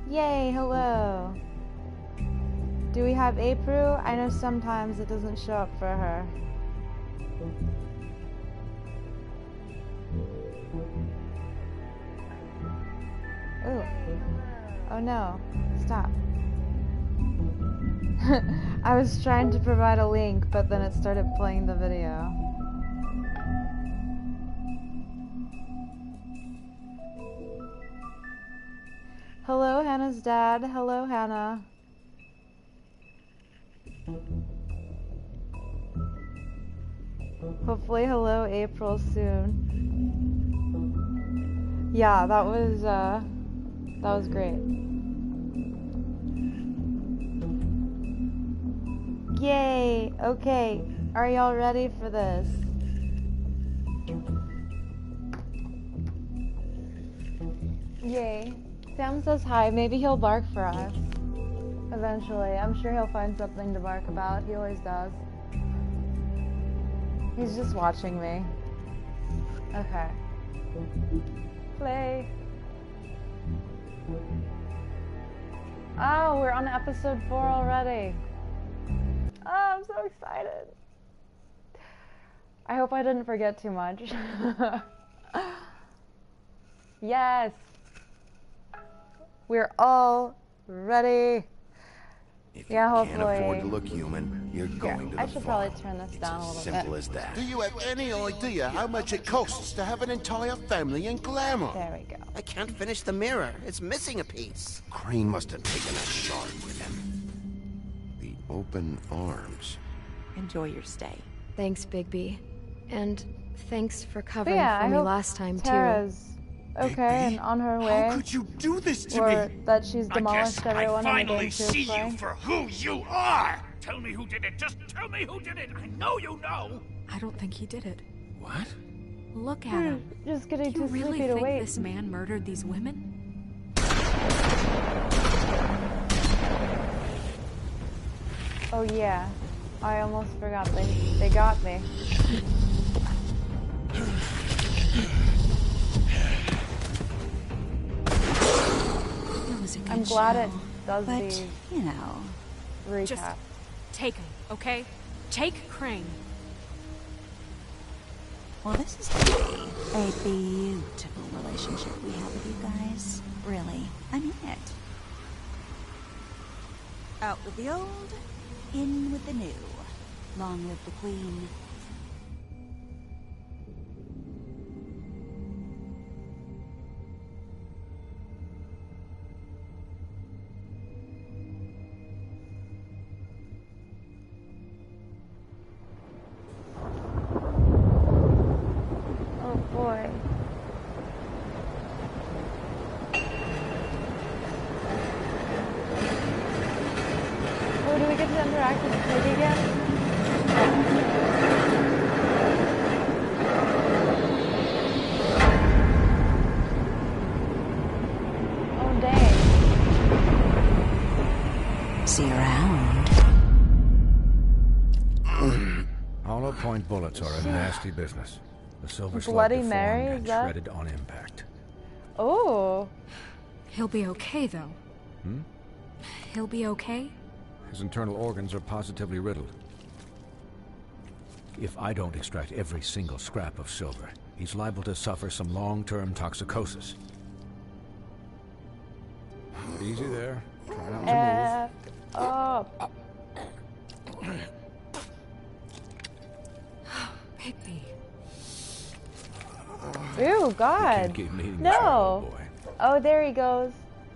Yay, hello. Do we have April? I know sometimes it doesn't show up for her. Ooh. Oh no. Stop. I was trying to provide a link, but then it started playing the video. Hello, Hannah's dad. Hello, Hannah. Hopefully, hello, April soon. Yeah, that was great. Yay! Okay, are y'all ready for this? Yay. Sam says hi. Maybe he'll bark for us. Eventually. I'm sure he'll find something to bark about. He always does. He's just watching me. Okay. Play. Oh, we're on episode 4 already. Oh, I'm so excited. I hope I didn't forget too much. Yes. We're all ready. If you hopefully. can't afford to look human, you're going to the I should farm. probably turn this down a little bit. Simple as that. Do you have any idea how much it costs to have an entire family in Glamour? There we go. I can't finish the mirror. It's missing a piece. Crane must have taken a shard with him. The open arms. Enjoy your stay. Thanks, Bigby. And thanks for covering I for me hope last time, Tara's okay and on her way. How could you do this to Or me? that she's demolished everyone in the finally game see play. you for who you are! Tell me who did it! Just tell me who did it! I know you know! I don't think he did it. What? Look at him. Just getting Do you too really sleepy to think wait. this man murdered these women? Oh yeah, I almost forgot. They got me. I'm glad it does these you know, recaps. Just take him, okay? Take Crane. well, this is gonna be a beautiful relationship we have with you guys. Really, I mean it. Out with the old, in with the new. Long live the Queen. Oh boy. Oh, do we get to interact with Pig again? Oh dang. See you around. Hollow point bullets are a nasty business. The silver slug Bloody deformed Mary, is and that? shredded on impact. Oh. He'll be okay, though. He'll be okay? His internal organs are positively riddled. If I don't extract every single scrap of silver, he's liable to suffer some long-term toxicosis. Easy there. Try not to move. Up. Bigby. Ew, God. Can't keep needing the No. child, boy. Oh, there he goes.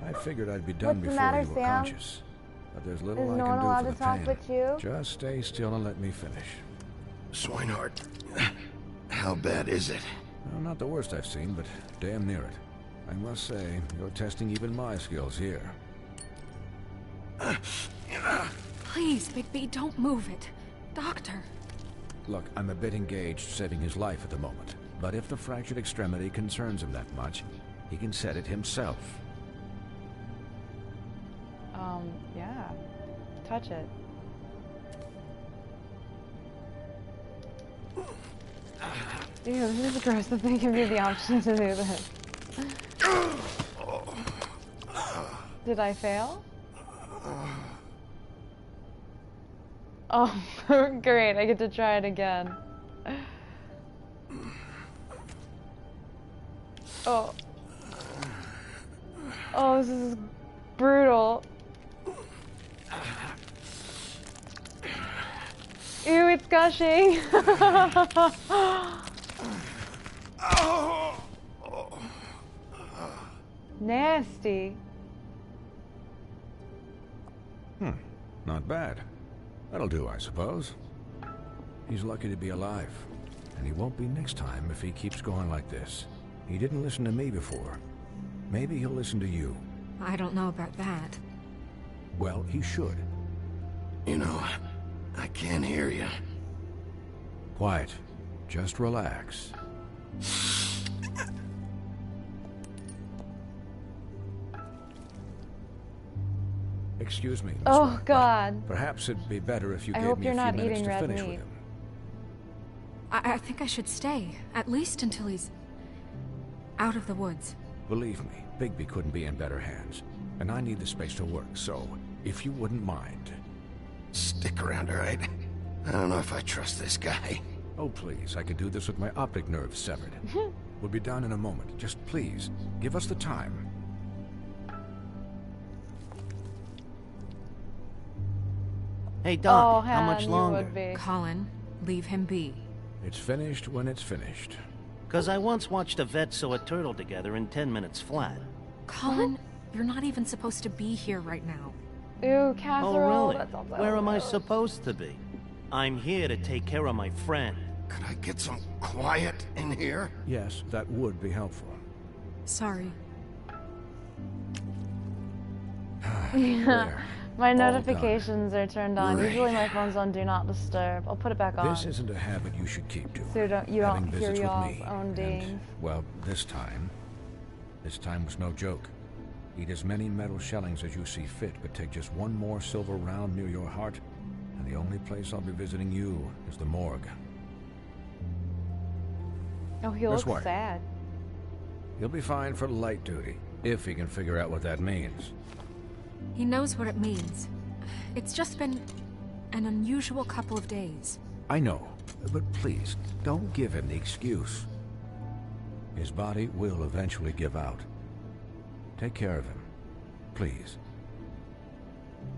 I figured I'd be done What's the before matter, you were Sam? conscious. But there's little Is I no can one do allowed for to the talk pain. but you? Just stay still and let me finish. Swinehart. How bad is it? Well, not the worst I've seen, but damn near it. I must say, you're testing even my skills here. Please, Bigby, don't move it. Doctor. Look, I'm a bit engaged saving his life at the moment. But if the fractured extremity concerns him that much, he can set it himself. Yeah. Touch it. Ew, this is gross that they give you the option to do this. Did I fail? Oh, great, I get to try it again. Oh. Oh, this is brutal. Ew, it's gushing. Nasty. Not bad. That'll do, I suppose. He's lucky to be alive. And he won't be next time if he keeps going like this. He didn't listen to me before. Maybe he'll listen to you. I don't know about that. Well, he should. You know, I can't hear you. Quiet. Just relax. Excuse me, Miss Oh, White, but God. perhaps it'd be better if you I gave hope me you're a few not minutes eating to red finish meat. with him. I think I should stay. At least until he's out of the woods. Believe me, Bigby couldn't be in better hands. And I need the space to work, so if you wouldn't mind. Stick around, all right? I don't know if I trust this guy. Oh, please, I could do this with my optic nerve severed. We'll be done in a moment. Just please, give us the time. Hey, Doc, Oh, how much Han, you longer? would be. Colin, leave him be. It's finished when it's finished. Because I once watched a vet sew a turtle together in 10 minutes flat. Colin, you're not even supposed to be here right now. Ew, Oh, casserole. really? That sounds so Where am I gross. supposed to be? I'm here to take care of my friend. Could I get some quiet in here? Yes, that would be helpful. Sorry. There. My All notifications are turned on. Great. Usually my phone's on Do Not Disturb. I'll put it back on. This isn't a habit you should keep to. So you don't Having hear visits with y'all's me. own And, dings. well, this time was no joke. Eat as many metal shellings as you see fit, but take just one more silver round near your heart, and the only place I'll be visiting you is the morgue. Oh, he Miss looks White. sad. He'll be fine for light duty, if he can figure out what that means. He knows what it means. It's just been an unusual couple of days. I know, but please, don't give him the excuse. His body will eventually give out. Take care of him, please.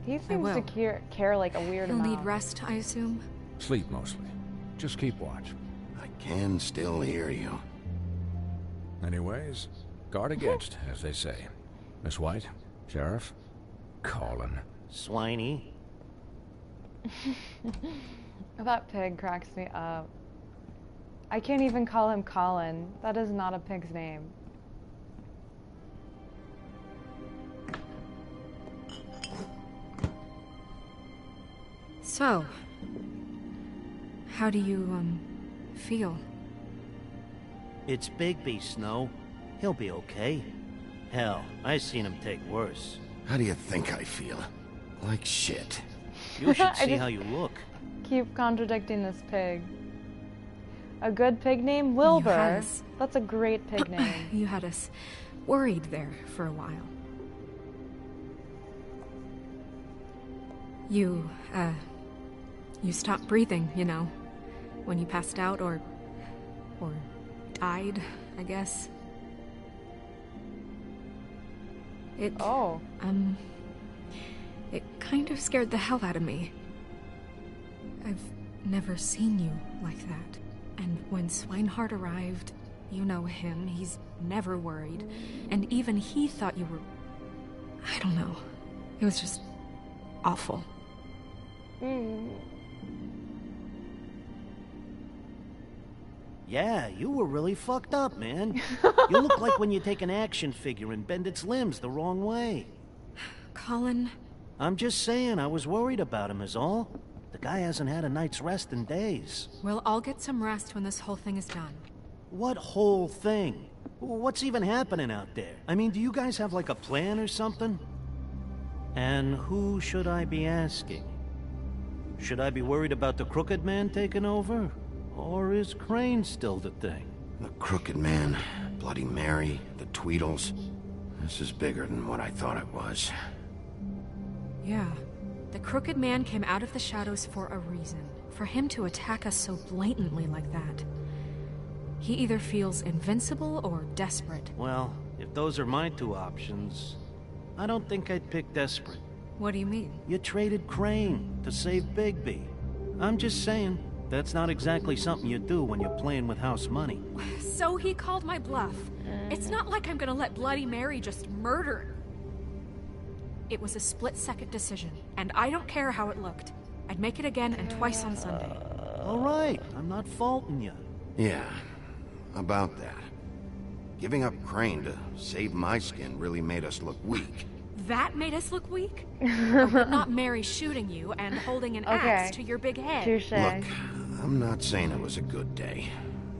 He seems will. to care like a weird He'll amount. need rest, I assume. Sleep mostly. Just keep watch. I can still hear you. Anyways, guard against, as they say. Miss White, Sheriff, Colin. Swiney. That pig cracks me up. I can't even call him Colin. That is not a pig's name. So, how do you, feel? It's Bigby, Snow. He'll be okay. Hell, I seen him take worse. How do you think I feel? Like shit. You should I see just- how you look. Keep contradicting this pig. A good pig name? Wilbur. us. That's a great pig name. You had us worried there for a while. You stopped breathing, you know, when you passed out or died, I guess. It, Oh. it kind of scared the hell out of me. I've never seen you like that. And when Swinehart arrived, you know him, he's never worried. And even he thought you were... I don't know. It was just awful. Yeah, you were really fucked up, man. You look like when you take an action figure and bend its limbs the wrong way. Colin, I'm just saying I was worried about him is all. The guy hasn't had a night's rest in days. We'll all get some rest when this whole thing is done. What whole thing? What's even happening out there? I mean, do you guys have like a plan or something? And who should I be asking? Should I be worried about the Crooked Man taking over? Or is Crane still the thing? The Crooked Man, Bloody Mary, the Tweedles. This is bigger than what I thought it was. Yeah. The Crooked Man came out of the shadows for a reason. For him to attack us so blatantly like that. He either feels invincible or desperate. Well, if those are my two options, I don't think I'd pick desperate. What do you mean? You traded Crane to save Bigby. I'm just saying, that's not exactly something you do when you're playing with house money. So he called my bluff. It's not like I'm gonna let Bloody Mary just murder. It was a split-second decision, and I don't care how it looked. I'd make it again and twice on Sunday. All right, I'm not faulting you. Yeah, about that. Giving up Crane to save my skin really made us look weak. That made us look weak? But not Mary shooting you and holding an axe to your big head. Touche. Look, I'm not saying it was a good day.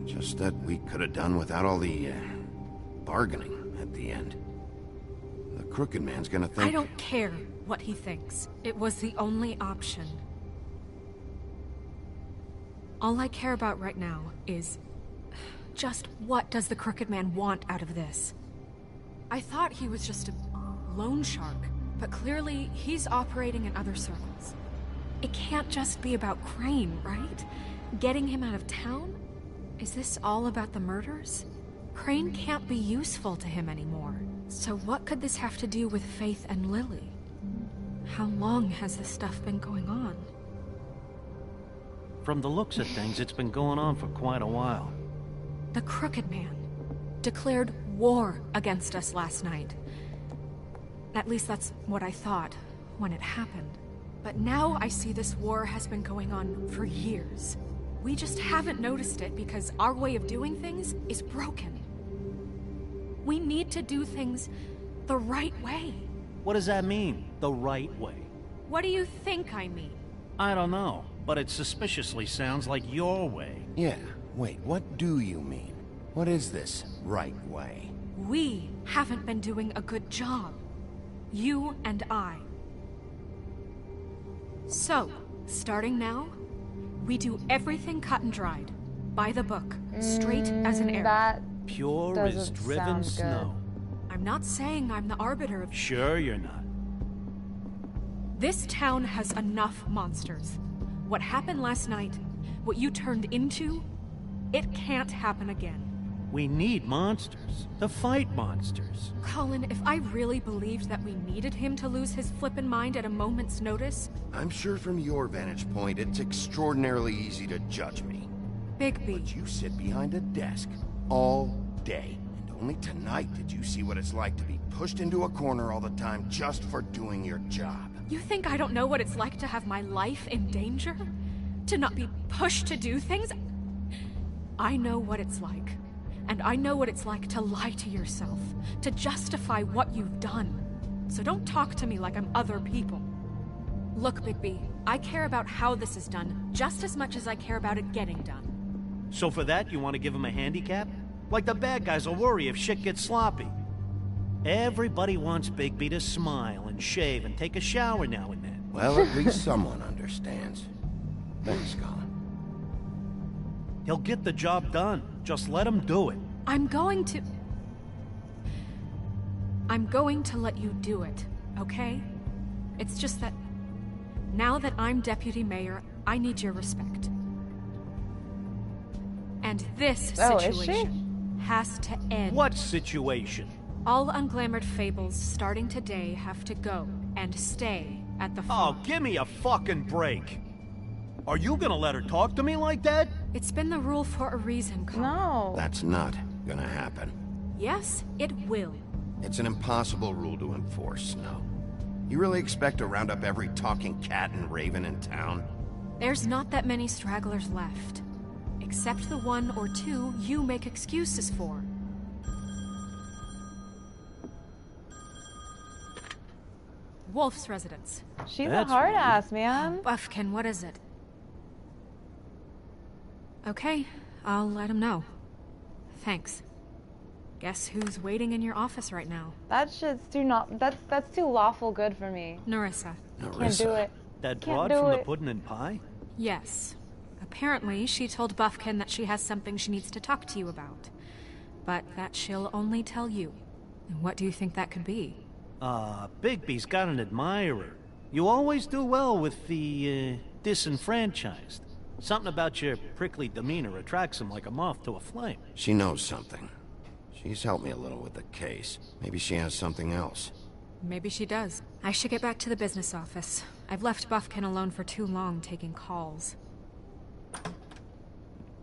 Just that we could have done without all the, bargaining at the end. The Crooked Man's gonna think... I don't care what he thinks. It was the only option. All I care about right now is... just what does the Crooked Man want out of this? I thought he was just a loan shark, but clearly he's operating in other circles. It can't just be about Crane, right? Getting him out of town? Is this all about the murders? Crane can't be useful to him anymore. So what could this have to do with Faith and Lily? How long has this stuff been going on? From the looks of things, it's been going on for quite a while. The Crooked Man declared war against us last night. At least that's what I thought when it happened. But now I see this war has been going on for years. We just haven't noticed it because our way of doing things is broken. We need to do things the right way. What does that mean, the right way? What do you think I mean? I don't know, but it suspiciously sounds like your way. Yeah, wait, what do you mean? What is this right way? We haven't been doing a good job. You and I. So, starting now, we do everything cut and dried. By the book. Straight as an arrow. That Pure as doesn't driven sound snow. I'm not saying I'm the arbiter of... Sure you're not. This town has enough monsters. What happened last night, what you turned into, it can't happen again. We need monsters. To fight monsters. Colin, if I really believed that we needed him to lose his flippin' mind at a moment's notice... I'm sure from your vantage point, it's extraordinarily easy to judge me. Bigby. But you sit behind a desk all day. And only tonight did you see what it's like to be pushed into a corner all the time just for doing your job. You think I don't know what it's like to have my life in danger? To not be pushed to do things? I know what it's like. And I know what it's like to lie to yourself, to justify what you've done. So don't talk to me like I'm other people. Look, Bigby, I care about how this is done just as much as I care about it getting done. So for that, you want to give him a handicap? Like the bad guys will worry if shit gets sloppy. Everybody wants Bigby to smile and shave and take a shower now and then. Well, at least someone understands. Thanks, Colin. He'll get the job done. Just let him do it. I'm going to let you do it, okay? It's just that now that I'm deputy mayor, I need your respect. And this situation has to end. What situation? All unglamored fables starting today have to go and stay at the farm. Oh, give me a fucking break. Are you gonna let her talk to me like that? It's been the rule for a reason, Colin. No. That's not gonna happen. Yes, it will. It's an impossible rule to enforce, Snow. You really expect to round up every talking cat and raven in town? There's not that many stragglers left. Except the one or two you make excuses for. Wolf's residence. She's That's a hard weird. ass, man. Buffkin, what is it? Okay, I'll let him know. Thanks. Guess who's waiting in your office right now? That shit's too not. That's too lawful good for me. Nerissa. Can't do it. That Can't broad do from the it. pudding and pie? Yes. Apparently, she told Buffkin that she has something she needs to talk to you about. But that she'll only tell you. And what do you think that could be? Bigby's got an admirer. You always do well with the, disenfranchised. Something about your prickly demeanor attracts him like a moth to a flame. She knows something. She's helped me a little with the case. Maybe she has something else. Maybe she does. I should get back to the business office. I've left Buffkin alone for too long taking calls.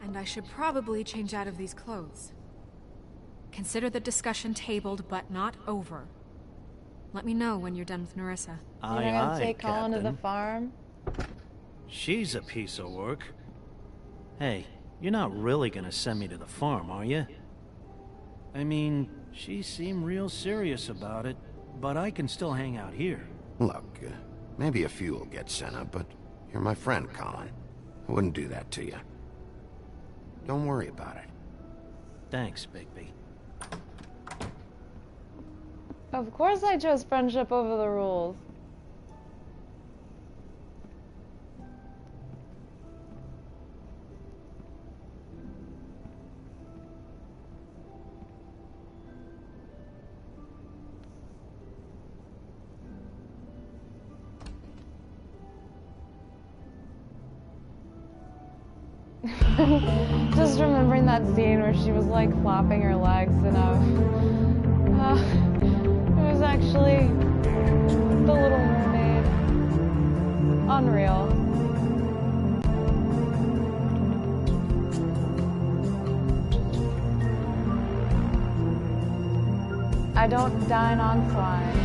And I should probably change out of these clothes. Consider the discussion tabled, but not over. Let me know when you're done with Nerissa. You're Aye, gonna aye, take Colin to the Captain. farm? She's a piece of work. Hey, you're not really gonna send me to the farm, are you? I mean, she seemed real serious about it, but I can still hang out here. Look, maybe a few will get sent up, but you're my friend, Colin. I wouldn't do that to you. Don't worry about it. Thanks, Bigby. Of course I chose friendship over the rules. Just remembering that scene where she was like flopping her legs and it was actually the Little Mermaid. Unreal. I don't dine on swine.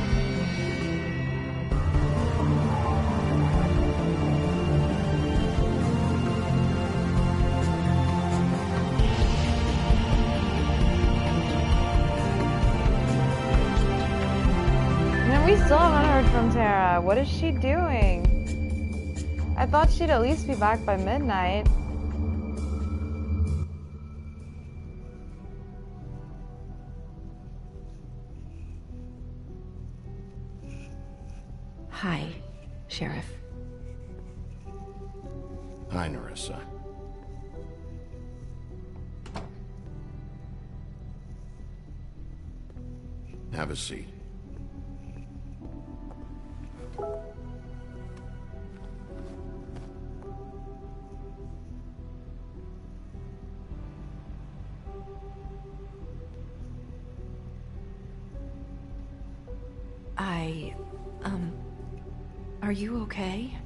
And we still haven't heard from Tara. What is she doing? I thought she'd at least be back by midnight. Hi, Sheriff. Hi, Nerissa. Have a seat. Are you okay?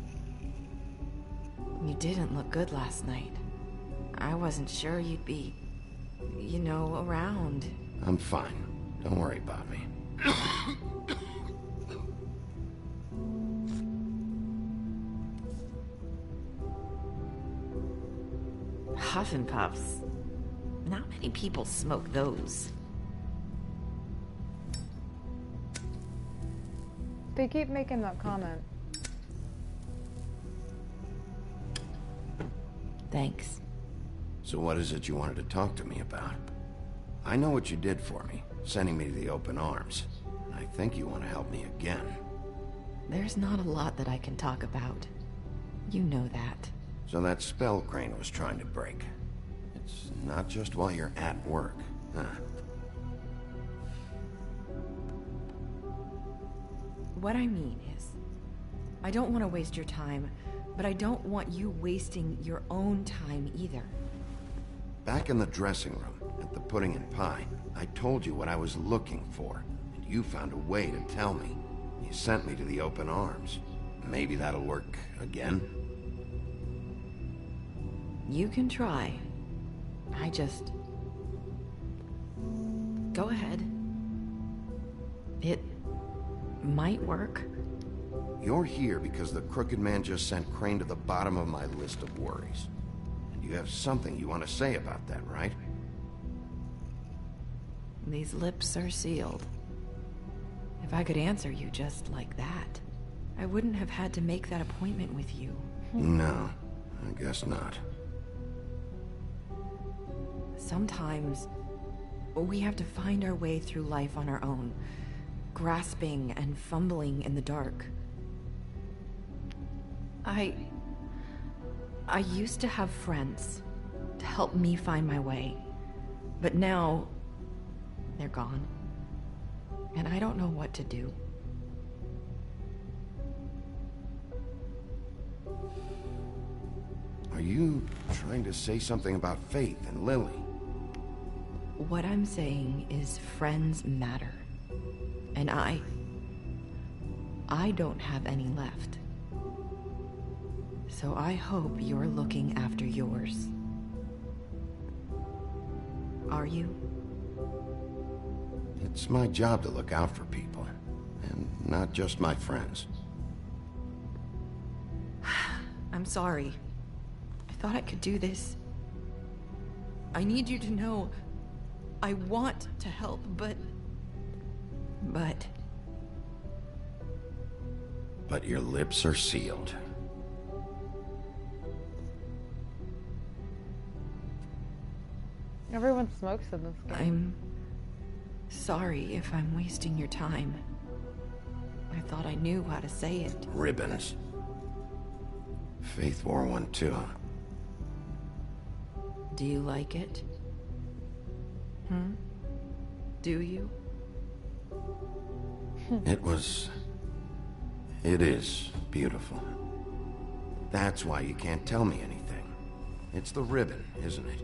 You didn't look good last night. I wasn't sure you'd be, you know, around. I'm fine. Don't worry about me. Huff and puffs. Not many people smoke those. They keep making that comment. Thanks. So what is it you wanted to talk to me about? I know what you did for me, sending me to the open arms. And I think you want to help me again. There's not a lot that I can talk about. You know that. So that spell Crane was trying to break. It's not just while you're at work, huh? What I mean is, I don't want to waste your time, but I don't want you wasting your own time either. Back in the dressing room, at the pudding and pie, I told you what I was looking for, and you found a way to tell me. You sent me to the open arms. Maybe that'll work again? You can try. I just... Go ahead. It might work. You're here because the Crooked Man just sent Crane to the bottom of my list of worries. And you have something you want to say about that, right? These lips are sealed. If I could answer you just like that, I wouldn't have had to make that appointment with you. No, I guess not. Sometimes we have to find our way through life on our own, grasping and fumbling in the dark. I used to have friends to help me find my way, but now they're gone, and I don't know what to do. Are you trying to say something about Faith and Lily? What I'm saying is friends matter. And I don't have any left. So I hope you're looking after yours. Are you? It's my job to look out for people, and not just my friends. I'm sorry. I thought I could do this. I need you to know I want to help, but... But your lips are sealed. Everyone smokes in this game. I'm sorry if I'm wasting your time. I thought I knew how to say it. Ribbons. Faith wore one too. Do you like it? Do you? It is beautiful. That's why you can't tell me anything. It's the ribbon, isn't it?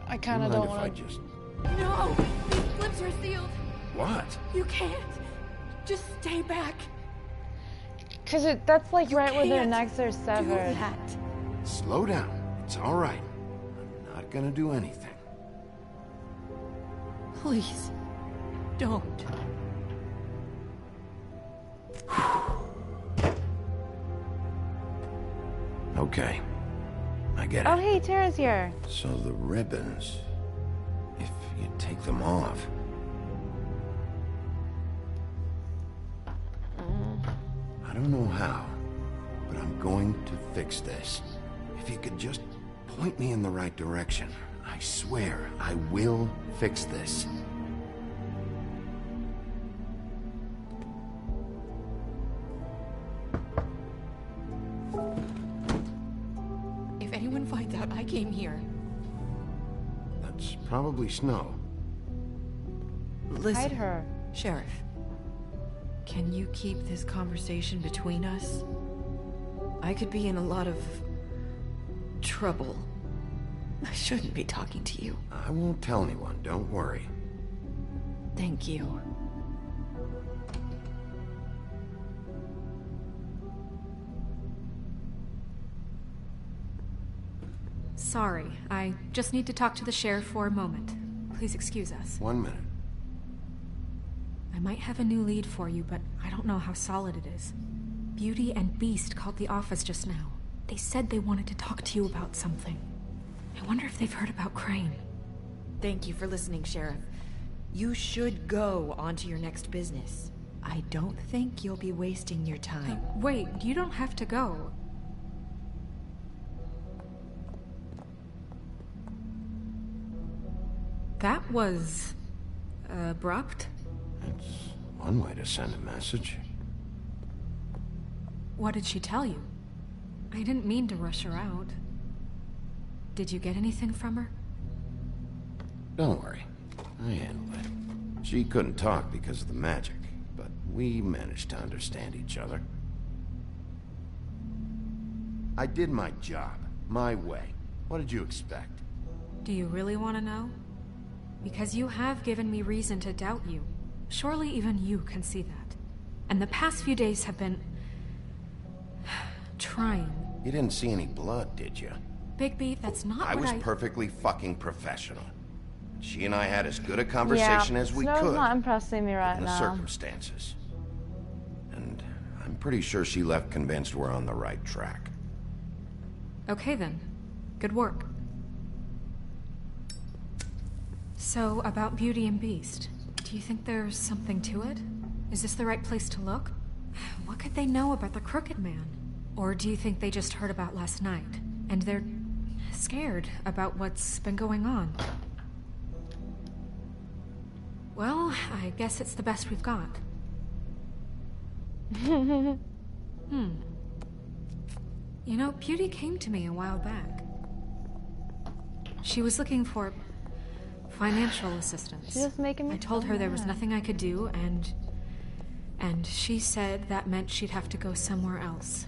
I kind of don't want to. No! These lips are sealed. What? You can't. Just stay back. Because that's like right where their can't necks are do severed. that. Slow down. It's all right. I'm not gonna do anything. Please, don't. Okay. I get it. Oh, hey, Tara's here. So the ribbons, if you take them off... I don't know how, but I'm going to fix this. If you could just point me in the right direction, I swear I will fix this. If anyone finds out I came here... That's probably Snow. Listen, Hide her. Sheriff. Can you keep this conversation between us? I could be in a lot of... trouble. I shouldn't be talking to you. I won't tell anyone, don't worry. Thank you. Sorry, I just need to talk to the sheriff for a moment. Please excuse us. 1 minute. I might have a new lead for you, but I don't know how solid it is. Beauty and Beast called the office just now. They said they wanted to talk to you about something. I wonder if they've heard about Crane. Thank you for listening, Sheriff. You should go on to your next business. I don't think you'll be wasting your time. Wait, you don't have to go. That was... abrupt? It's one way to send a message. What did she tell you? I didn't mean to rush her out. Did you get anything from her? Don't worry. I handled it. She couldn't talk because of the magic, but we managed to understand each other. I did my job, my way. What did you expect? Do you really want to know? Because you have given me reason to doubt you. Surely even you can see that. And the past few days have been... trying. You didn't see any blood, did you? Bigby, that's not I what was perfectly fucking professional. She and I had as good a conversation as we Snow's could. not impressing me right given the now. circumstances. And I'm pretty sure she left convinced we're on the right track. Okay then. Good work. So, about Beauty and Beast. Do you think there's something to it? Is this the right place to look? What could they know about the Crooked Man? Or do you think they just heard about last night, and they're scared about what's been going on? Well, I guess it's the best we've got. You know, Beauty came to me a while back. She was looking for financial assistance. She's just making me I told so her there was mad. nothing I could do, and she said that meant she'd have to go somewhere else.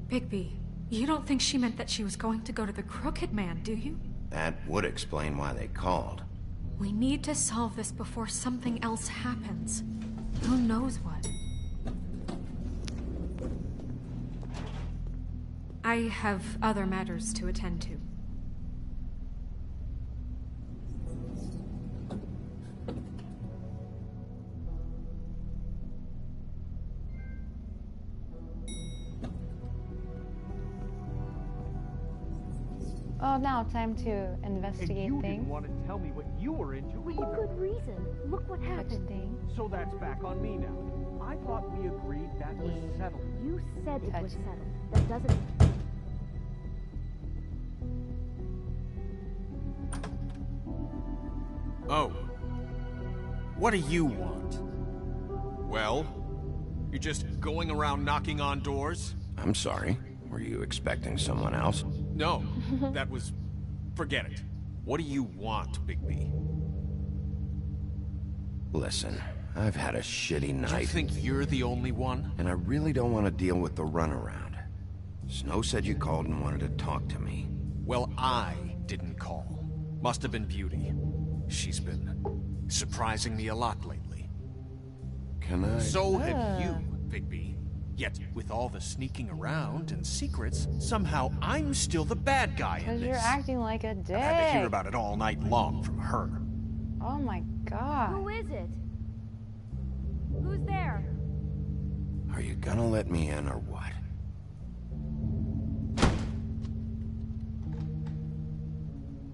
Bigby, you don't think she meant that she was going to go to the Crooked Man, do you? That would explain why they called. We need to solve this before something else happens. Who knows what? I have other matters to attend to. Oh, now time to And investigate you things. didn't want to tell me what you were into For either. good reason. Look what Touch happened. things. So that's back on me now. I thought we agreed that was settled. You said it Touch was it. settled. That doesn't... Oh. What do you want? Well, you're just going around knocking on doors? I'm sorry. Were you expecting someone else? No, that was... forget it. What do you want, Bigby? Listen, I've had a shitty Do you night. think you're the only one? And I really don't want to deal with the runaround. Snow said you called and wanted to talk to me. Well, I didn't call. Must have been Beauty. She's been surprising me a lot lately. Can I... So have you, Bigby. Yet, with all the sneaking around and secrets, somehow I'm still the bad guy in Because this. you're acting like a dick. I had to hear about it all night long from her. Oh my god. Who is it? Who's there? Are you gonna let me in or what?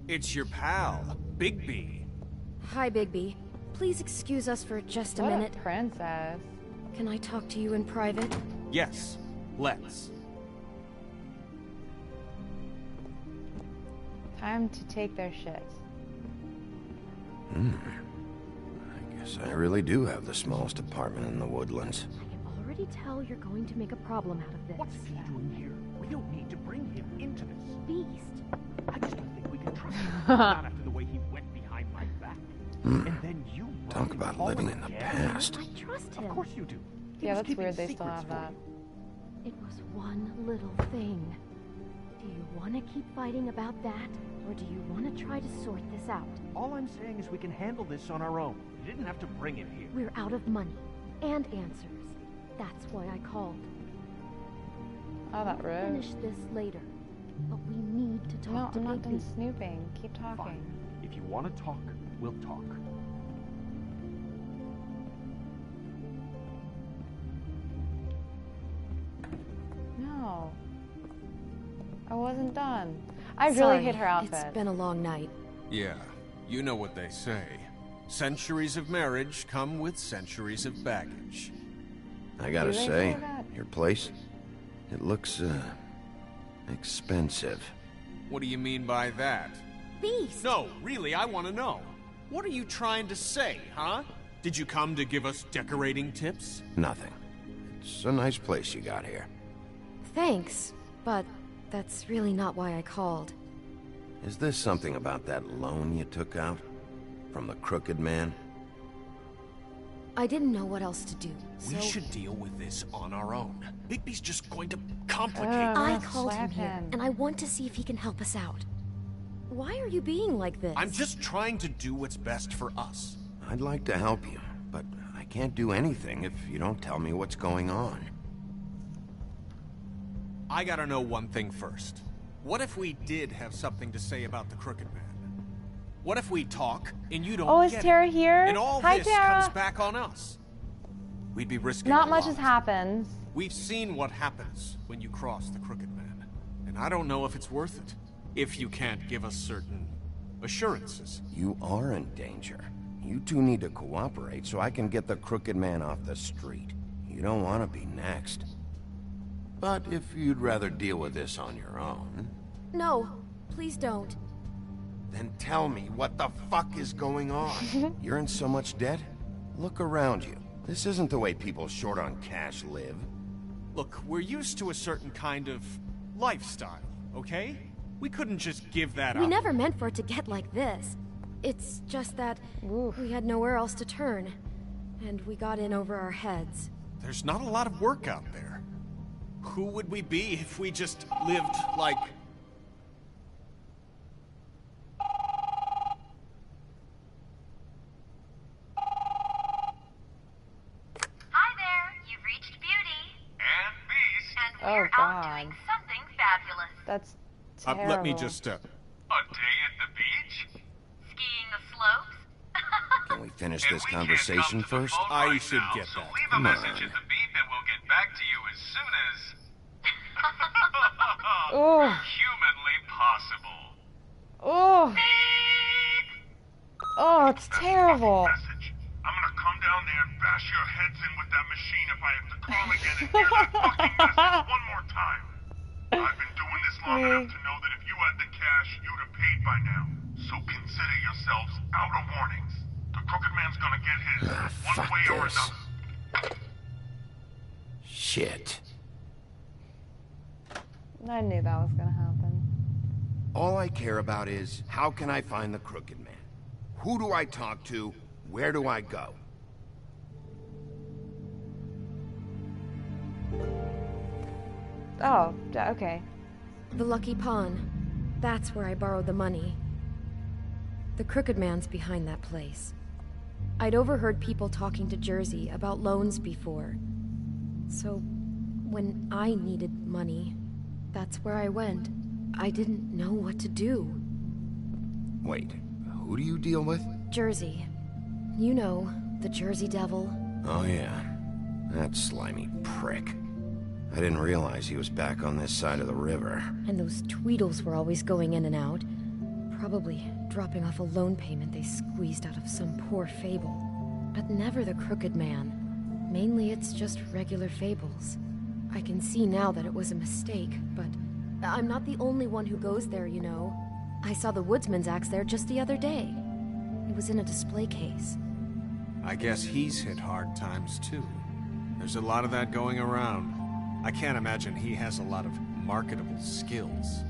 It's your pal, Bigby. Hi, Bigby. Please excuse us for just a What minute. a princess. Can I talk to you in private? Yes, let's. Time to take their shit. I guess I really do have the smallest apartment in the woodlands. I can already tell you're going to make a problem out of this. What's he doing here? We don't need to bring him into this. Beast. I just don't think we can trust him. Not after the way he went behind my back. And then you Talk run about all living over in the again. past. I trust him. Of course you do. He Yeah, was that's keeping weird they still secrets have for that. you. It was one little thing. Do you want to keep fighting about that? Or do you want to try to sort this out? All I'm saying is we can handle this on our own. You didn't have to bring him here. We're out of money. And answers. That's why I called. Oh, that rude. Finish this later. But we need to No, talk to I'm not done Bigby. snooping. Keep talking. Fine. If you want to talk, we'll talk. No. I wasn't done. I really Sorry, hate her outfit. It's been a long night. Yeah, you know what they say. Centuries of marriage come with centuries of baggage. I gotta Do they say, say that? your place, it looks, expensive. What do you mean by that? Beast! No, really, I want to know. What are you trying to say, huh? Did you come to give us decorating tips? Nothing. It's a nice place you got here. Thanks, but that's really not why I called. Is this something about that loan you took out? From the Crooked Man? I didn't know what else to do, so... We should deal with this on our own. Bigby's just going to complicate I things. called him slap here, him. and I want to see if he can help us out. Why are you being like this? I'm just trying to do what's best for us. I'd like to help you, but I can't do anything if you don't tell me what's going on. I gotta know one thing first. What if we did have something to say about the Crooked Man? What if we talk, and you don't Oh, is get Tara it, here? and all Hi, this Tara. comes back on us? We'd be risking Not a much lot. has happened. We've seen what happens when you cross the Crooked Man, and I don't know if it's worth it, if you can't give us certain assurances. You are in danger. You two need to cooperate so I can get the Crooked Man off the street. You don't want to be next. But if you'd rather deal with this on your own... No, please don't. Then tell me what the fuck is going on. You're in so much debt? Look around you. This isn't the way people short on cash live. Look, we're used to a certain kind of lifestyle, okay? We couldn't just give that up. We never meant for it to get like this. It's just that we had nowhere else to turn. And we got in over our heads. There's not a lot of work out there. Who would we be if we just lived like... Hi there, you've reached Beauty. And Beast. And Oh, we're out God. doing something fabulous. That's terrible. let me just, A day at the beach? Skiing the slopes? Can we finish this conversation first? I should get that. Leave Come a on. message at the beep and we'll get back to you as soon as... Oh. humanly possible. Oh. Oh, it's terrible. Message. I'm gonna come down there and bash your heads in with that machine if I have to call again and hear that fucking message one more time. I've been doing this long enough to know that if you had the cash, you'd have paid by now. So consider yourselves out of warnings. The Crooked Man's gonna get his, one fuck way or this. another. Shit. I knew that was gonna happen. All I care about is, how can I find the Crooked Man? Who do I talk to? Where do I go? Oh, okay. The Lucky Pawn. That's where I borrowed the money. The Crooked Man's behind that place. I'd overheard people talking to Jersey about loans before. So, when I needed money, that's where I went. I didn't know what to do. Wait, who do you deal with? Jersey. You know, the Jersey Devil. Oh yeah, that slimy prick. I didn't realize he was back on this side of the river. And those Tweedles were always going in and out. Probably dropping off a loan payment they squeezed out of some poor fable. But never the Crooked Man. Mainly it's just regular fables. I can see now that it was a mistake, but I'm not the only one who goes there, you know. I saw the woodsman's axe there just the other day. It was in a display case. I guess he's hit hard times too. There's a lot of that going around. I can't imagine he has a lot of marketable skills.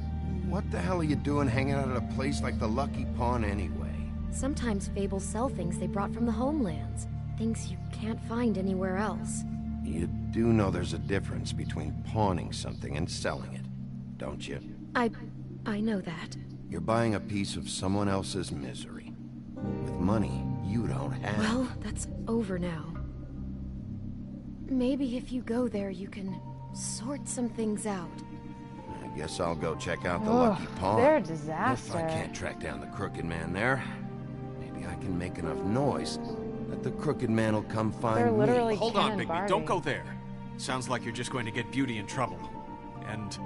What the hell are you doing hanging out at a place like the Lucky Pawn anyway? Sometimes fables sell things they brought from the homelands. Things you can't find anywhere else. You do know there's a difference between pawning something and selling it, don't you? I know that. You're buying a piece of someone else's misery. With money you don't have. Well, that's over now. Maybe if you go there, you can sort some things out. I guess I'll go check out the Ugh, Lucky Pawn. they're a If disaster. I can't track down the Crooked Man there, maybe I can make enough noise that the Crooked Man will come find They're literally me. Hold on, Ken and Bigby, don't Barney. go there. Sounds like you're just going to get Beauty in trouble. And...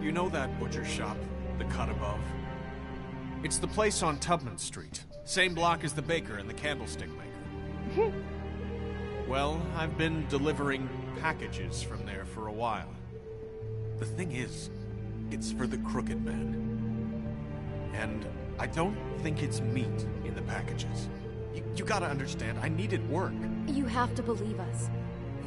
you know that butcher shop, the cut above? It's the place on Tubman Street. Same block as the baker and the candlestick maker. Well, I've been delivering packages from there for a while. The thing is, it's for the Crooked Man. And I don't think it's meat in the packages. You gotta understand, I needed work. You have to believe us.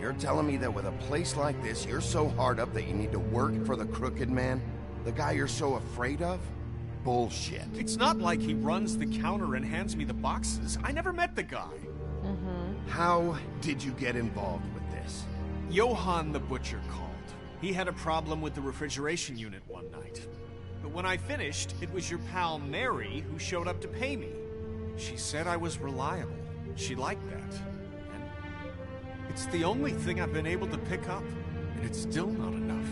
You're telling me that with a place like this, you're so hard up that you need to work for the Crooked Man? The guy you're so afraid of? Bullshit. It's not like he runs the counter and hands me the boxes. I never met the guy. How did you get involved with this? Johann the butcher called. He had a problem with the refrigeration unit one night. But when I finished, it was your pal Mary who showed up to pay me. She said I was reliable. She liked that. And It's the only thing I've been able to pick up, and it's still not enough.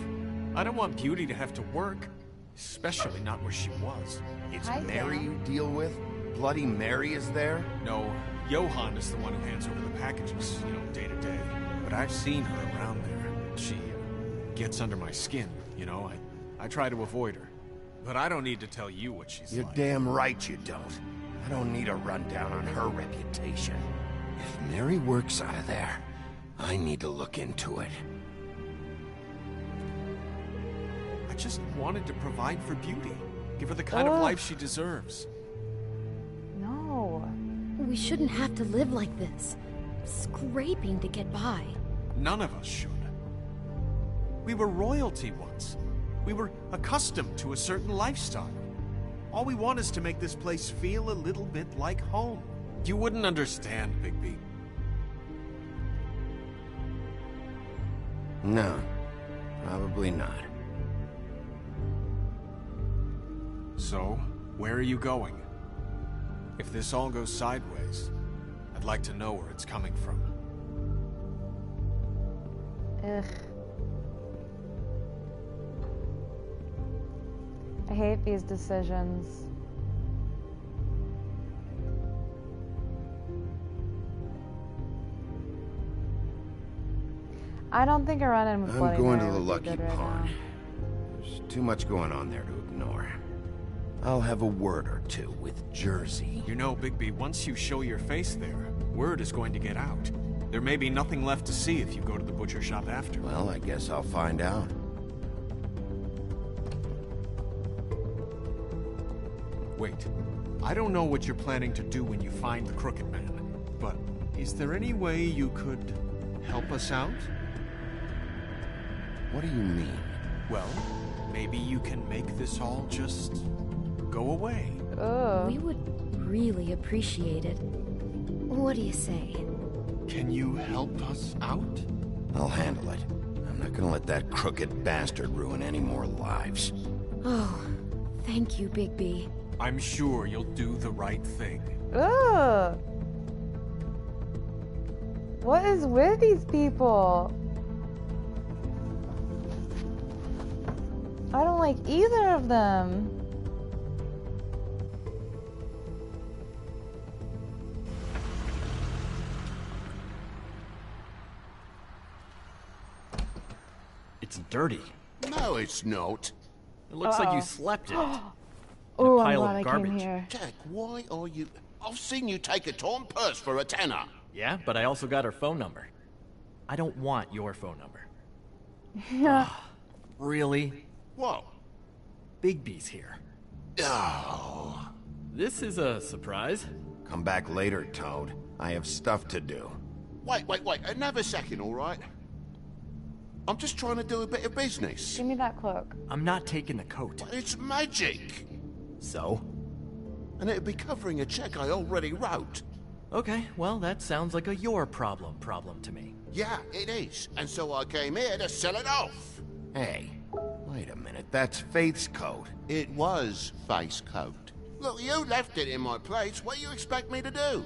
I don't want Beauty to have to work, especially not where she was. It's Mary you deal with? Bloody Mary is there? No, Johann is the one who hands over the packages, you know, day to day. But I've seen her around there. She gets under my skin, you know. I try to avoid her. But I don't need to tell you what she's You're like. damn right you don't. I don't need a rundown on her reputation. If Mary works out of there, I need to look into it. I just wanted to provide for Beauty. Give her the kind of life she deserves. No. We shouldn't have to live like this. Scraping to get by. None of us should. We were royalty once. We were accustomed to a certain lifestyle. All we want is to make this place feel a little bit like home. You wouldn't understand, Bigby. No, probably not. So, where are you going? If this all goes sideways, I'd like to know where it's coming from. Ugh. I hate these decisions. I don't think a run-in with Bloody I'm going to Mary the would be Lucky good right Pond. now. There's too much going on there to ignore. I'll have a word or two with Jersey. You know, Bigby, once you show your face there, word is going to get out. There may be nothing left to see if you go to the butcher shop after. Well, I guess I'll find out. Wait, I don't know what you're planning to do when you find the Crooked Man, but is there any way you could help us out? What do you mean? Well, maybe you can make this all just go away. We would really appreciate it. What do you say? Can you help us out? I'll handle it. I'm not gonna let that crooked bastard ruin any more lives. Oh, thank you, Bigby. I'm sure you'll do the right thing. Ugh. What is with these people? I don't like either of them. It's dirty. No, it's not. It looks like you slept in it. Oh, a I'm pile glad of I garbage. came here. Jack, why are you... I've seen you take a torn purse for a tenner. Yeah, but I also got her phone number. I don't want your phone number. Yeah. Really? What? Bigby's here. Oh. This is a surprise. Come back later, Toad. I have stuff to do. Wait. Another second, all right? I'm just trying to do a bit of business. Give me that cloak. I'm not taking the coat. But it's magic. So? And it'd be covering a check I already wrote. Okay, well, that sounds like a your problem to me. Yeah, it is. And so I came here to sell it off. Hey, wait a minute. That's Faith's coat. It was Faith's coat. Look, you left it in my place. What do you expect me to do?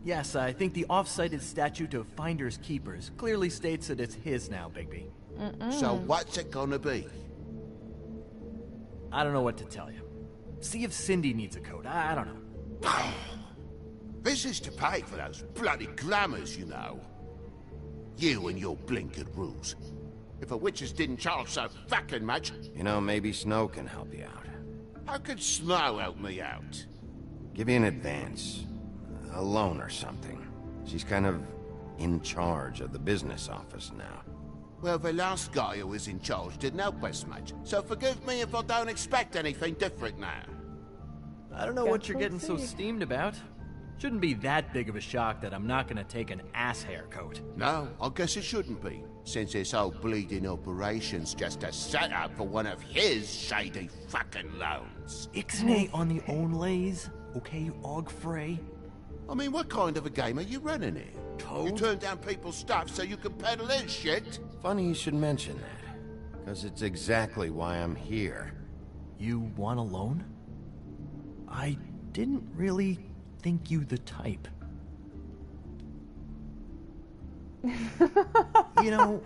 Yes, I think the off-cited statute of Finders Keepers clearly states that it's his now, Bigby. So what's it gonna be? I don't know what to tell you. See if Cindy needs a coat. I don't know. This is to pay for those bloody glamours, you know. You and your blinkered rules. If a witches didn't charge so fucking much... You know, maybe Snow can help you out. How could Snow help me out? Give you an advance. A loan or something. She's kind of in charge of the business office now. Well, the last guy who was in charge didn't help us much, so forgive me if I don't expect anything different now. I don't know what you're getting so steamed about. Shouldn't be that big of a shock that I'm not gonna take an ass haircoat. No, I guess it shouldn't be, since this whole bleeding operation's just a setup for one of his shady fucking loans. Ixnay on the own lays, okay, Og Frey? I mean, what kind of a game are you running here? Toad? You turn down people's stuff so you can peddle his shit? Funny you should mention that, because it's exactly why I'm here. You want a loan? I didn't really think you the type. You know,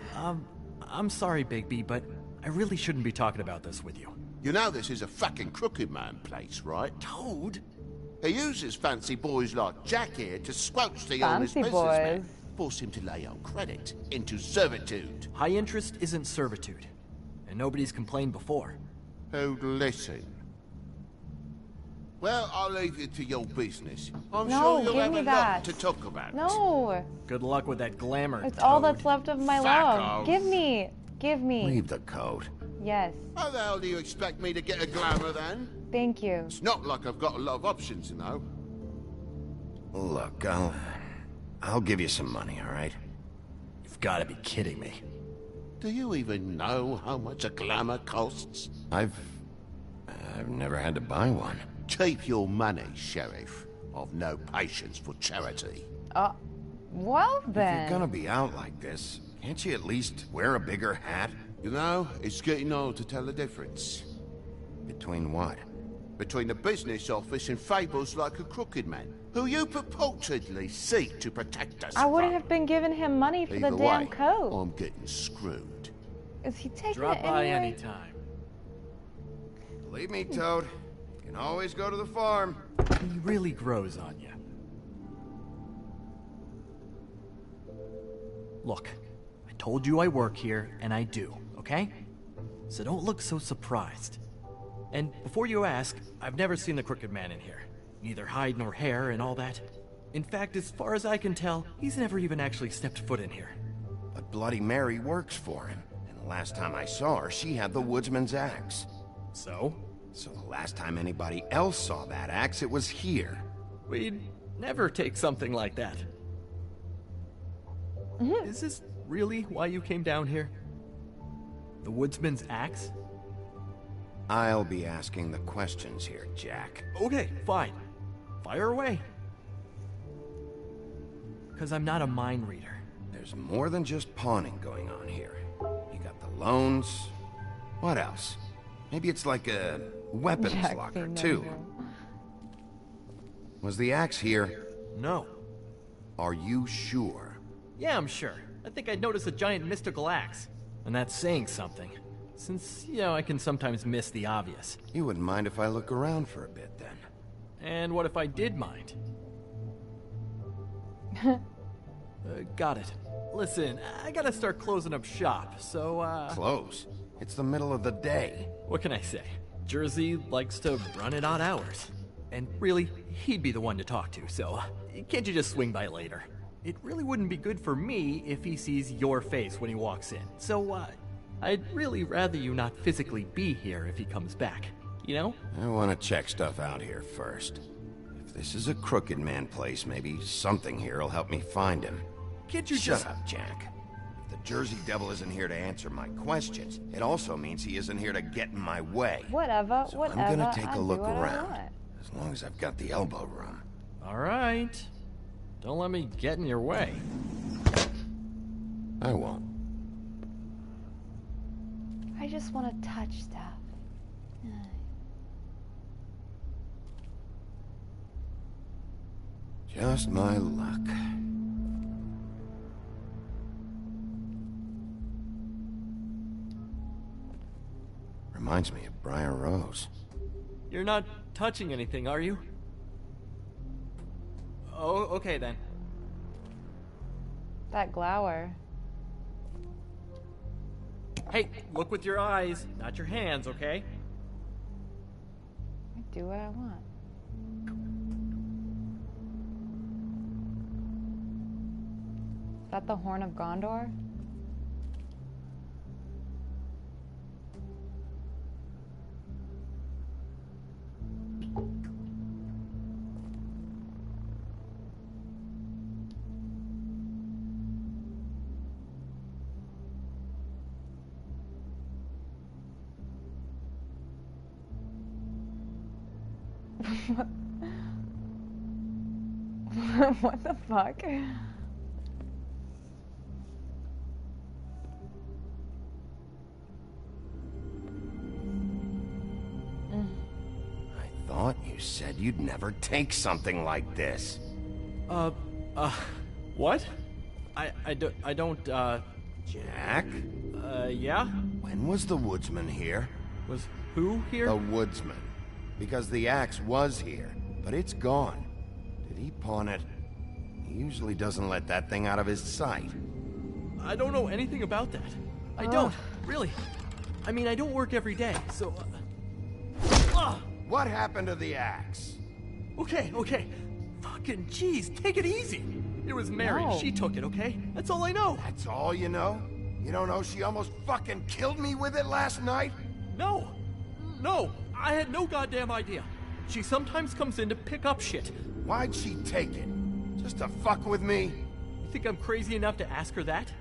I'm sorry, Bigby, but I really shouldn't be talking about this with you. You know this is a fucking crooked man place, right? Toad? He uses fancy boys like Jack here to squelch the honest businessman. Force him to lay out credit into servitude. High interest isn't servitude. And nobody's complained before. Who'd listen? Well, I'll leave you to your business. I'm No, sure you'll give have me a that. lot to talk about. No. Good luck with that glamour, It's Toad. all that's left of my Fuck love. off. Give me. Give me. Leave the coat. Yes. How the hell do you expect me to get a glamour then? Thank you. It's not like I've got a lot of options, you know. Look, I'll give you some money, all right? You've got to be kidding me. Do you even know how much a glamour costs? I've never had to buy one. Keep your money, Sheriff. I've no patience for charity. Well then. If you're gonna be out like this, can't you at least wear a bigger hat? You know, it's getting old to tell the difference. Between what? Between the business office and fables like a crooked man, who you purportedly seek to protect us I wouldn't from. have been giving him money for Either the damn way, coat. I'm getting screwed. Is he taking Drop it by anyway? anytime. Believe me, Toad. You can always go to the farm. He really grows on you. Look, I told you I work here, and I do, okay? So don't look so surprised. And before you ask, I've never seen the Crooked Man in here. Neither hide nor hair and all that. In fact, as far as I can tell, he's never even actually stepped foot in here. But Bloody Mary works for him. And the last time I saw her, she had the woodsman's axe. So? So the last time anybody else saw that axe, it was here. We'd never take something like that. Is this really why you came down here? The woodsman's axe? I'll be asking the questions here, Jack. Okay, fine. Fire away. Because I'm not a mind reader. There's more than just pawning going on here. You got the loans. What else? Maybe it's like a weapons Jack locker, seen too. that. Was the axe here? No. Are you sure? Yeah, I'm sure. I think I'd noticed a giant mystical axe. And that's saying something. Since, you know, I can sometimes miss the obvious. You wouldn't mind if I look around for a bit, then? And what if I did mind? Got it. Listen, I gotta start closing up shop, so, Close? It's the middle of the day. What can I say? Jersey likes to run at odd hours. And really, he'd be the one to talk to, so can't you just swing by later? It really wouldn't be good for me if he sees your face when he walks in. So, I'd really rather you not physically be here if he comes back. You know? I want to check stuff out here first. If this is a crooked man place, maybe something here will help me find him. Can't you Shut just... up, Jack. If the Jersey Devil isn't here to answer my questions, it also means he isn't here to get in my way. Whatever, So whatever. I'm gonna take I a do look what I around. want. As long as I've got the elbow room. Alright. Don't let me get in your way. I won't. I just want to touch stuff. Just my luck. Reminds me of Briar Rose. You're not touching anything, are you? Oh, okay then. That glower. Hey, look with your eyes, not your hands, okay? I do what I want. Is that the Horn of Gondor? What the fuck? I thought you said you'd never take something like this. What? I don't, Jack? Yeah? When was the woodsman here? Was who here? The woodsman. Because the axe was here, but it's gone. Did he pawn it? He usually doesn't let that thing out of his sight. I don't know anything about that. I don't, really. I mean, I don't work every day, so... What happened to the axe? Okay. Fucking jeez, take it easy. It was Mary. No. She took it, okay? That's all I know. That's all you know? You don't know she almost fucking killed me with it last night? No, I had no goddamn idea. She sometimes comes in to pick up shit. Why'd she take it? Just to fuck with me? You think I'm crazy enough to ask her that?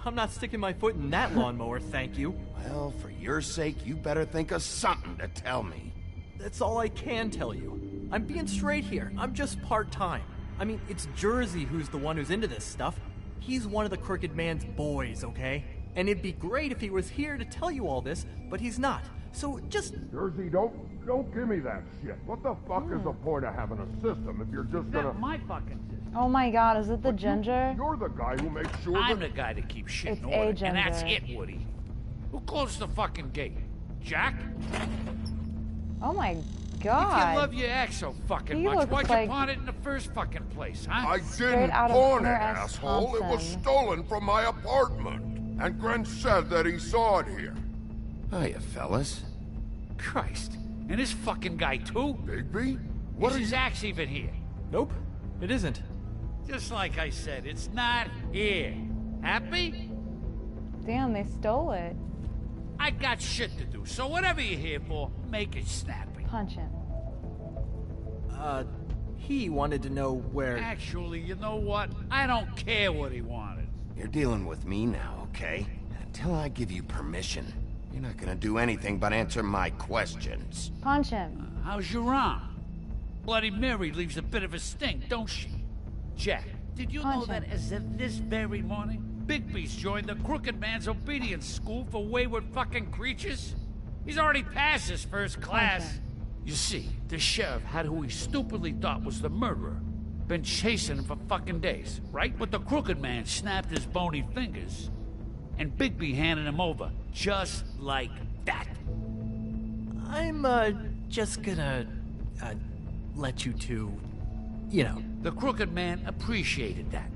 I'm not sticking my foot in that lawnmower, thank you. Well, for your sake, you better think of something to tell me. That's all I can tell you. I'm being straight here. I'm just part-time. I mean, it's Jersey who's the one who's into this stuff. He's one of the Crooked Man's boys, okay? And it'd be great if he was here to tell you all this, but he's not. So just... Jersey, don't give me that shit. What the fuck is the point of having a system if you're just gonna... That's my fucking system. Oh my god, is it the ginger? You're the guy who makes sure I'm the guy that keeps shit It's in a order. ginger. And that's it, Woody. Who closed the fucking gate? Jack? Oh my If god. you love your ex so fucking He much, looks why'd like- you pawn it in the first fucking place, huh? I didn't out of pawn it, Hunter S. asshole. It was Thompson. stolen from my apartment. And Grant said that he saw it here. Hiya, fellas. Christ. And this fucking guy, too? Bigby? Is his axe even here? Nope, it isn't. Just like I said, it's not here. Happy? Damn, they stole it. I got shit to do, so whatever you're here for, make it snappy. Punch him. He wanted to know where... Actually, you know what? I don't care what he wanted. You're dealing with me now, okay? Until I give you permission, you're not gonna do anything but answer my questions. Punch him. How's your arm? Bloody Mary leaves a bit of a stink, don't she? Jack, did you know Punch that him. as of this very morning, Bigby's joined the Crooked Man's Obedience School for Wayward fucking Creatures? He's already passed his first class. You see, the sheriff had who he stupidly thought was the murderer. Been chasing him for fucking days, right? But the Crooked Man snapped his bony fingers. And Bigby handed him over, just like that. I'm, just gonna, let you two, you know. The Crooked Man appreciated that.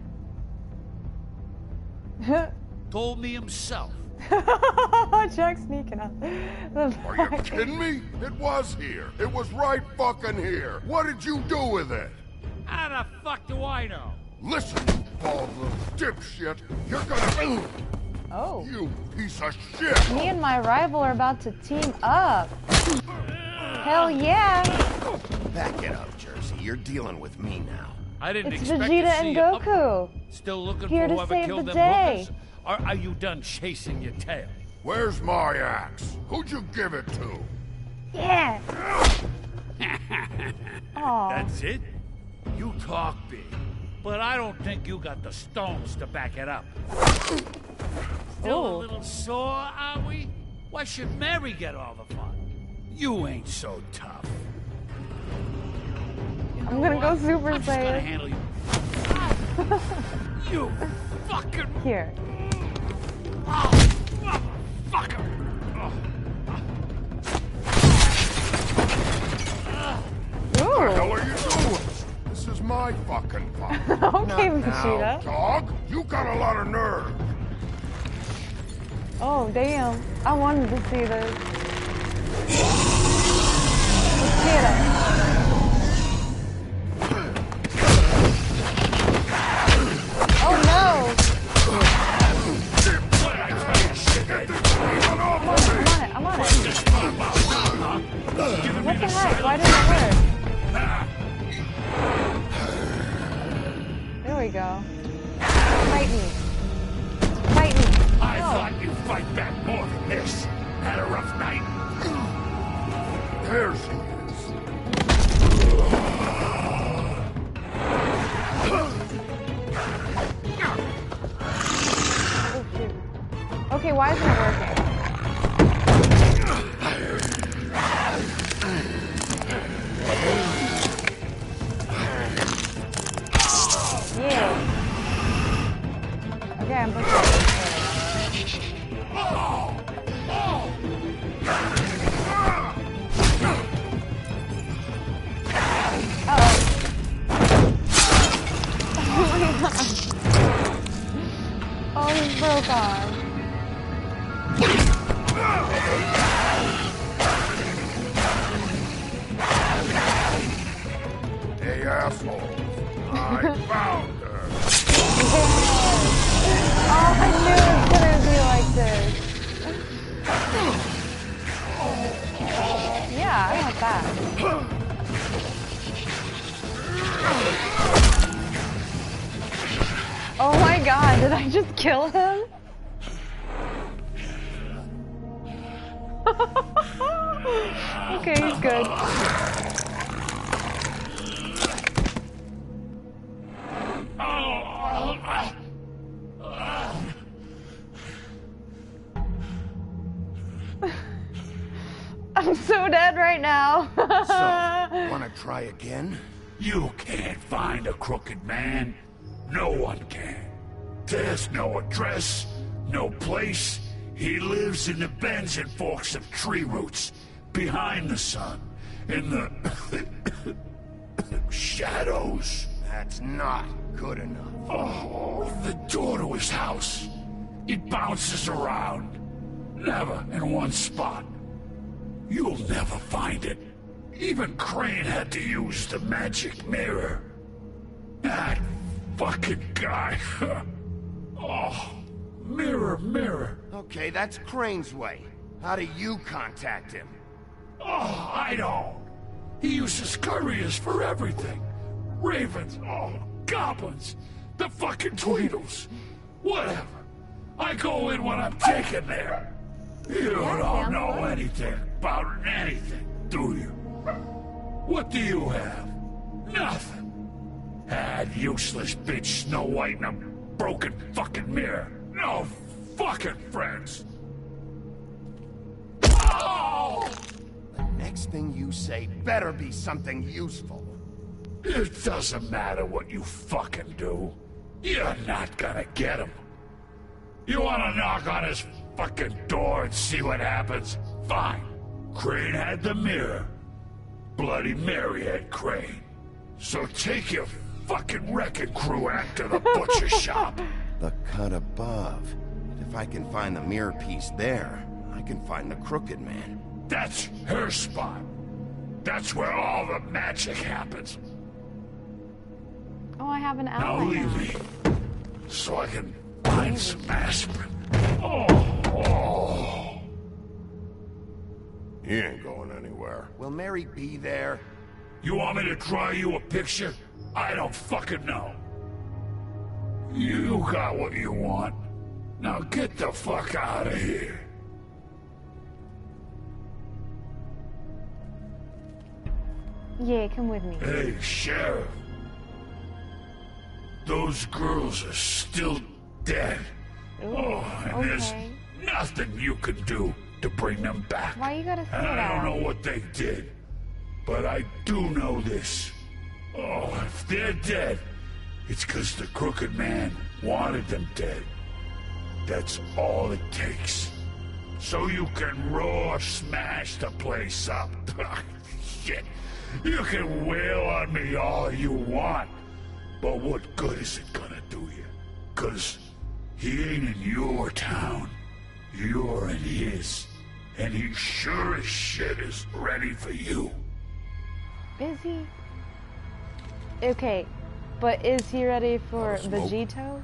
Told me himself. Jack sneaking up. Are you kidding me? It was here. It was right fucking here. What did you do with it? How the fuck do I know? Listen, you bald little dipshit. You're gonna... Oh. You piece of shit. Me and my rival are about to team up. Hell yeah. Back it up, Jersey. You're dealing with me now. I didn't It's expect Vegeta to see and you up. Goku. Still looking Here for to whoever save killed the them day. hookers? Or are you done chasing your tail? Where's my axe? Who'd you give it to? Yeah. Aw. That's it? You talk big, but I don't think you got the stones to back it up. Still a Ooh. little sore, are we? Why should Mary get all the fun? You ain't so tough. I'm gonna go Super I'm just gonna Saiyan. handle you. You fucking... Here. Oh, motherfucker! What the hell are you doing? This is my fucking fight. Okay, Not now, Vegeta. dog. You got a lot of nerve. Oh, damn. I wanted to see this. Vegeta. Oh no! I'm on it. What the heck? Why didn't it work? There we go. Fight me. Fight me. I thought you'd fight back more than this. Had a rough night. There she is. Oh, shoot. Okay, why isn't it working? Yeah. that? Oh my god, did I just kill him? Okay, he's good. I'm so dead right now. So, wanna try again? You can't find a crooked man. No one can. There's no address, no place. He lives in the bends and forks of tree roots, behind the sun, in the shadows. That's not good enough. Oh, the door to his house. It bounces around. Never in one spot. You'll never find it. Even Crane had to use the magic mirror. That fucking guy. Oh, mirror, mirror. Okay, that's Crane's way. How do you contact him? Oh, I don't. He uses couriers for everything. Ravens, oh, goblins, the fucking Tweedles. Whatever. I go in when I'm taken there. You don't know anything about anything, do you? What do you have? Nothing. That useless bitch Snow White and a broken fucking mirror. No fucking friends. Oh! The next thing you say better be something useful. It doesn't matter what you fucking do. You're not gonna get him. You wanna knock on his fucking door and see what happens? Fine. Crane had the mirror. Bloody Mary had Crane. So take your fucking wrecking crew act to the butcher shop. The cut above. If I can find the mirror piece there, I can find the crooked man. That's her spot. That's where all the magic happens. Oh, I have an Now ally leave now. me, so I can find some aspirin. Oh. He ain't going anywhere. Will Mary be there? You want me to draw you a picture? I don't fucking know. You got what you want. Now get the fuck out of here. Yeah, come with me. Hey, Sheriff. Those girls are still dead. Ooh, And there's okay. nothing you can do to bring them back. Why you gotta say And I that? don't know what they did, but I do know this. Oh, if they're dead, it's because the Crooked Man wanted them dead. That's all it takes. So you can roar smash the place up. Shit. You can wail on me all you want, but what good is it gonna do you? 'Cause he ain't in your town. You're in his. And he sure as shit is ready for you. Is he? Okay, but is he ready for smoke? Vegito?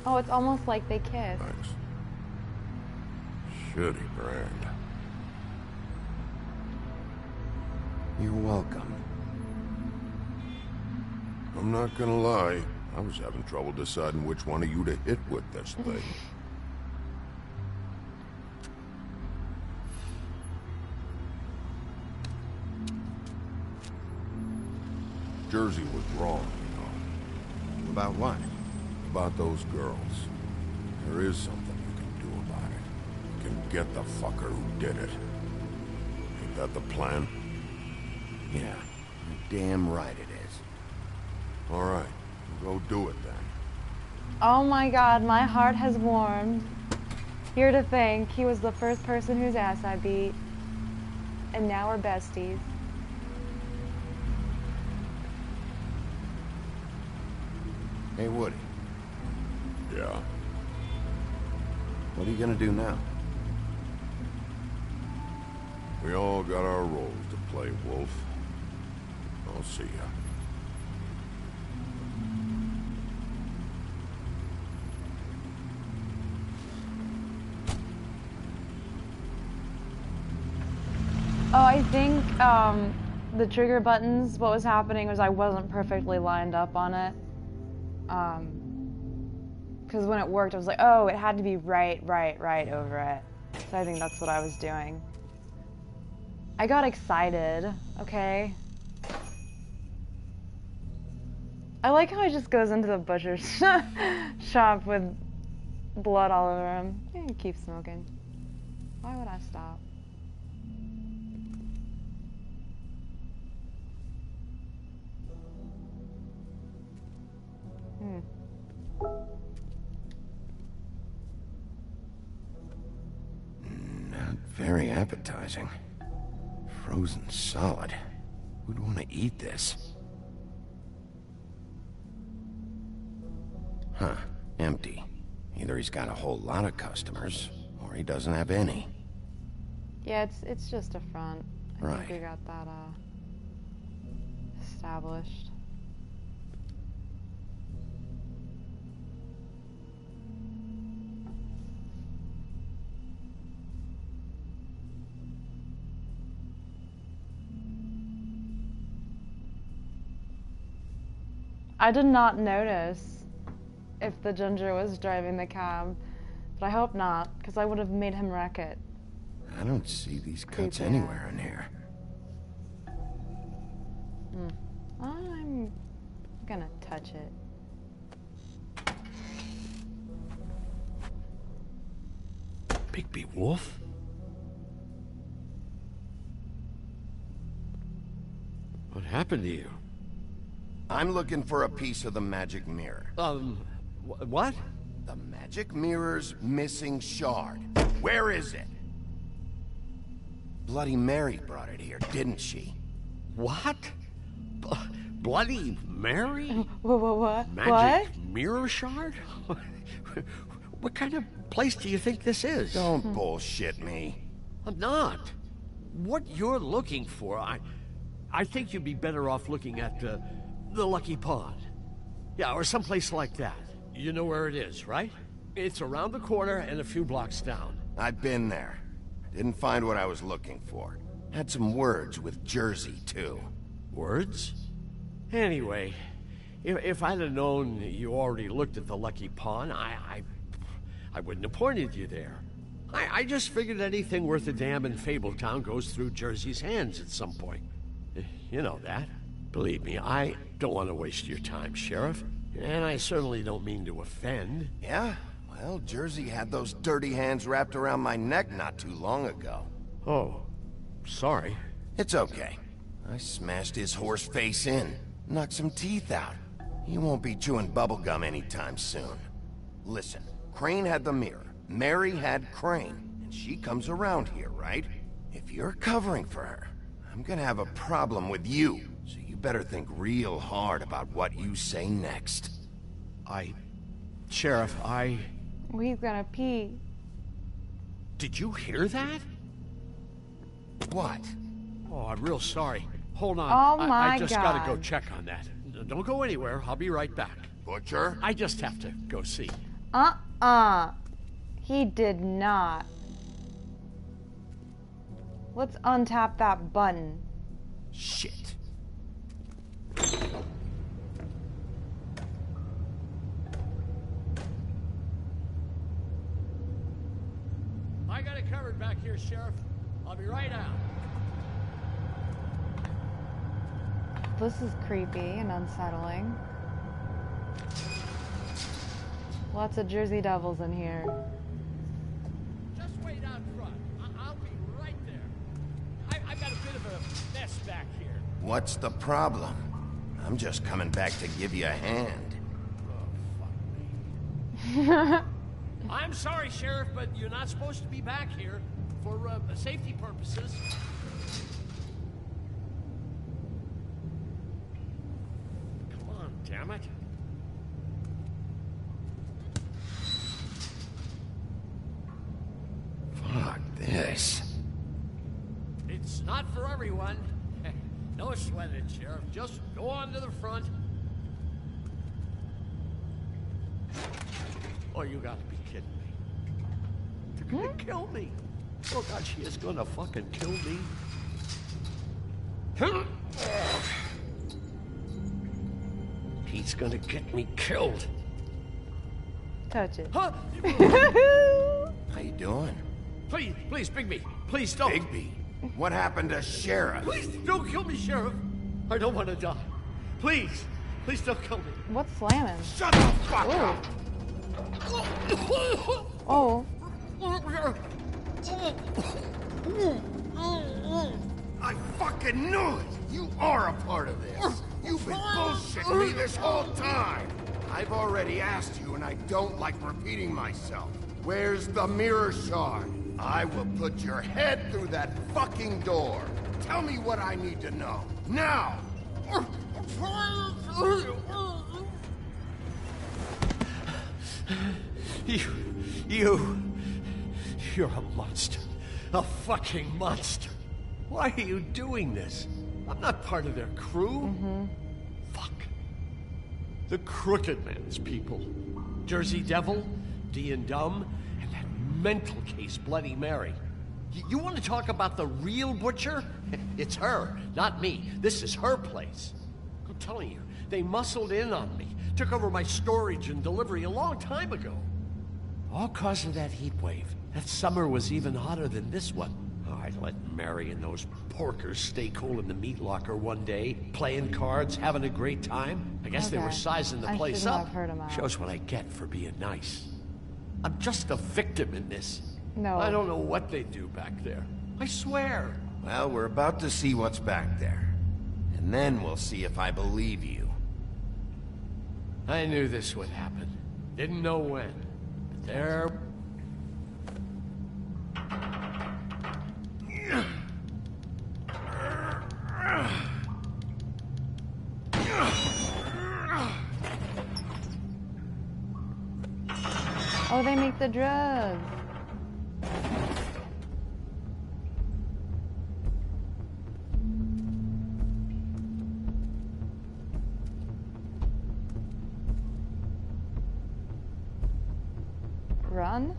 Oh, it's almost like they kiss. Thanks. Shitty brand. You're welcome. I'm not gonna lie. I was having trouble deciding which one of you to hit with this thing. Jersey was wrong, you know. About what? About those girls. There is something you can do about it. You can get the fucker who did it. Ain't that the plan? Yeah, you're damn right it is. All right, go do it then. Oh my god, my heart has warmed. Here to think he was the first person whose ass I beat. And now we're besties. Hey, Woody. Yeah? What are you gonna do now? We all got our roles to play, Wolf. I'll see ya. Oh, I think the trigger buttons, what was happening was I wasn't perfectly lined up on it. Because when it worked, I was like, oh, it had to be right over it. So I think that's what I was doing. I got excited, okay? I like how he just goes into the butcher's shop with blood all over him. Yeah, keep smoking. Why would I stop? Not very appetizing. Frozen solid. Who'd want to eat this? Huh. Empty. Either he's got a whole lot of customers, or he doesn't have any. Yeah, it's just a front. I Right. think we got that established. I did not notice if the ginger was driving the cab, but I hope not, because I would have made him wreck it. I don't see these cuts Creepy. anywhere in here. I'm gonna touch it. Bigby Wolf? What happened to you? I'm looking for a piece of the magic mirror. What? The magic mirror's missing shard. Where is it? Bloody Mary brought it here, didn't she? What? Bloody Mary? What? Magic mirror shard? What kind of place do you think this is? Don't bullshit me. I'm not. What you're looking for, I think you'd be better off looking at the Lucky Pond. Yeah, or someplace like that. You know where it is, right? It's around the corner and a few blocks down. I've been there. Didn't find what I was looking for. Had some words with Jersey, too. Words? Anyway, if I'd have known you already looked at the Lucky Pond, I wouldn't have pointed you there. I just figured anything worth a damn in Fabletown goes through Jersey's hands at some point. You know that. Believe me, I don't want to waste your time, Sheriff. And I certainly don't mean to offend. Yeah? Well, Jersey had those dirty hands wrapped around my neck not too long ago. Oh, sorry. It's okay. I smashed his horse face in, knocked some teeth out. He won't be chewing bubblegum anytime soon. Listen, Crane had the mirror, Mary had Crane, and she comes around here, right? If you're covering for her, I'm gonna have a problem with you, so you better think real hard about what you say next. Sheriff, He's gonna pee. Did you hear that? What? Oh, I'm real sorry. Hold on. Oh my I just gotta go God. check on that. Don't go anywhere. I'll be right back. Butcher? I just have to go see. He did not. Let's untap that button. Shit. I got it covered back here, Sheriff. I'll be right out. This is creepy and unsettling. Lots of Jersey Devils in here. Just wait out front. I'll be right there. I've got a bit of a mess back here. What's the problem? I'm just coming back to give you a hand. Oh, fuck me. I'm sorry, Sheriff, but you're not supposed to be back here for safety purposes. Come on, damn it. Fuck this. It's not for everyone. No sweat it, Sheriff. Just go on to the front. Oh, you gotta be kidding me. They're gonna kill me. Oh, God, she is gonna fucking kill me. He's gonna get me killed. Touch it. Huh? How you doing? Please, please, Bigby. Please don't. Bigby? What happened to Sheriff? Please don't kill me, Sheriff. I don't want to die. Please, please don't kill me. What's slamming? Shut the fuck up. Oh. I fucking knew it! You are a part of this! You've been bullshitting me this whole time! I've already asked you, and I don't like repeating myself. Where's the mirror shard? I will put your head through that fucking door. Tell me what I need to know. Now! You're a monster. A fucking monster. Why are you doing this? I'm not part of their crew. Fuck. The Crooked Man's people. Jersey Devil, D and Dumb, and that mental case, Bloody Mary. You want to talk about the real butcher? It's her, not me. This is her place. I'm telling you, they muscled in on me, took over my storage and delivery a long time ago. All cause of that heat wave. That summer was even hotter than this one. Oh, I let Mary and those porkers stay cool in the meat locker one day, playing cards, having a great time. I guess they were sizing the place up. Shows what I get for being nice. I'm just a victim in this. No. I don't know what they do back there. I swear. Well, we're about to see what's back there. And then we'll see if I believe you. I knew this would happen. Didn't know when. But there... Oh, they make the drugs. Run?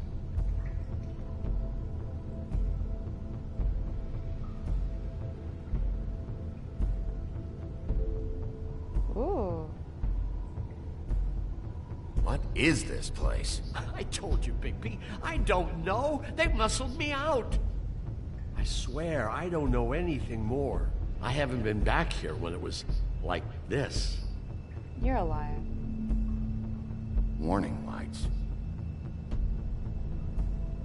Ooh. What is this place? I told you, Bigby. I don't know. They muscled me out. I swear, I don't know anything more. I haven't been back here when it was like this. You're a liar. Warning lights.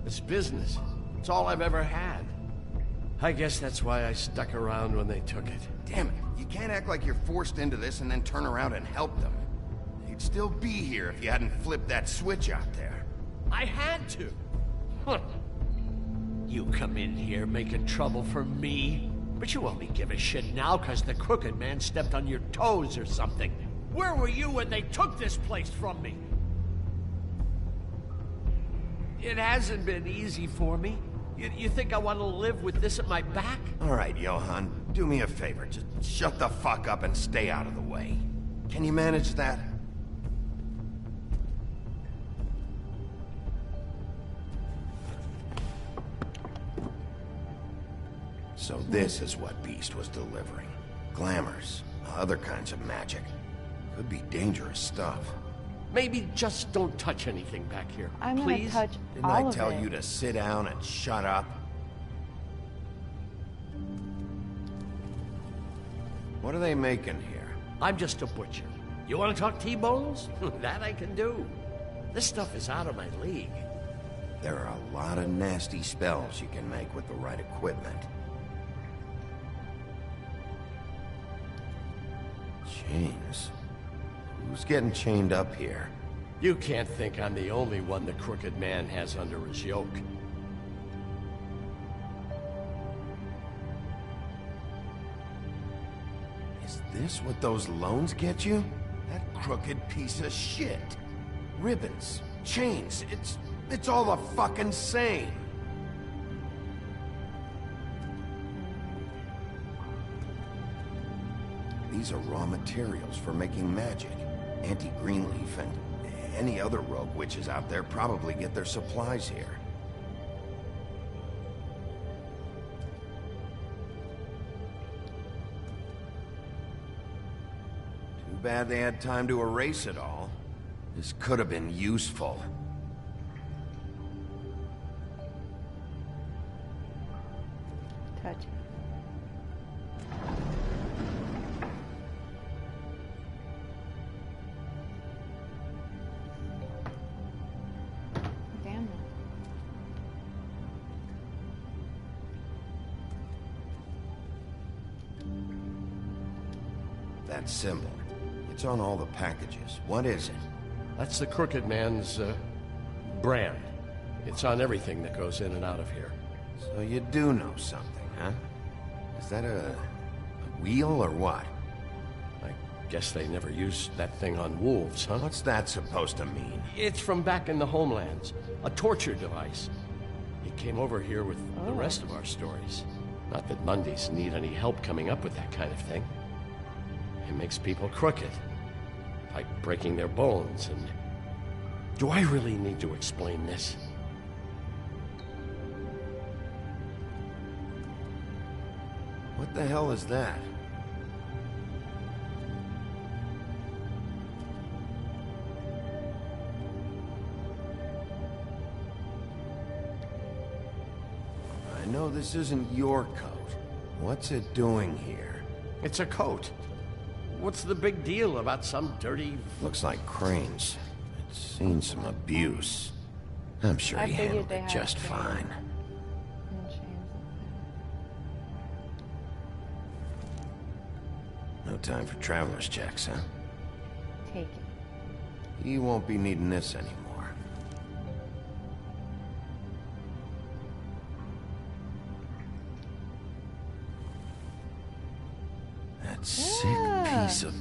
It's business. It's all I've ever had. I guess that's why I stuck around when they took it. Damn it. You can't act like you're forced into this and then turn around and help them. You'd still be here if you hadn't flipped that switch out there. I had to. Huh. You come in here making trouble for me, but you only give a shit now because the Crooked Man stepped on your toes or something. Where were you when they took this place from me? It hasn't been easy for me. You think I want to live with this at my back? All right, Johan, do me a favor. Just shut the fuck up and stay out of the way. Can you manage that? So this is what Beast was delivering. Glamours, other kinds of magic. Could be dangerous stuff. Maybe just don't touch anything back here, I'm please? gonna touch Didn't all I of tell it. you to sit down and shut up? What are they making here? I'm just a butcher. You want to talk T-bones? That I can do. This stuff is out of my league. There are a lot of nasty spells you can make with the right equipment. Chains? Who's getting chained up here? You can't think I'm the only one the Crooked Man has under his yoke. Is this what those loans get you? That crooked piece of shit. Ribbons, chains, it's all the fucking same. These are raw materials for making magic. Auntie Greenleaf and any other rogue witches out there probably get their supplies here. Too bad they had time to erase it all. This could have been useful. Touch. Damn it. That symbol. It's on all the packages. What is it? That's the Crooked Man's, brand. It's on everything that goes in and out of here. So you do know something, huh? Is that a wheel or what? I guess they never used that thing on wolves, huh? What's that supposed to mean? It's from back in the homelands. A torture device. It came over here with the rest of our stories. Not that Mundies need any help coming up with that kind of thing. It makes people crooked. Like breaking their bones and... Do I really need to explain this? What the hell is that? I know this isn't your coat. What's it doing here? It's a coat. What's the big deal about some dirty... Looks like Crane's. It's seen some abuse. I'm sure he handled it just fine. No time for traveler's checks, huh? Take it. You won't be needing this anymore. That sick piece of...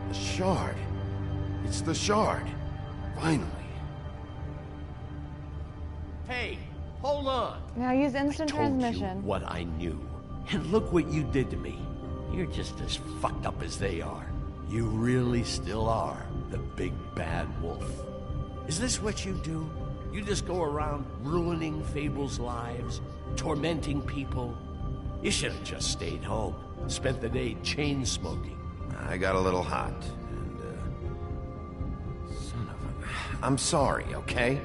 The shard. It's the shard. Finally. Hey, hold on. Now use instant I told transmission. you what I knew. And look what you did to me. You're just as fucked up as they are. You really still are the big bad wolf. Is this what you do? You just go around ruining Fable's lives, tormenting people? You should have just stayed home, spent the day chain smoking. I got a little hot, and, son of a... I'm sorry, okay?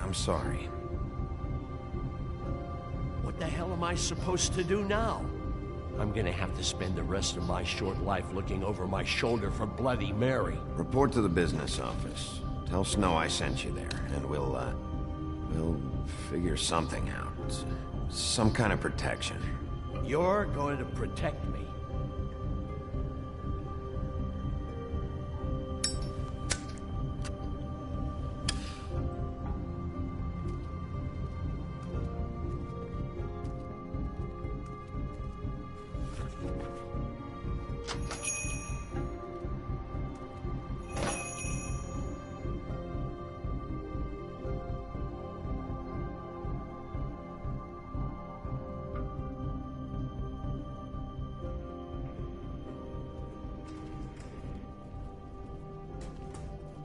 I'm sorry. What the hell am I supposed to do now? I'm gonna have to spend the rest of my short life looking over my shoulder for Bloody Mary. Report to the business office. Tell Snow I sent you there, and we'll figure something out. Some kind of protection. You're going to protect me.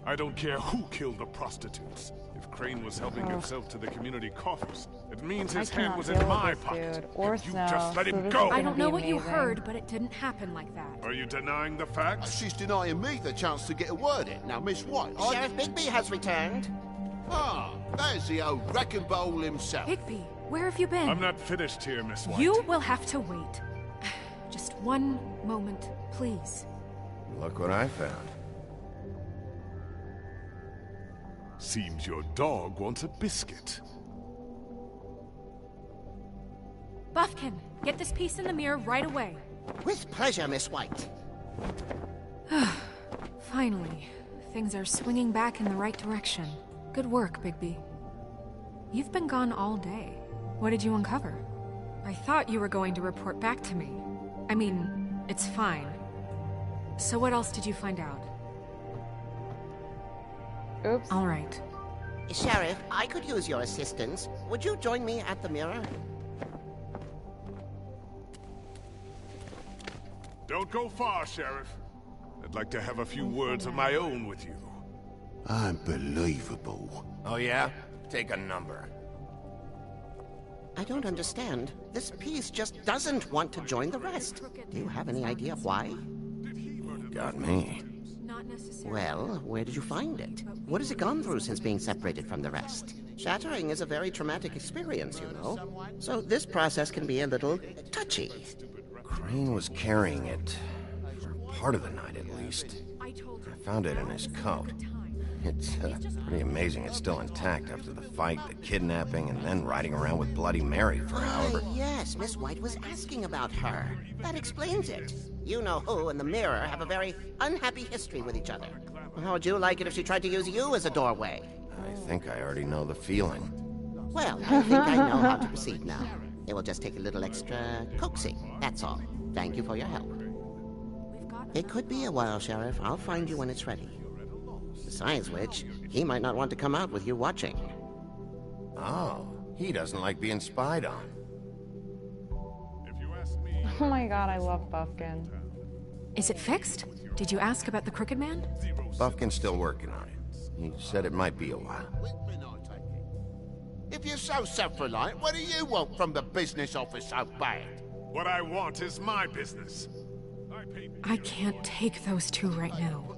I don't care who killed the prostitutes. If Crane was helping himself to the community coffers, it means his hand was in my pocket. Or and you Snow, just let so him this go. is I don't know what you amazing. heard, but it didn't happen like that. Are you denying the facts? She's denying me the chance to get a word in. Now, Miss White, Sheriff Bigby has returned. Ah, there's the old wrecking bowl himself. Bigby, where have you been? I'm not finished here, Miss White. You will have to wait. Just one moment, please. Look what I found. Seems your dog wants a biscuit. Buffkin, get this piece in the mirror right away. With pleasure, Miss White. Finally, things are swinging back in the right direction. Good work, Bigby. You've been gone all day. What did you uncover? I thought you were going to report back to me. I mean, it's fine. So what else did you find out? Oops. All right. Sheriff, I could use your assistance. Would you join me at the mirror? Don't go far, Sheriff. I'd like to have a few words of my own with you. Unbelievable. Oh yeah? Take a number. I don't understand. This piece just doesn't want to join the rest. Do you have any idea why? Got me. Well, where did you find it? What has it gone through since being separated from the rest? Shattering is a very traumatic experience, you know. So this process can be a little touchy. Crane was carrying it. For part of the night, at least. I found it in his coat. It's pretty amazing it's still intact after the fight, the kidnapping, and then riding around with Bloody Mary for however... Yes, Miss White was asking about her. That explains it. You know who and the mirror have a very unhappy history with each other. How would you like it if she tried to use you as a doorway? I think I already know the feeling. Well, I think I know how to proceed now. It will just take a little extra coaxing, that's all. Thank you for your help. It could be a while, Sheriff. I'll find you when it's ready. Besides which, he might not want to come out with you watching. Oh, he doesn't like being spied on. Oh my god, I love Buffkin. Is it fixed? Did you ask about the Crooked Man? Buffkin's still working on it. He said it might be a while. If you're so self-reliant, what do you want from the business office so bad? What I want is my business. I can't take those two right now.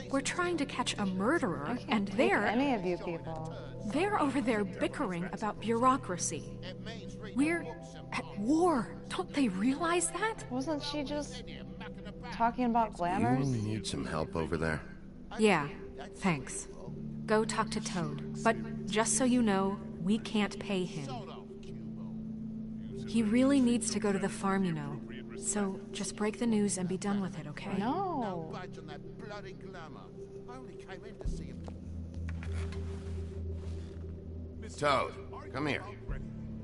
We're trying to catch a murderer, and any of you people. They're over there bickering about bureaucracy. We're at war. Don't they realize that? Wasn't she just talking about glamours? You need some help over there? Yeah, thanks. Go talk to Toad. But just so you know, we can't pay him. He really needs to go to the farm, you know. So just break the news and be done with it, okay? No. Toad, come here.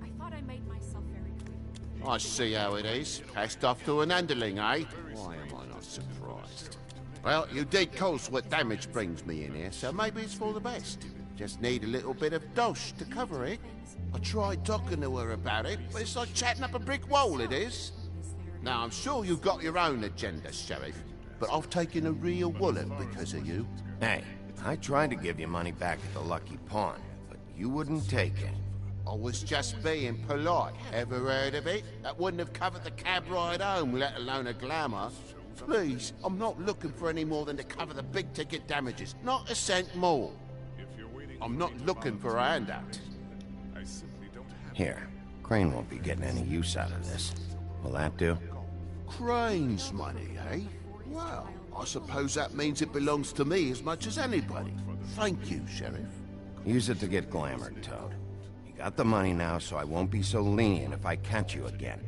I thought I made myself very clear. I see how it is. Passed off to an underling, eh? Why am I not surprised? Well, you did cause what damage brings me in here, so maybe it's for the best. Just need a little bit of dosh to cover it. I tried talking to her about it, but it's like chatting up a brick wall, it is. Now, I'm sure you've got your own agenda, Sheriff, but I've taken a real wallop because of you. Hey, I tried to give you money back at the Lucky Pawn, but you wouldn't take it. I was just being polite. Ever heard of it? That wouldn't have covered the cab ride home, let alone a glamour. Please, I'm not looking for any more than to cover the big-ticket damages. Not a cent more. I'm not looking for a handout. Here, Crane won't be getting any use out of this. Will that do? Crane's money, eh? Well, I suppose that means it belongs to me as much as anybody. Thank you, Sheriff. Use it to get glamored, Toad. You got the money now, so I won't be so lenient if I catch you again.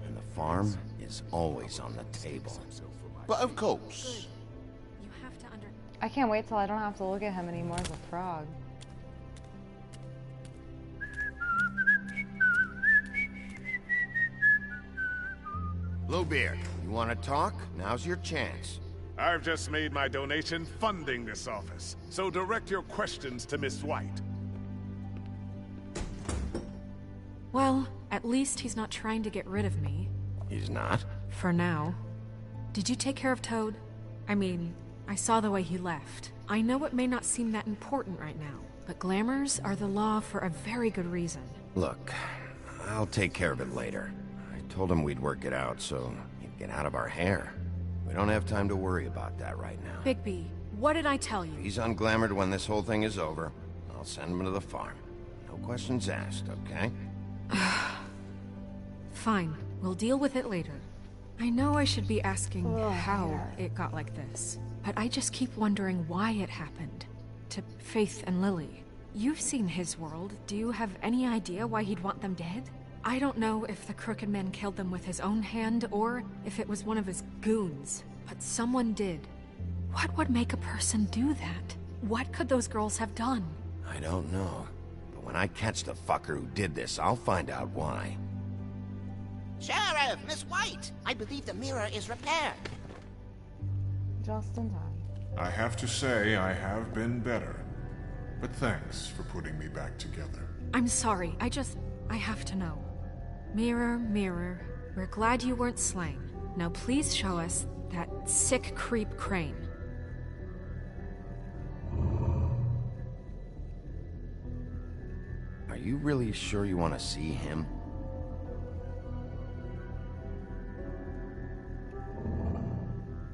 And the farm is always on the table. But of course. I can't wait till I don't have to look at him anymore as a frog. Bluebeard, you want to talk? Now's your chance. I've just made my donation funding this office, so direct your questions to Miss White. Well, at least he's not trying to get rid of me. He's not? For now. Did you take care of Toad? I mean, I saw the way he left. I know it may not seem that important right now, but glamours are the law for a very good reason. Look, I'll take care of it later. I told him we'd work it out so he'd get out of our hair. We don't have time to worry about that right now. Bigby, what did I tell you? He's unglamored when this whole thing is over. I'll send him to the farm. No questions asked, okay? Fine, we'll deal with it later. I know I should be asking how it got like this, but I just keep wondering why it happened. To Faith and Lily. You've seen his world. Do you have any idea why he'd want them dead? I don't know if the Crooked Man killed them with his own hand or if it was one of his goons, but someone did. What would make a person do that? What could those girls have done? I don't know. But when I catch the fucker who did this, I'll find out why. Sheriff, Miss White! I believe the mirror is repaired. Just in time. I have to say I have been better. But thanks for putting me back together. I'm sorry, I have to know. Mirror, mirror, we're glad you weren't slain. Now please show us that sick creep Crane. Are you really sure you want to see him?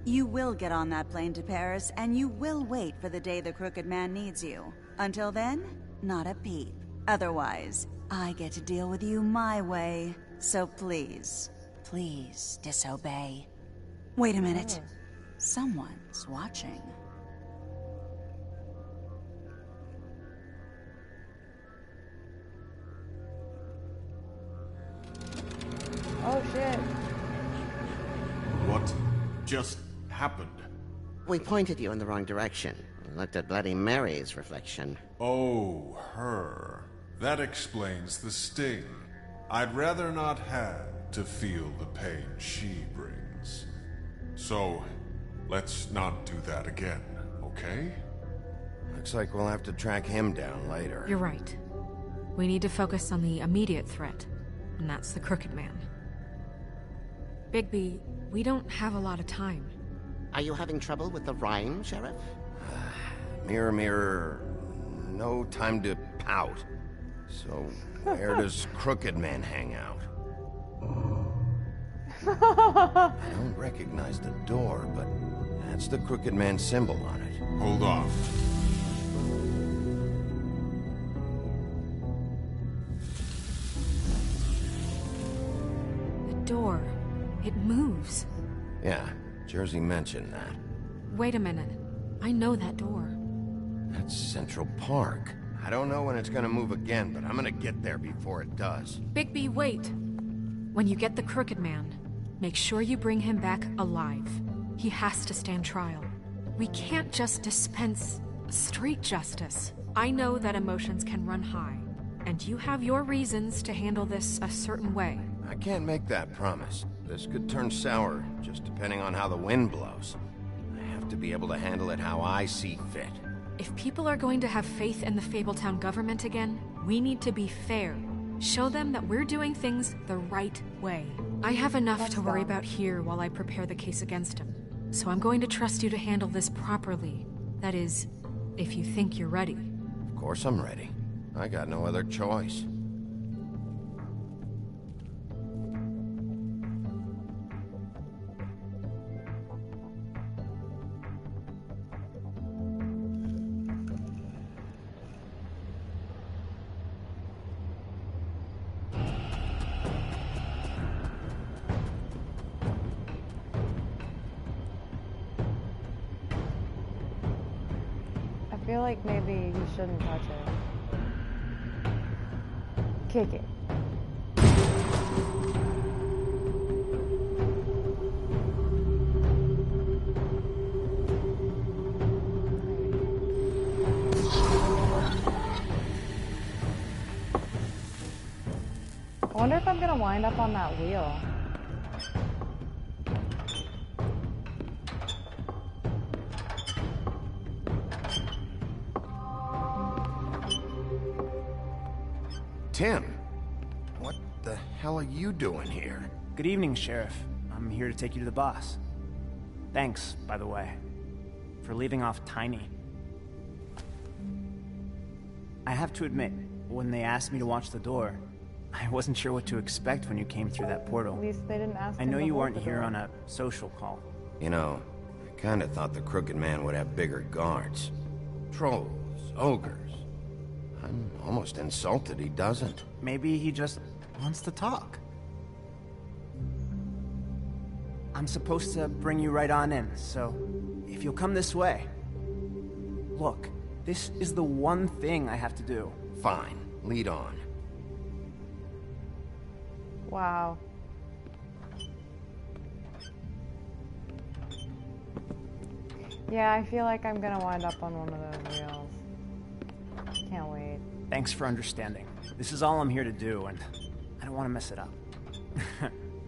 You will get on that plane to Paris, and you will wait for the day the Crooked Man needs you. Until then, not a peep. Otherwise, I get to deal with you my way. So please, please disobey. Wait a minute. Someone's watching. Oh shit. What just happened? We pointed you in the wrong direction. Looked at Bloody Mary's reflection. Oh, her. That explains the sting. I'd rather not have to feel the pain she brings. So, let's not do that again, okay? Looks like we'll have to track him down later. You're right. We need to focus on the immediate threat, and that's the Crooked Man. Bigby, we don't have a lot of time. Are you having trouble with the rhyme, Sheriff? Mirror, mirror, no time to pout. So, where does Crooked Man hang out? I don't recognize the door, but that's the Crooked Man symbol on it. Hold on. The door. It moves. Yeah, Jersey mentioned that. Wait a minute. I know that door. That's Central Park. I don't know when it's gonna move again, but I'm gonna get there before it does. Bigby, wait. When you get the Crooked Man, make sure you bring him back alive. He has to stand trial. We can't just dispense street justice. I know that emotions can run high, and you have your reasons to handle this a certain way. I can't make that promise. This could turn sour, just depending on how the wind blows. I have to be able to handle it how I see fit. If people are going to have faith in the Fabletown government again, we need to be fair. Show them that we're doing things the right way. I have enough to worry about here while I prepare the case against him. So I'm going to trust you to handle this properly. That is, if you think you're ready. Of course I'm ready. I got no other choice. I feel like maybe you shouldn't touch it. Kick it. I wonder if I'm gonna wind up on that wheel. Tim, what the hell are you doing here? Good evening, Sheriff. I'm here to take you to the boss. Thanks, by the way, for leaving off Tiny. I have to admit, when they asked me to watch the door, I wasn't sure what to expect when you came through that portal. At least they didn't ask I him know to you hold weren't the here door. on a social call. You know, I kinda thought the Crooked Man would have bigger guards. Trolls, ogres. I'm almost insulted he doesn't. Maybe he just wants to talk. I'm supposed to bring you right on in, so if you'll come this way. Look, this is the one thing I have to do. Fine, lead on. Wow. Yeah, I feel like I'm gonna wind up on one of those wheels. Can't wait. Thanks for understanding. This is all I'm here to do, and I don't want to mess it up.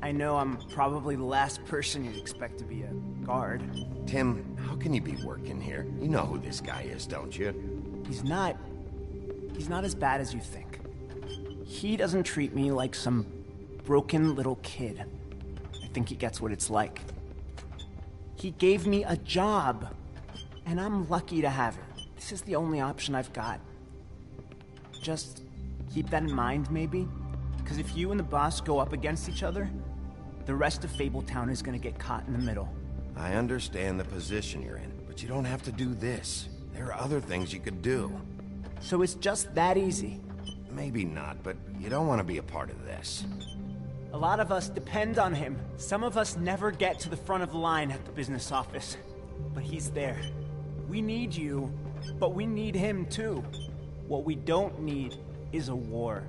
I know I'm probably the last person you'd expect to be a guard. Tim, how can you be working here? You know who this guy is, don't you? He's not he's not as bad as you think. He doesn't treat me like some broken little kid. I think he gets what it's like. He gave me a job, and I'm lucky to have it. This is the only option I've got. Just keep that in mind, maybe? Because if you and the boss go up against each other, the rest of Fabletown is gonna get caught in the middle. I understand the position you're in, but you don't have to do this. There are other things you could do. So it's just that easy? Maybe not, but you don't want to be a part of this. A lot of us depend on him. Some of us never get to the front of the line at the business office. But he's there. We need you, but we need him too. What we don't need is a war.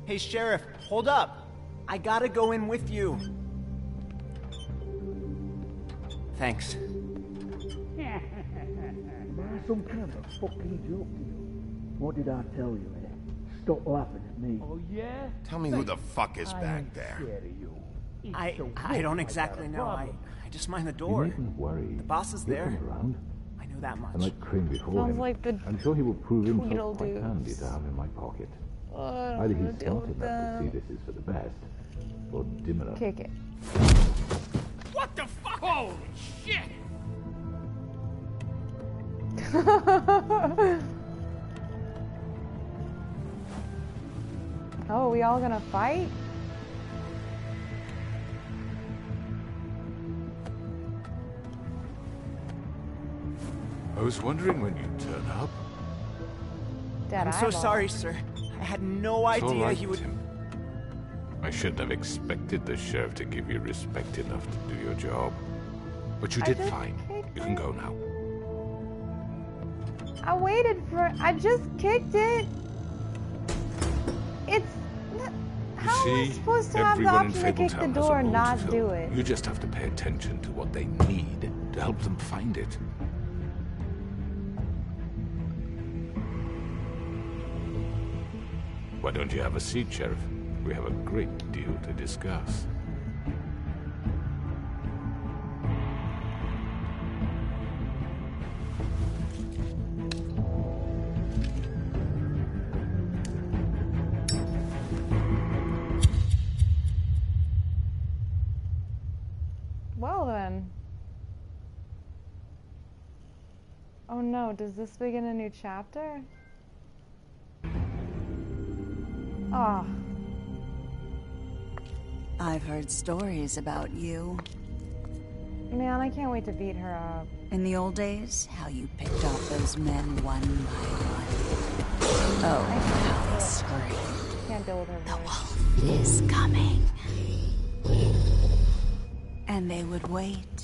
Hey, Sheriff, hold up. I gotta go in with you. Thanks. Some kind of fucking joke to you. What did I tell you, eh? Stop laughing at me. Oh, yeah? Tell me who the fuck is back there. I don't exactly know. I just mind the door. You needn't worry. The boss is there. He'll come around. I know that much. And like Crane before Sounds him, like the I'm sure he will prove himself quite Tweedledoos. handy to have in my pocket. I Either don't wanna he's deal smart with enough to see them. this is for the best, or dim enough. Kick it. What the fuck? Holy shit! Oh, are we all gonna fight? I was wondering when you'd turn up. Dead I'm so eyeball. sorry, sir. I had no It's all idea right, he would... Tim. I shouldn't have expected the sheriff to give you respect enough to do your job. But you I did just fine. kicked You can go now. I waited for. I just kicked it. It's. How am I See, supposed to have the everyone in option to kick the Fabletown has a door and role not to fill. do it? You just have to pay attention to what they need to help them find it. Why don't you have a seat, Sheriff? We have a great deal to discuss. Well then. Oh no, does this begin a new chapter? Ah. I've heard stories about you. Man, I can't wait to beat her up. In the old days, how you picked off those men one by one. Oh, how they screamed. Can't deal with her The voice. wolf is coming. And they would wait,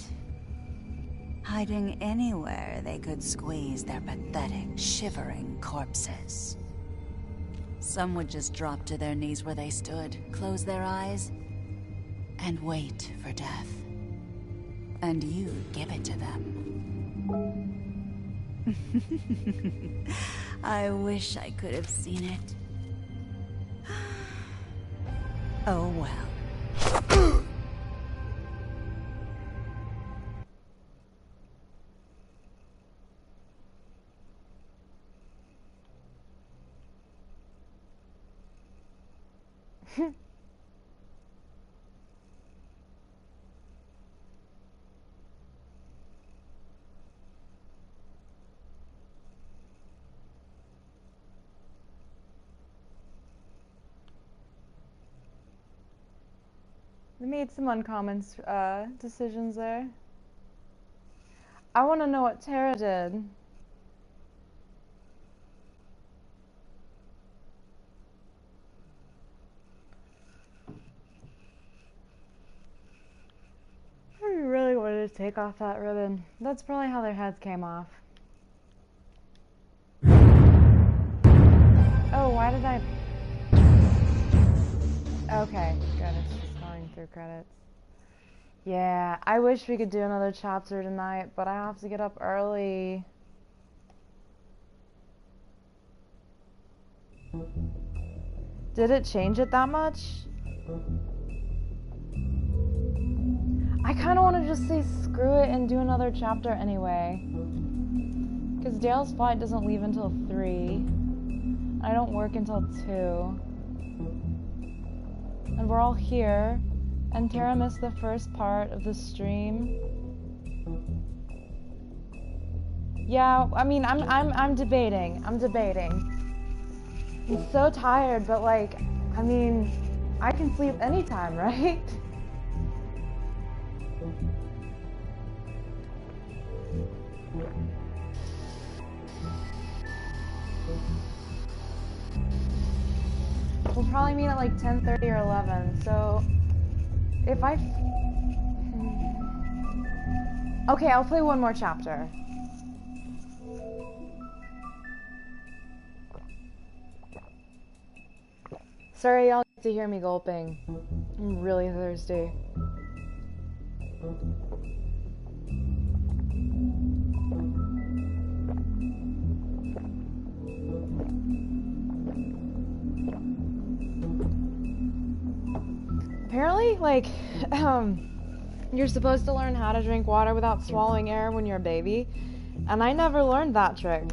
hiding anywhere they could squeeze their pathetic, shivering corpses. Some would just drop to their knees where they stood, close their eyes, and wait for death. And you'd give it to them. I wish I could have seen it. Oh well. They made some uncommon decisions there. I want to know what Tara did. I really wanted to take off that ribbon. That's probably how their heads came off. Oh, why did I... Okay, good. It's just going through credits. Yeah, I wish we could do another chapter tonight, but I have to get up early. Did it change it that much? I kind of want to just say screw it and do another chapter anyway. Because Dale's flight doesn't leave until 3. I don't work until 2. And we're all here, and Tara missed the first part of the stream. Yeah, I mean, I'm debating. I'm so tired, but like, I mean, I can sleep anytime, right? We'll probably meet at like 10:30 or 11, so if I... Okay, I'll play one more chapter. Sorry y'all get to hear me gulping. I'm really thirsty. Apparently, like, you're supposed to learn how to drink water without swallowing air when you're a baby, and I never learned that trick.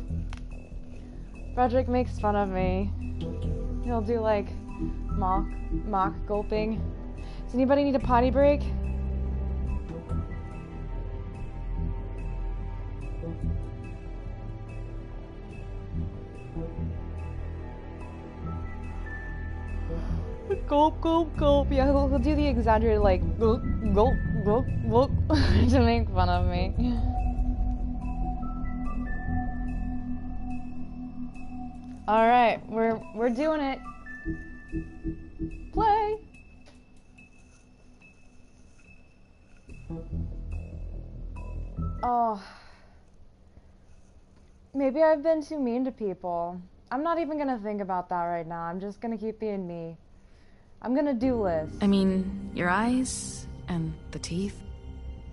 Frederick makes fun of me. He'll do, like, mock gulping. Does anybody need a potty break? Gulp, gulp, gulp. Yeah, he'll do the exaggerated, like, gulp, gulp, gulp, gulp, to make fun of me. Alright, we're doing it. Play! Oh. Maybe I've been too mean to people. I'm not even gonna think about that right now. I'm just gonna keep being me. I'm gonna do lyss. I mean, your eyes and the teeth.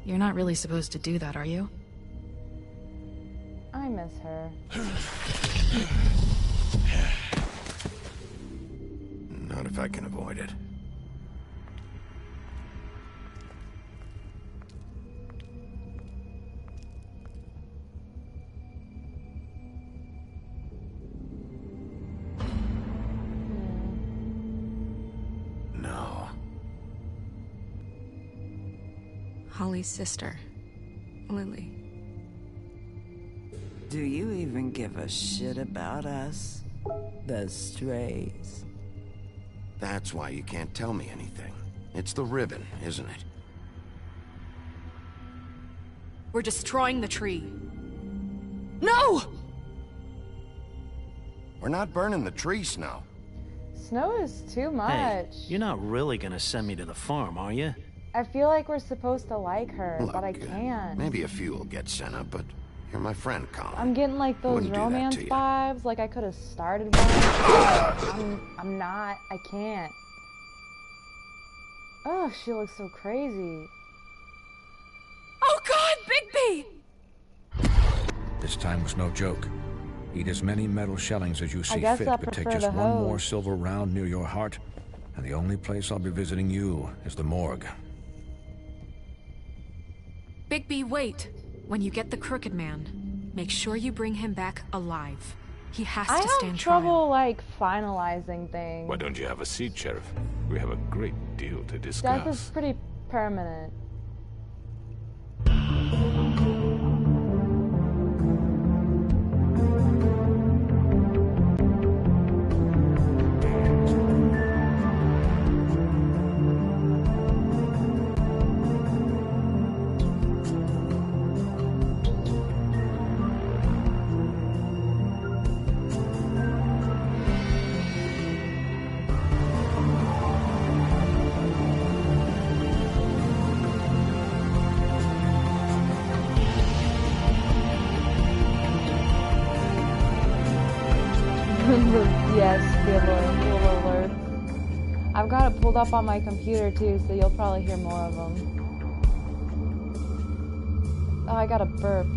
You're not really supposed to do that, are you? I miss her. Not if I can avoid it. No. Holly's sister, Lily. Do you even give a shit about us? The strays. That's why you can't tell me anything. It's the ribbon, isn't it? We're destroying the tree. No! We're not burning the tree, Snow. Snow is too much. Hey, you're not really gonna send me to the farm, are you? I feel like we're supposed to like her, Look, but I can't. Maybe a few will get sent up, but you're my friend, Colin. I'm getting like those Wouldn't do that romance to you. vibes, like I could have started one. I'm not. I can't. Oh, she looks so crazy. Oh God, Bigby! This time was no joke. Eat as many metal shellings as you see guess fit, I but take prefer just the one hose. more silver round near your heart, and the only place I'll be visiting you is the morgue. Bigby, wait. When you get the Crooked Man, make sure you bring him back alive. He has I to have stand trial. trouble like finalizing things. Why don't you have a seat, Sheriff? We have a great deal to Death discuss. is pretty permanent. Yes, the little alert. I've got it pulled up on my computer too, so you'll probably hear more of them. Oh, I got a burp.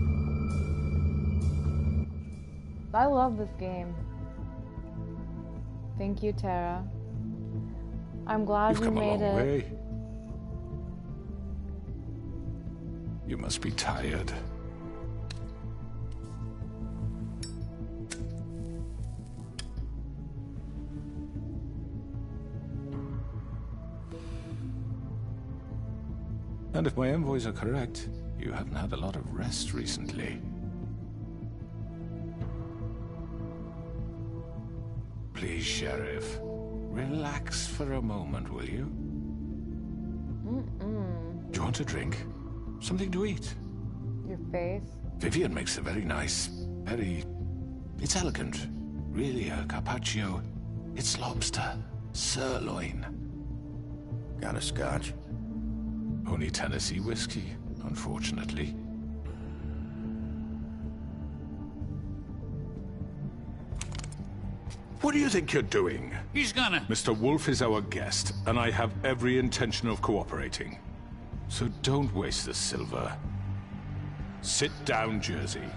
I love this game. Thank you, Tara. I'm glad You've you come a made long it. way. You must be tired. And if my envoys are correct, you haven't had a lot of rest recently. Please, Sheriff. Relax for a moment, will you? Do you want a drink? Something to eat? Your face? Vivian makes a very nice, it's elegant. Really a carpaccio. It's lobster. Sirloin. Got a scotch? Only Tennessee whiskey, unfortunately. What do you think you're doing? He's gonna... Mr. Wolf is our guest, and I have every intention of cooperating. So don't waste the silver. Sit down, Jersey.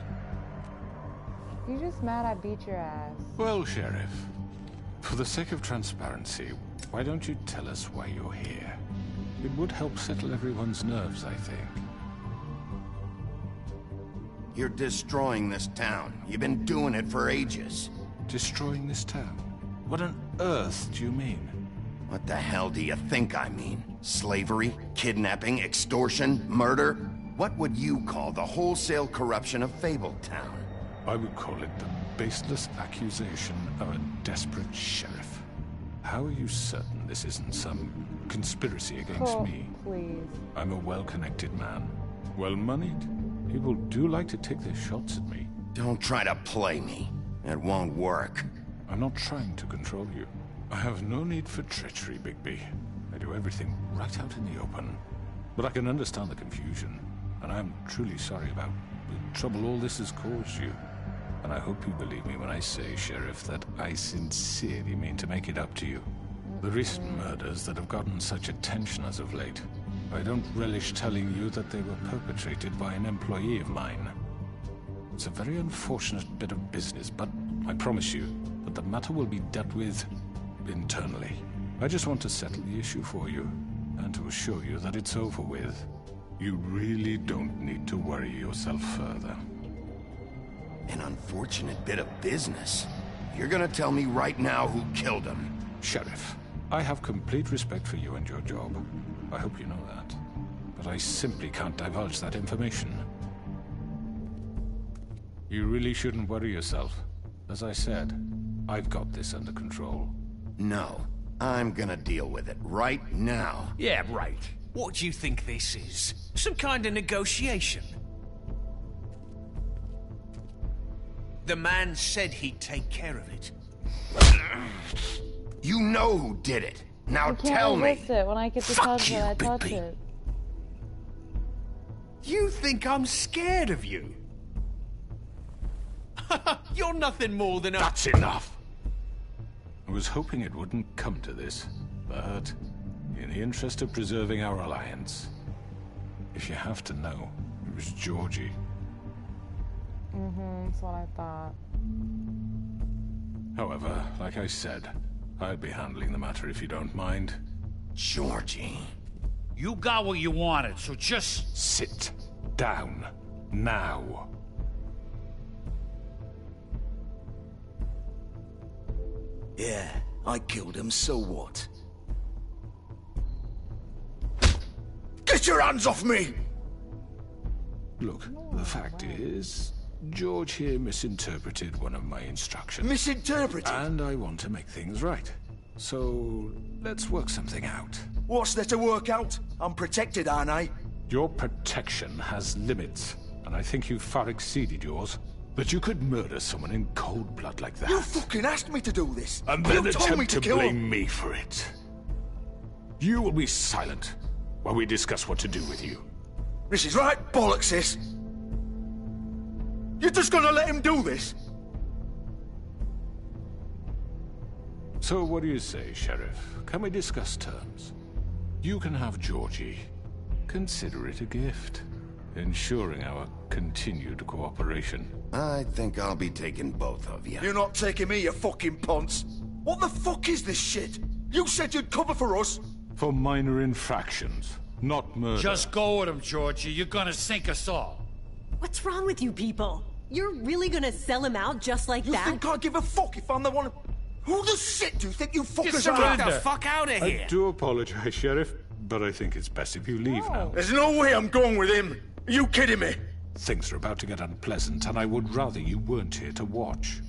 You just mad I beat your ass. Well, Sheriff, for the sake of transparency, why don't you tell us why you're here? It would help settle everyone's nerves, I think. You're destroying this town. You've been doing it for ages. Destroying this town? What on earth do you mean? What the hell do you think I mean? Slavery? Kidnapping? Extortion? Murder? What would you call the wholesale corruption of Fabletown? I would call it the baseless accusation of a desperate sheriff. How are you certain this isn't some conspiracy against me? Please. I'm a well-connected man. Well-moneyed. People do like to take their shots at me. Don't try to play me. It won't work. I'm not trying to control you. I have no need for treachery, Bigby. I do everything right out in the open. But I can understand the confusion, and I am truly sorry about the trouble all this has caused you. And I hope you believe me when I say, Sheriff, that I sincerely mean to make it up to you. The recent murders that have gotten such attention as of late, I don't relish telling you that they were perpetrated by an employee of mine. It's a very unfortunate bit of business, but I promise you that the matter will be dealt with internally. I just want to settle the issue for you, and to assure you that it's over with. You really don't need to worry yourself further. An unfortunate bit of business. You're gonna tell me right now who killed him. Sheriff, I have complete respect for you and your job. I hope you know that. But I simply can't divulge that information. You really shouldn't worry yourself. As I said, I've got this under control. No, I'm gonna deal with it right now. Yeah, right. What do you think this is? Some kind of negotiation? The man said he'd take care of it. You know who did it. Now tell me. I can't resist it. When I get to touch it, I touch it. You think I'm scared of you? You're nothing more than a... That's enough! I was hoping it wouldn't come to this, but in the interest of preserving our alliance, if you have to know, it was Georgie. That's what I thought. However, like I said, I'll be handling the matter if you don't mind. Georgie. You got what you wanted, so just... Sit down. Now. Yeah, I killed him, so what? Get your hands off me! Look, the fact is, George here misinterpreted one of my instructions. Misinterpreted? And I want to make things right. So, let's work something out. What's there to work out? I'm protected, aren't I? Your protection has limits, and I think you've far exceeded yours. But you could murder someone in cold blood like that. You fucking asked me to do this! And then you told me attempt to kill blame him. me for it. You will be silent while we discuss what to do with you. This is right bollocks, this! You're just gonna let him do this? So what do you say, Sheriff? Can we discuss terms? You can have Georgie. Consider it a gift, ensuring our continued cooperation. I think I'll be taking both of you. You're not taking me, you fucking ponce! What the fuck is this shit? You said you'd cover for us! For minor infractions, not murder. Just go with him, Georgie. You're gonna sink us all. What's wrong with you people? You're really gonna sell him out just like that? You think I give a fuck if I'm the one... Who the shit do you think you fuckers Get are? the fuck out of here! I do apologize, Sheriff. But I think it's best if you leave now. There's no way I'm going with him. Are you kidding me? Things are about to get unpleasant, and I would rather you weren't here to watch.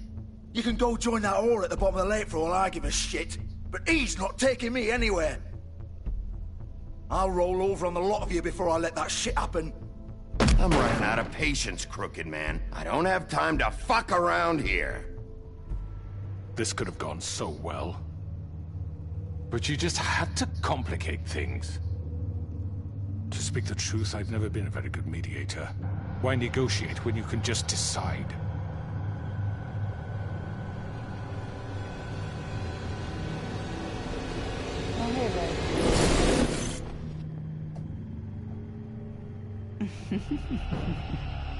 You can go join that whore at the bottom of the lake for all I give a shit. But he's not taking me anywhere. I'll roll over on the lot of you before I let that shit happen. I'm running out of patience, Crooked Man. I don't have time to fuck around here. This could have gone so well. But you just had to complicate things. To speak the truth, I've never been a very good mediator. Why negotiate when you can just decide? Oh, hey,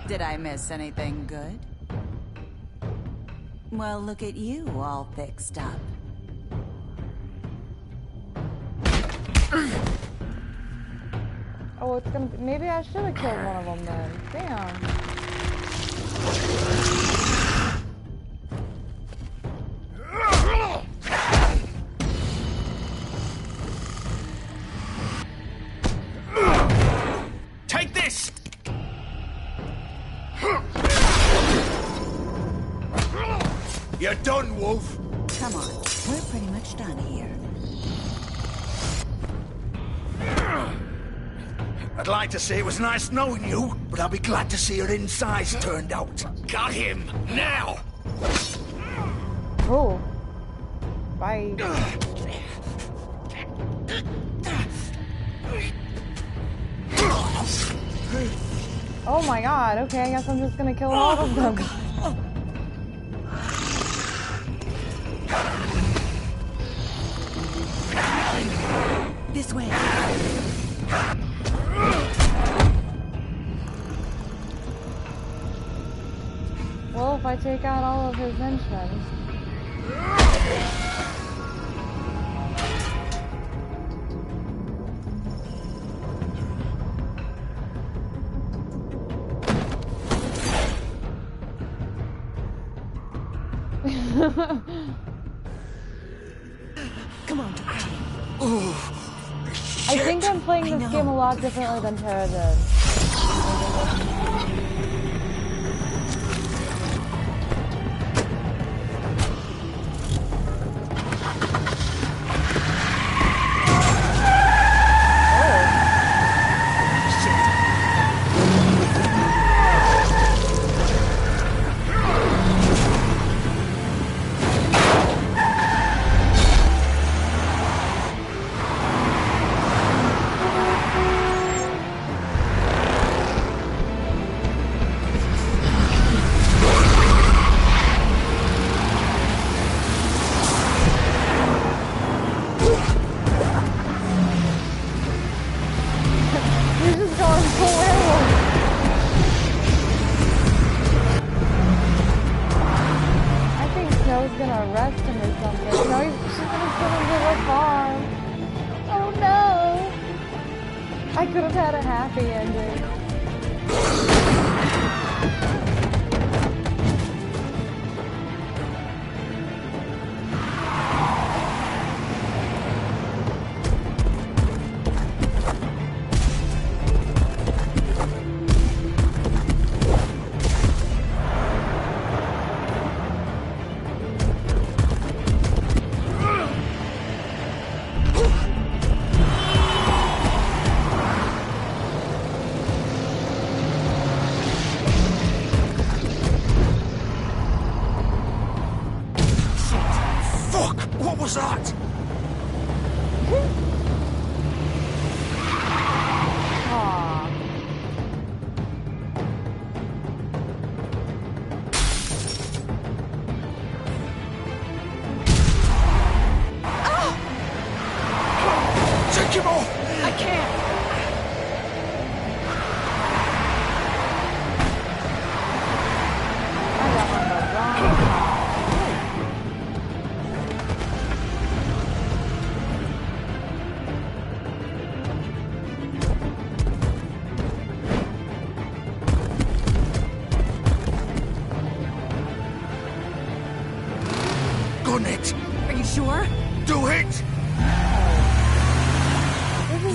Did I miss anything good? Well, look at you, all fixed up. Oh, it's gonna be, maybe I should have killed one of them then. Damn. Take this! You're done, Wolf. Come on, we're pretty much done here. I'd like to say it was nice knowing you, but I'll be glad to see your insides turned out. Got him! Now! Oh. Bye. Oh my god, okay, I guess I'm just gonna kill all of them. This way. Well, if I take out all of his henchmen. Come on, Doctor. I think I'm playing this game a lot differently than Tara did.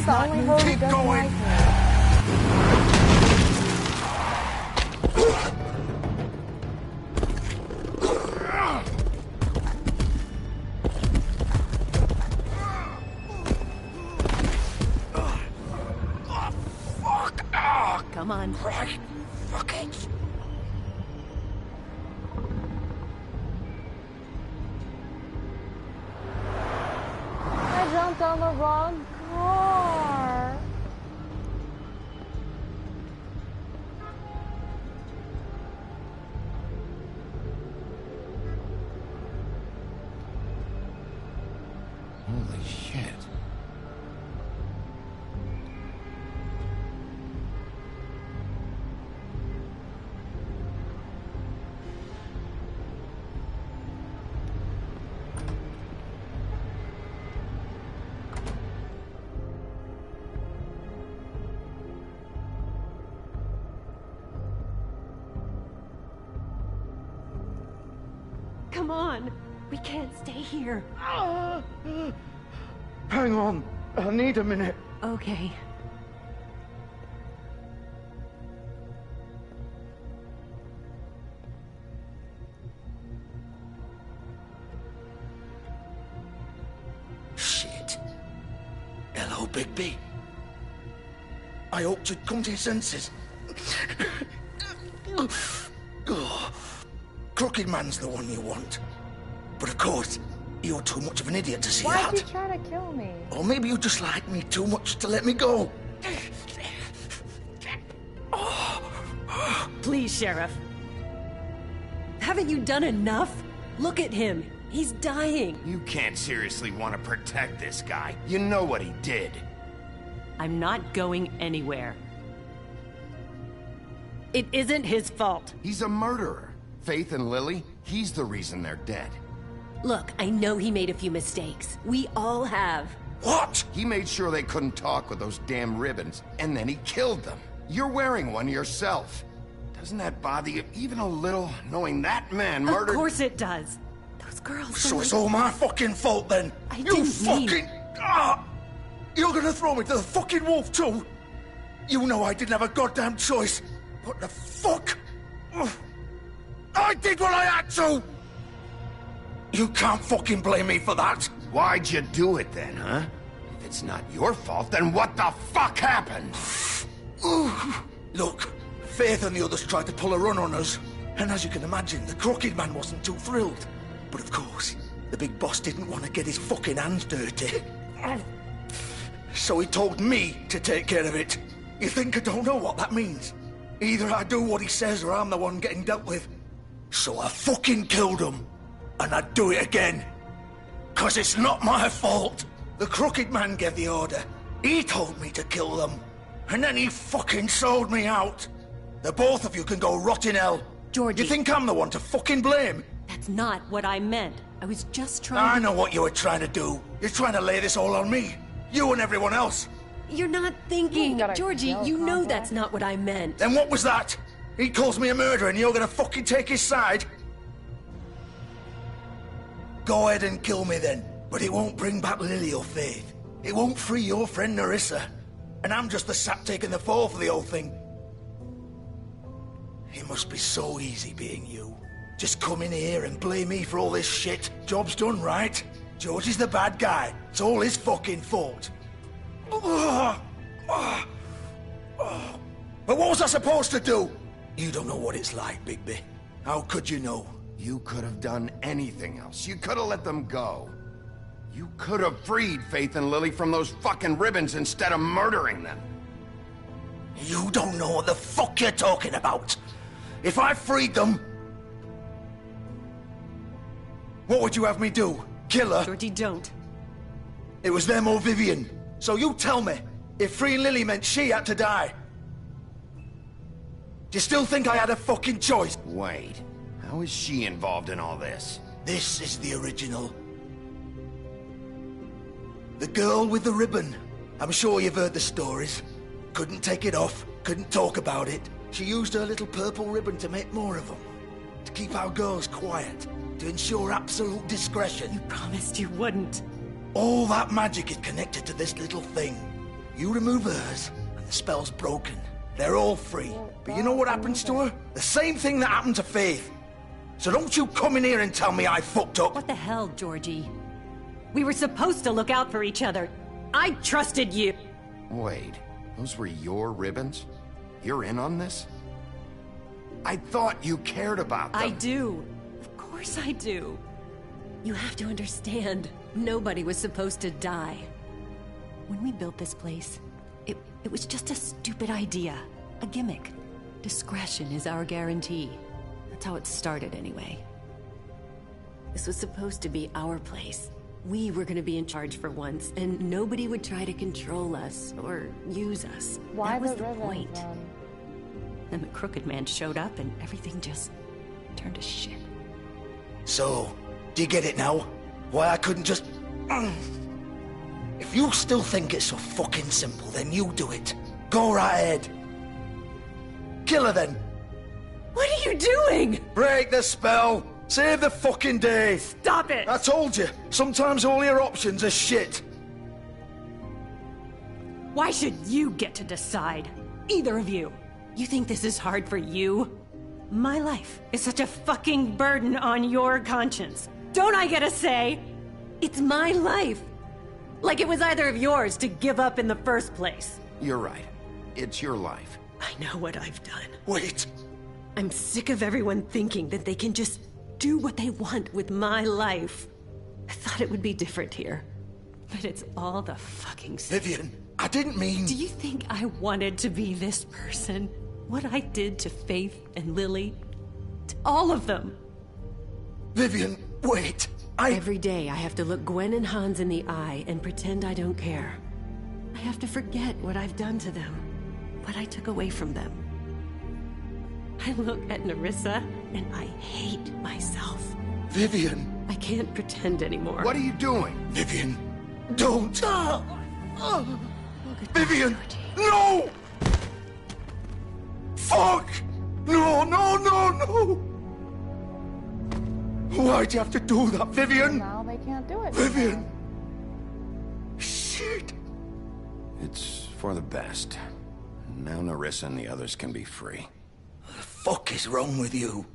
He's the only hoe who doesn't like me. Come on. Right. Fuck it. I jumped on the wrong car. Holy shit. Come on. We can't stay here. Hang on. I need a minute. Okay. Shit. Hello, Bigby. I hoped you'd come to your senses. Oh. Crooked Man's the one you want. But of course, you're too much of an idiot to see that. Why'd you try to kill me? Or maybe you just like me too much to let me go. Please, Sheriff. Haven't you done enough? Look at him. He's dying. You can't seriously want to protect this guy. You know what he did. I'm not going anywhere. It isn't his fault. He's a murderer. Faith and Lily, he's the reason they're dead. Look, I know he made a few mistakes. We all have. What? He made sure they couldn't talk with those damn ribbons, and then he killed them. You're wearing one yourself. Doesn't that bother you even a little, knowing that man murdered— Of course it does. Those girls— So it's all my fucking fault then? I didn't mean— You're gonna throw me to the fucking wolf too? You know I didn't have a goddamn choice. What the fuck? I did what I had to! You can't fucking blame me for that. Why'd you do it then, huh? If it's not your fault, then what the fuck happened? Look, Faith and the others tried to pull a run on us. And as you can imagine, the Crooked Man wasn't too thrilled. But of course, the big boss didn't want to get his fucking hands dirty. So he told me to take care of it. You think I don't know what that means? Either I do what he says or I'm the one getting dealt with. So I fucking killed him. And I'd do it again. 'Cause it's not my fault. The Crooked Man gave the order. He told me to kill them. And then he fucking sold me out. The both of you can go rot in hell. Georgie. You think I'm the one to fucking blame? That's not what I meant. I was just trying I to— know what you were trying to do. You're trying to lay this all on me. You and everyone else. You're not thinking. Georgie, you know that's not what I meant. Then what was that? He calls me a murderer and you're gonna fucking take his side? Go ahead and kill me then. But it won't bring back Lily or Faith. It won't free your friend Nerissa. And I'm just the sap taking the fall for the whole thing. It must be so easy being you. Just come in here and blame me for all this shit. Job's done, right? George is the bad guy. It's all his fucking fault. But what was I supposed to do? You don't know what it's like, Bigby. How could you know? You could have done anything else. You could have let them go. You could have freed Faith and Lily from those fucking ribbons instead of murdering them. You don't know what the fuck you're talking about. If I freed them... What would you have me do? Kill her? Georgie, don't. It was them or Vivian. So you tell me, if freeing Lily meant she had to die, do you still think I had a fucking choice? Wait, how is she involved in all this? This is the original. The girl with the ribbon. I'm sure you've heard the stories. Couldn't take it off, couldn't talk about it. She used her little purple ribbon to make more of them. To keep our girls quiet. To ensure absolute discretion. You promised you wouldn't. All that magic is connected to this little thing. You remove hers, and the spell's broken. They're all free. But you know what happens to her? The same thing that happened to Faith. So don't you come in here and tell me I fucked up. What the hell, Georgie? We were supposed to look out for each other. I trusted you. Wait, those were your ribbons? You're in on this? I thought you cared about them. I do. Of course I do. You have to understand, nobody was supposed to die. When we built this place, it was just a stupid idea. A gimmick. Discretion is our guarantee. That's how it started anyway. This was supposed to be our place. We were gonna be in charge for once, and nobody would try to control us or use us. Why that was the the ribbons, point. then? Then the Crooked Man showed up and everything just turned to shit. So, do you get it now? Why I couldn't just... If you still think it's so fucking simple, then you do it. Go right ahead. Kill her then. What are you doing? Break the spell. Save the fucking day. Stop it. I told you, sometimes all your options are shit. Why should you get to decide? Either of you. You think this is hard for you? My life is such a fucking burden on your conscience. Don't I get a say? It's my life. Like it was either of yours to give up in the first place. You're right. It's your life. I know what I've done. Wait. I'm sick of everyone thinking that they can just do what they want with my life. I thought it would be different here. But it's all the fucking same. Vivian, I didn't mean... Do you think I wanted to be this person? What I did to Faith and Lily? To all of them? Vivian, wait. Every day I have to look Gwen and Hans in the eye and pretend I don't care. I have to forget what I've done to them. What I took away from them. I look at Nerissa and I hate myself. Vivian. I can't pretend anymore. What are you doing? Vivian, don't. Vivian, no! Fuck! No, no, no, no! Why'd you have to do that, Vivian? Now they can't do it. Vivian! Shit! It's for the best. Now Nerissa and the others can be free. What the fuck is wrong with you?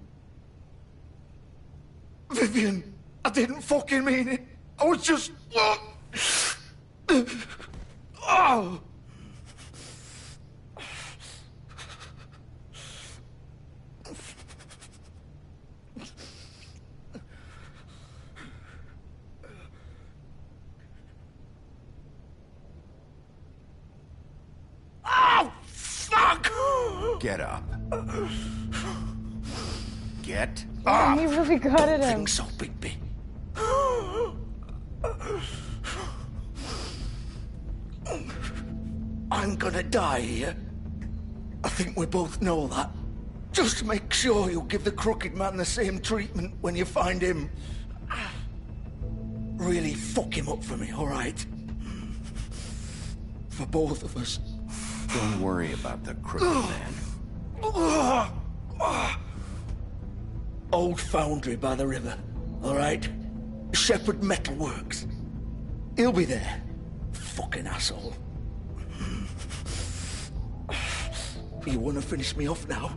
Vivian, I didn't fucking mean it. I was just... Oh! Oh, fuck! Get up. Get Yeah, up! he really got at him. Think so, Bigby. I'm gonna die here. I think we both know that. Just make sure you give the Crooked Man the same treatment when you find him. Really fuck him up for me, alright? For both of us. Don't worry about the Crooked Man. Old foundry by the river, alright? Shepherd Metalworks. He'll be there. Fucking asshole. You wanna finish me off now?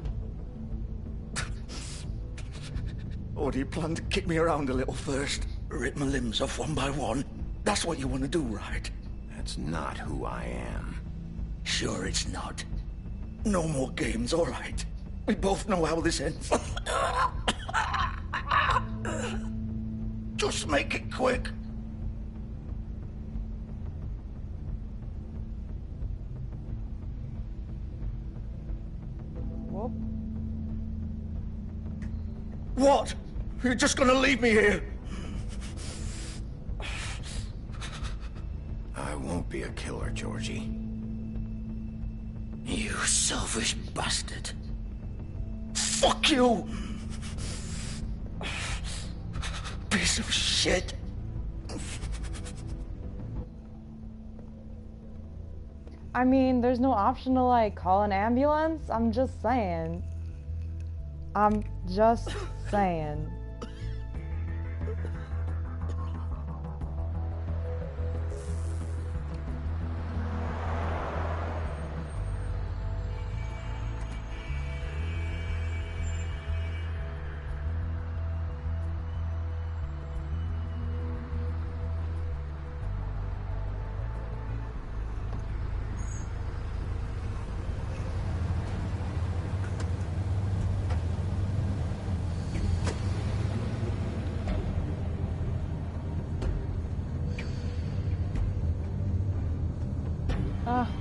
Or do you plan to kick me around a little first? Rip my limbs off one by one? That's what you wanna do, right? That's not who I am. Sure it's not. No more games, alright? We both know how this ends. Just make it quick. Whoop. What? You're just gonna leave me here? I won't be a killer, Georgie. You selfish bastard. Fuck you! Piece of shit. I mean, there's no option to, like, call an ambulance. I'm just saying. I'm just saying.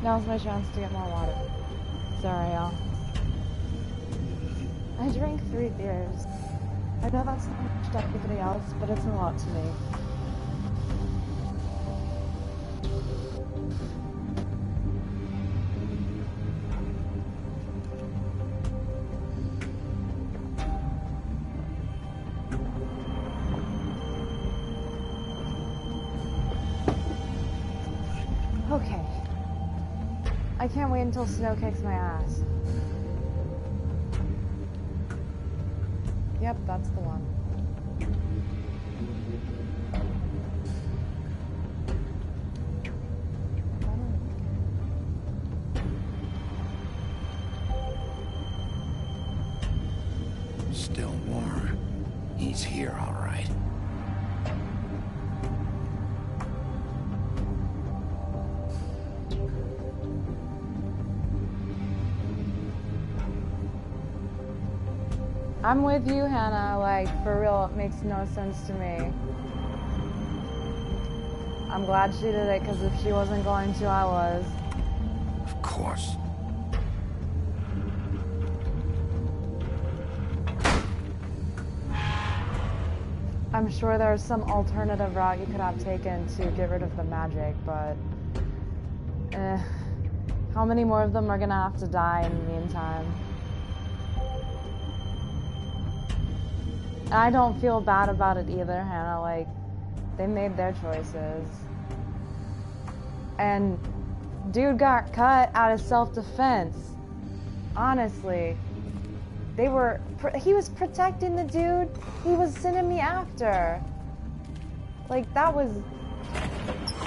Now's my chance to get more water. Sorry, y'all. I drank 3 beers. I know that's not much to everybody else, but it's a lot to me. Okay. I can't wait until Snow kicks my ass. Yep, that's the one. Still warm. He's here, all right. I'm with you, Hannah. Like, for real, it makes no sense to me. I'm glad she did it, because if she wasn't going to, I was. Of course. I'm sure there's some alternative route you could have taken to get rid of the magic, but... how many more of them are gonna have to die in the meantime? And I don't feel bad about it either, Hannah. Like, they made their choices. And dude got cut out of self-defense. Honestly. He was protecting the dude he was sending me after. Like, that was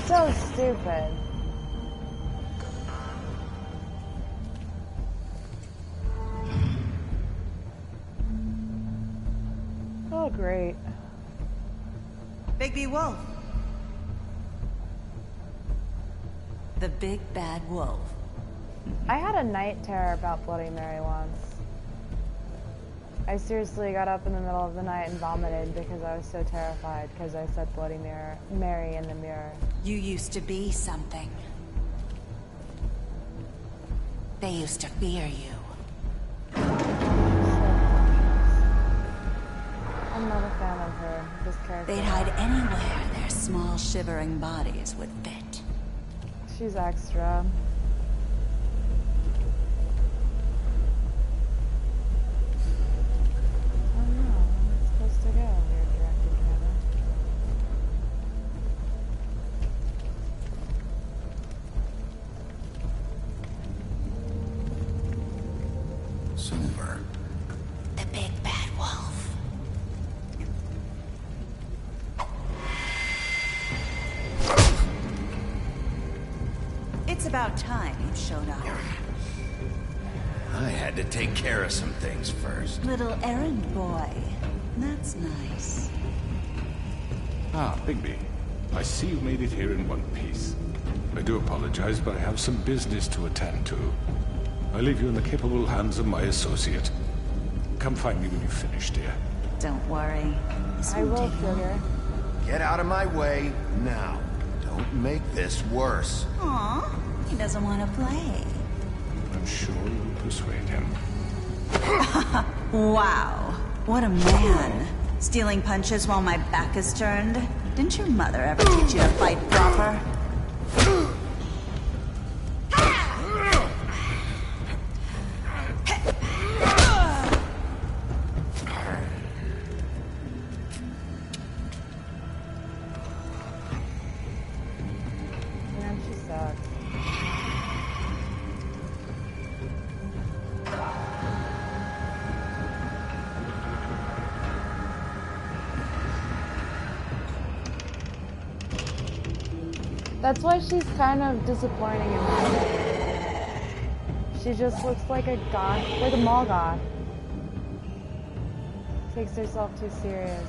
so stupid. Oh, great. Bigby Wolf. The big bad wolf. I had a night terror about Bloody Mary once. I seriously got up in the middle of the night and vomited because I was so terrified because I said Bloody Mary in the mirror. You used to be something. They used to fear you. I'm not a fan of her, this character. They'd hide anywhere their small shivering bodies would fit. She's extra. Oh no, I'm supposed to go, weird directed camera. Silver. The big bad wolf. It's about time you showed up. I had to take care of some things first. Little errand boy. That's nice. Ah, Bigby. I see you made it here in one piece. I do apologize, but I have some business to attend to. I leave you in the capable hands of my associate. Come find me when you've finished, dear. Don't worry. I will, sugar. Get out of my way now. Don't make this worse. Aw, he doesn't want to play. I'm sure you'll persuade him. Wow, what a man. Stealing punches while my back is turned? Didn't your mother ever teach you to fight proper? Man, she sucks. That's why she's kind of disappointing in me. She just looks like a goth, like a mall goth. Takes herself too serious.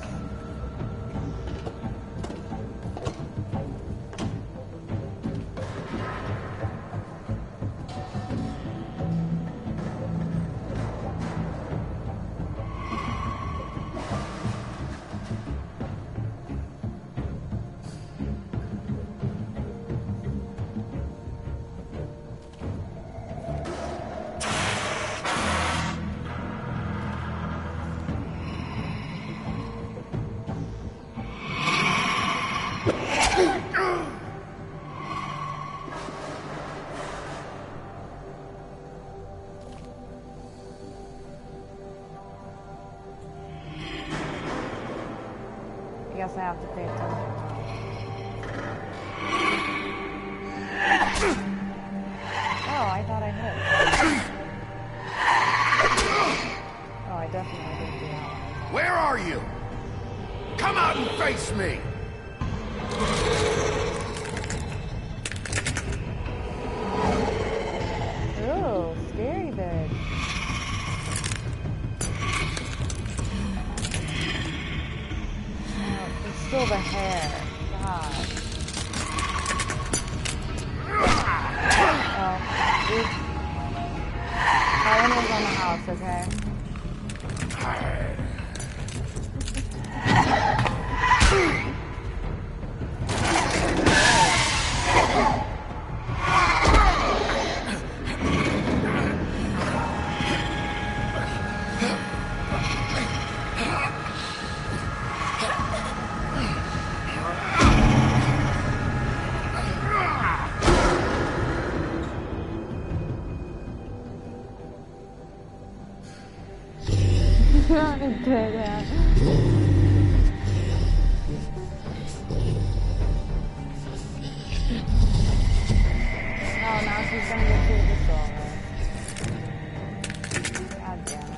I guess I have to pay attention. Oh, I thought I hit. Oh, I definitely didn't do that one. Where are you? Come out and face me! Ooh, scary bit. Oh, it's still the hair. God. Oh, oops. That one was on the house, okay? Dead hat. Oh, now she's gonna get through the door. God damn it.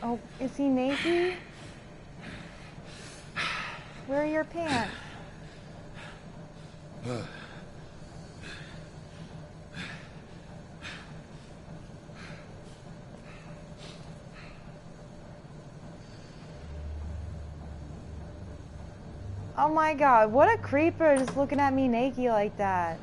Oh, is he naked? Where are your pants? Oh my god, what a creeper just looking at me naked like that.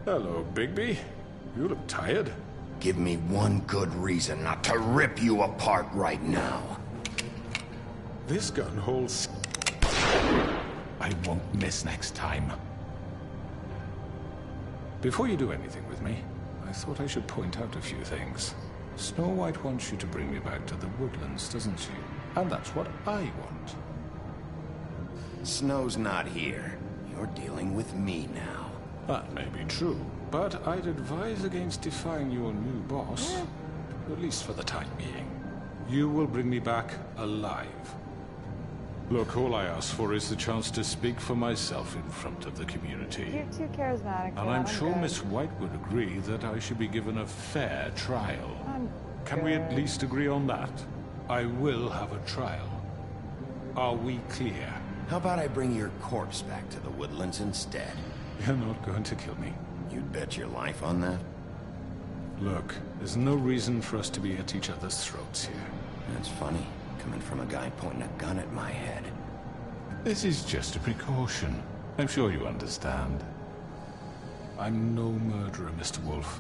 Hello, Bigby. You look tired. Give me one good reason not to rip you apart right now. This gun holds... I won't miss next time. Before you do anything with me, I thought I should point out a few things. Snow White wants you to bring me back to the woodlands, doesn't she? And that's what I want. Snow's not here. You're dealing with me now. That may be true, but I'd advise against defying your new boss. At least for the time being. You will bring me back alive. Look, all I ask for is the chance to speak for myself in front of the community. You're too charismatic. And I'm sure Miss White would agree that I should be given a fair trial. Can we at least agree on that? I will have a trial. Are we clear? How about I bring your corpse back to the woodlands instead? You're not going to kill me. You'd bet your life on that? Look, there's no reason for us to be at each other's throats here. That's funny, coming from a guy pointing a gun at my head. This is just a precaution. I'm sure you understand. I'm no murderer, Mr. Wolf.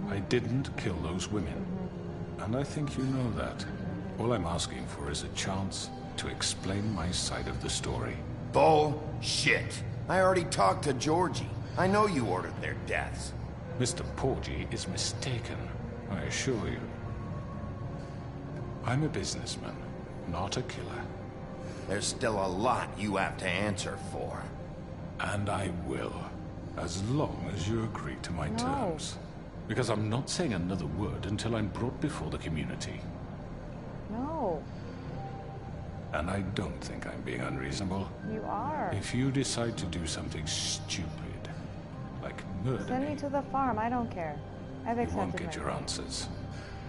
I didn't kill those women. And I think you know that. All I'm asking for is a chance to explain my side of the story. Bullshit! I already talked to Georgie. I know you ordered their deaths. Mr. Porgy is mistaken, I assure you. I'm a businessman, not a killer. There's still a lot you have to answer for. And I will, as long as you agree to my terms. Because I'm not saying another word until I'm brought before the community. No. And I don't think I'm being unreasonable. You are. If you decide to do something stupid, like murder Send me to the farm, I don't care. I've accepted you won't get my your answers.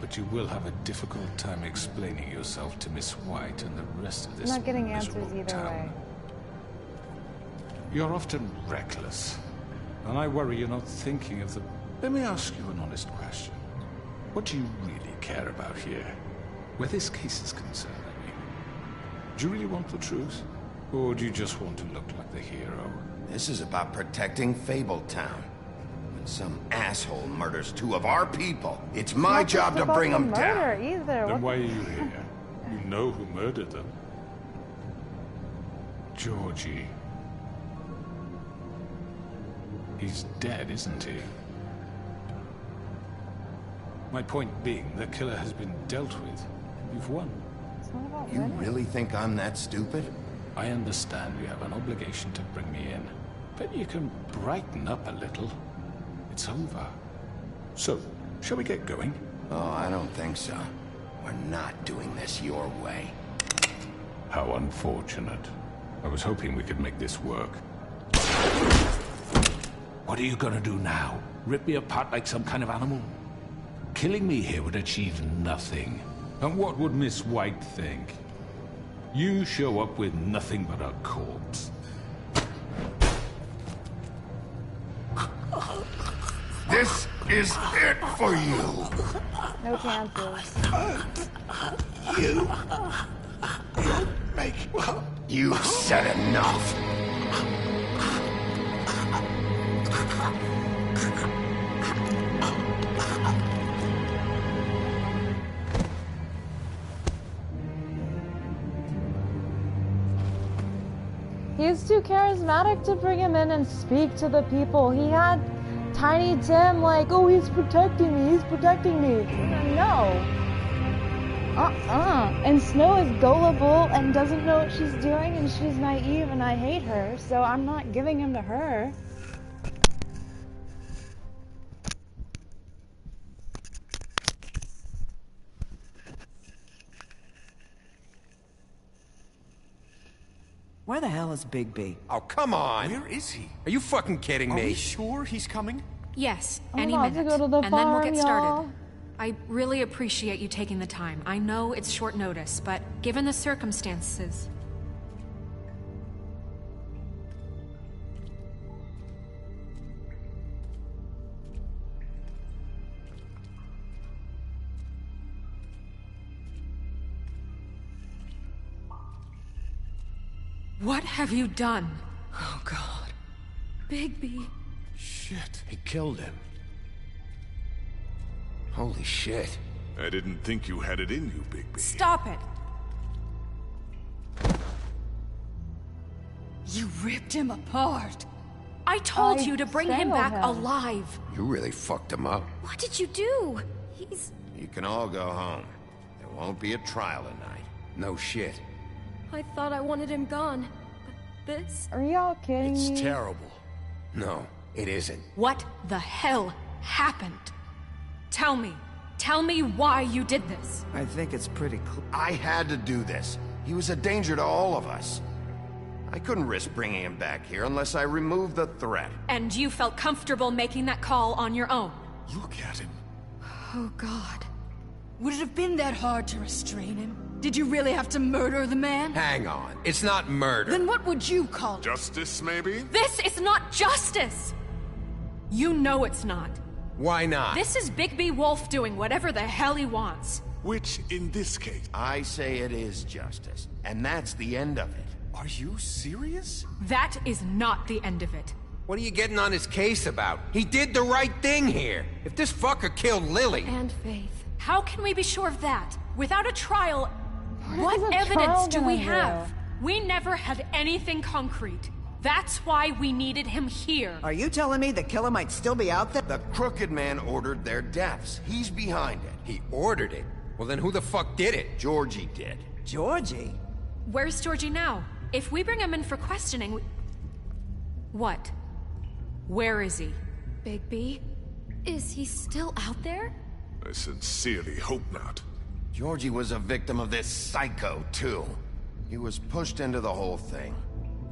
But you will have a difficult time explaining yourself to Miss White and the rest of this I'm not getting answers miserable either town. way. You're often reckless. And I worry you're not thinking of the... Let me ask you an honest question. What do you really care about here? Where this case is concerned, I mean. Do you really want the truth? Or do you just want to look like the hero? This is about protecting Fabletown. When some asshole murders two of our people, it's my job to bring them down. Either. Then why are you here? You know who murdered them. Georgie. He's dead, isn't he? My point being, the killer has been dealt with. You've won. You really think I'm that stupid? I understand you have an obligation to bring me in, but you can brighten up a little. It's over. So, shall we get going? Oh, I don't think so. We're not doing this your way. How unfortunate. I was hoping we could make this work. What are you gonna do now? Rip me apart like some kind of animal? Killing me here would achieve nothing. And what would Miss White think? You show up with nothing but a corpse. This is it for you! No chances. You said enough! He's too charismatic to bring him in and speak to the people. He had Tiny Tim like, oh, he's protecting me, he's protecting me. No. And Snow is gullible and doesn't know what she's doing, and she's naive, and I hate her, so I'm not giving him to her. Where the hell is Bigby? Oh, come on! Where is he? Are you fucking kidding Are me? we sure he's coming? Yes, I'm any about minute. to go to the and then we'll farm, get started. y'all. I really appreciate you taking the time. I know it's short notice, but given the circumstances... What have you done? Oh, God. Bigby. Shit, he killed him. Holy shit. I didn't think you had it in you, Bigby. Stop it! You ripped him apart. I told you to bring him back alive. You really fucked him up. What did you do? He's... You can all go home. There won't be a trial tonight. No shit. I thought I wanted him gone. But this... Are y'all kidding me? It's terrible. No, it isn't. What the hell happened? Tell me. Tell me why you did this. I think it's pretty clear. I had to do this. He was a danger to all of us. I couldn't risk bringing him back here unless I removed the threat. And you felt comfortable making that call on your own. Look at him. Oh, God. Would it have been that hard to restrain him? Did you really have to murder the man? Hang on. It's not murder. Then what would you call it? Justice, maybe? This is not justice! You know it's not. Why not? This is Bigby Wolf doing whatever the hell he wants. Which, in this case... I say it is justice, and that's the end of it. Are you serious? That is not the end of it. What are you getting on his case about? He did the right thing here. If this fucker killed Lily... And Faith. How can we be sure of that? Without a trial, What what is a evidence trial do we gonna have? do? We never had anything concrete. That's why we needed him here. Are you telling me the killer might still be out there? The Crooked Man ordered their deaths. He's behind it. He ordered it? Well, then who the fuck did it? Georgie did. Georgie? Where's Georgie now? If we bring him in for questioning, What? Where is he? Bigby? Is he still out there? I sincerely hope not. Georgie was a victim of this psycho, too. He was pushed into the whole thing.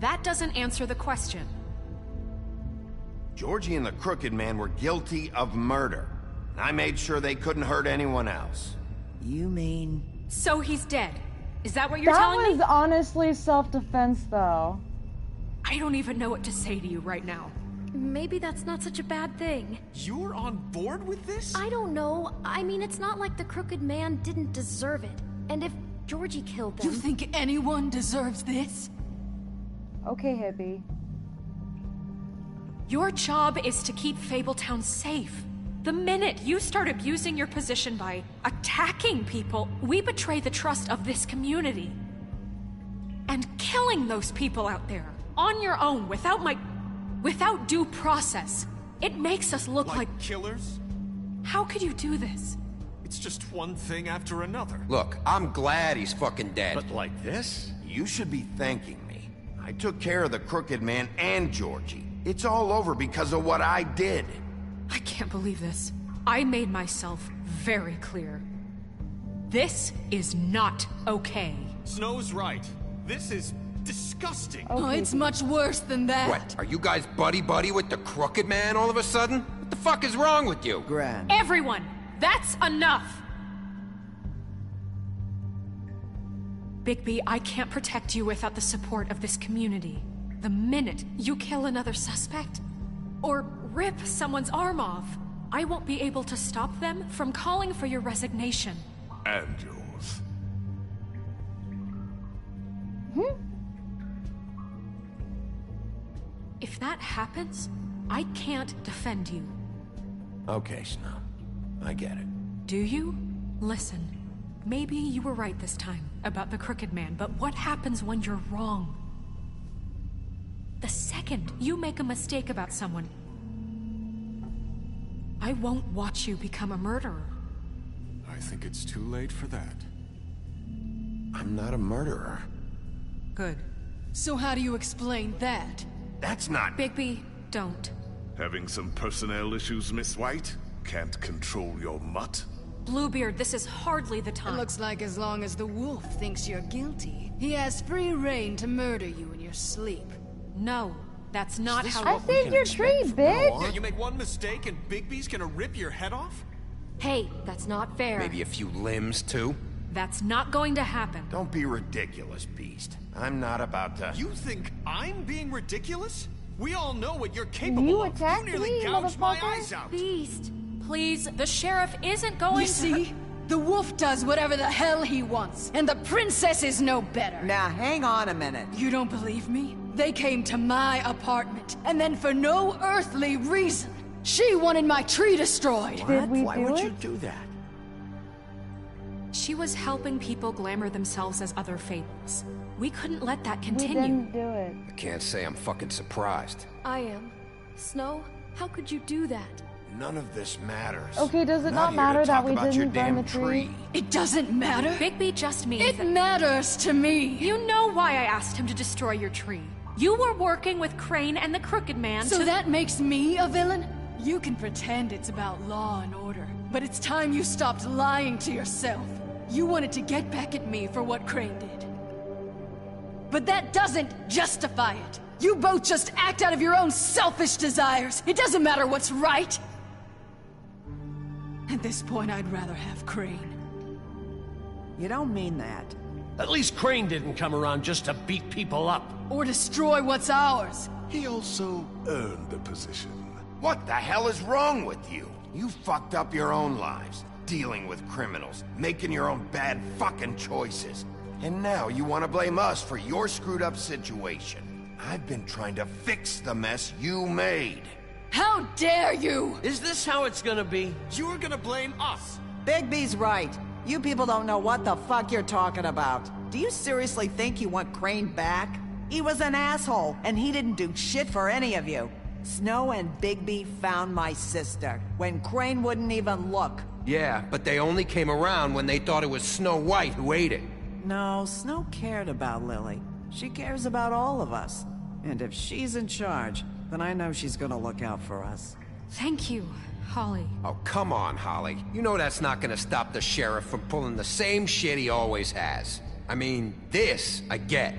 That doesn't answer the question. Georgie and the Crooked Man were guilty of murder. I made sure they couldn't hurt anyone else. You mean... So he's dead. Is that what you're telling me? That was honestly self-defense, though. I don't even know what to say to you right now. Maybe that's not such a bad thing. You're on board with this? I don't know. I mean, it's not like the Crooked Man didn't deserve it. And if Georgie killed them... You think anyone deserves this? Okay, hippie. Your job is to keep Fabletown safe. The minute you start abusing your position by attacking people, we betray the trust of this community. And killing those people out there, on your own, without due process, it makes us look like killers? How could you do this? It's just one thing after another. Look, I'm glad he's fucking dead. But like this? You should be thanking me. I took care of the Crooked Man and Georgie. It's all over because of what I did. I can't believe this. I made myself very clear. This is not okay. Snow's right. This is disgusting. Oh, it's much worse than that. What? Are you guys buddy-buddy with the Crooked Man all of a sudden? What the fuck is wrong with you? Gran. Everyone! That's enough! Bigby, I can't protect you without the support of this community. The minute you kill another suspect, or rip someone's arm off, I won't be able to stop them from calling for your resignation. And yours. If that happens, I can't defend you. Okay, Snow. I get it. Do you? Listen, maybe you were right this time about the Crooked Man, but what happens when you're wrong? The second you make a mistake about someone, I won't watch you become a murderer. I think it's too late for that. I'm not a murderer. Good. So how do you explain that? That's not... Bigby, don't. Having some personnel issues, Miss White? Can't control your mutt? Bluebeard, this is hardly the time. It looks like as long as the wolf thinks you're guilty, he has free reign to murder you in your sleep. No, that's not how... I think you're tree, bitch! Yeah, you make one mistake and Bigby's gonna rip your head off? Hey, that's not fair. Maybe a few limbs, too? That's not going to happen. Don't be ridiculous, Beast. I'm not about to... You think I'm being ridiculous? We all know what you're capable You of. attacked You nearly me, gouged my motherfucker. eyes out. Beast, please, the sheriff isn't going You see? The wolf does whatever the hell he wants, and the princess is no better. Now, hang on a minute. You don't believe me? They came to my apartment, and then for no earthly reason, she wanted my tree destroyed. Did we Why do would it? you do that? She was helping people glamour themselves as other fables. We couldn't let that We continue. didn't do it. I can't say I'm fucking surprised. I am. Snow, how could you do that? None of this matters. Okay, does it not here to matter that talk we about your didn't burn damn the tree? It doesn't matter. Bigby just means It that matters to me. you know why I asked him to destroy your tree. You were working with Crane and the Crooked Man So to... that makes me a villain? You can pretend it's about law and order, but it's time you stopped lying to yourself. You wanted to get back at me for what Crane did. But that doesn't justify it. You both just act out of your own selfish desires. It doesn't matter what's right. At this point, I'd rather have Crane. You don't mean that. At least Crane didn't come around just to beat people up. Or destroy what's ours. He also earned the position. What the hell is wrong with you? You fucked up your own lives, dealing with criminals, making your own bad fucking choices. And now you want to blame us for your screwed up situation. I've been trying to fix the mess you made. How dare you! Is this how it's gonna be? You're gonna blame us. Bigby's right. You people don't know what the fuck you're talking about. Do you seriously think you want Crane back? He was an asshole, and he didn't do shit for any of you. Snow and Bigby found my sister, when Crane wouldn't even look. Yeah, but they only came around when they thought it was Snow White who ate it. No, Snow cared about Lily. She cares about all of us. And if she's in charge, then I know she's gonna look out for us. Thank you, Holly. Oh, come on, Holly. You know that's not gonna stop the sheriff from pulling the same shit he always has. I mean, this, I get.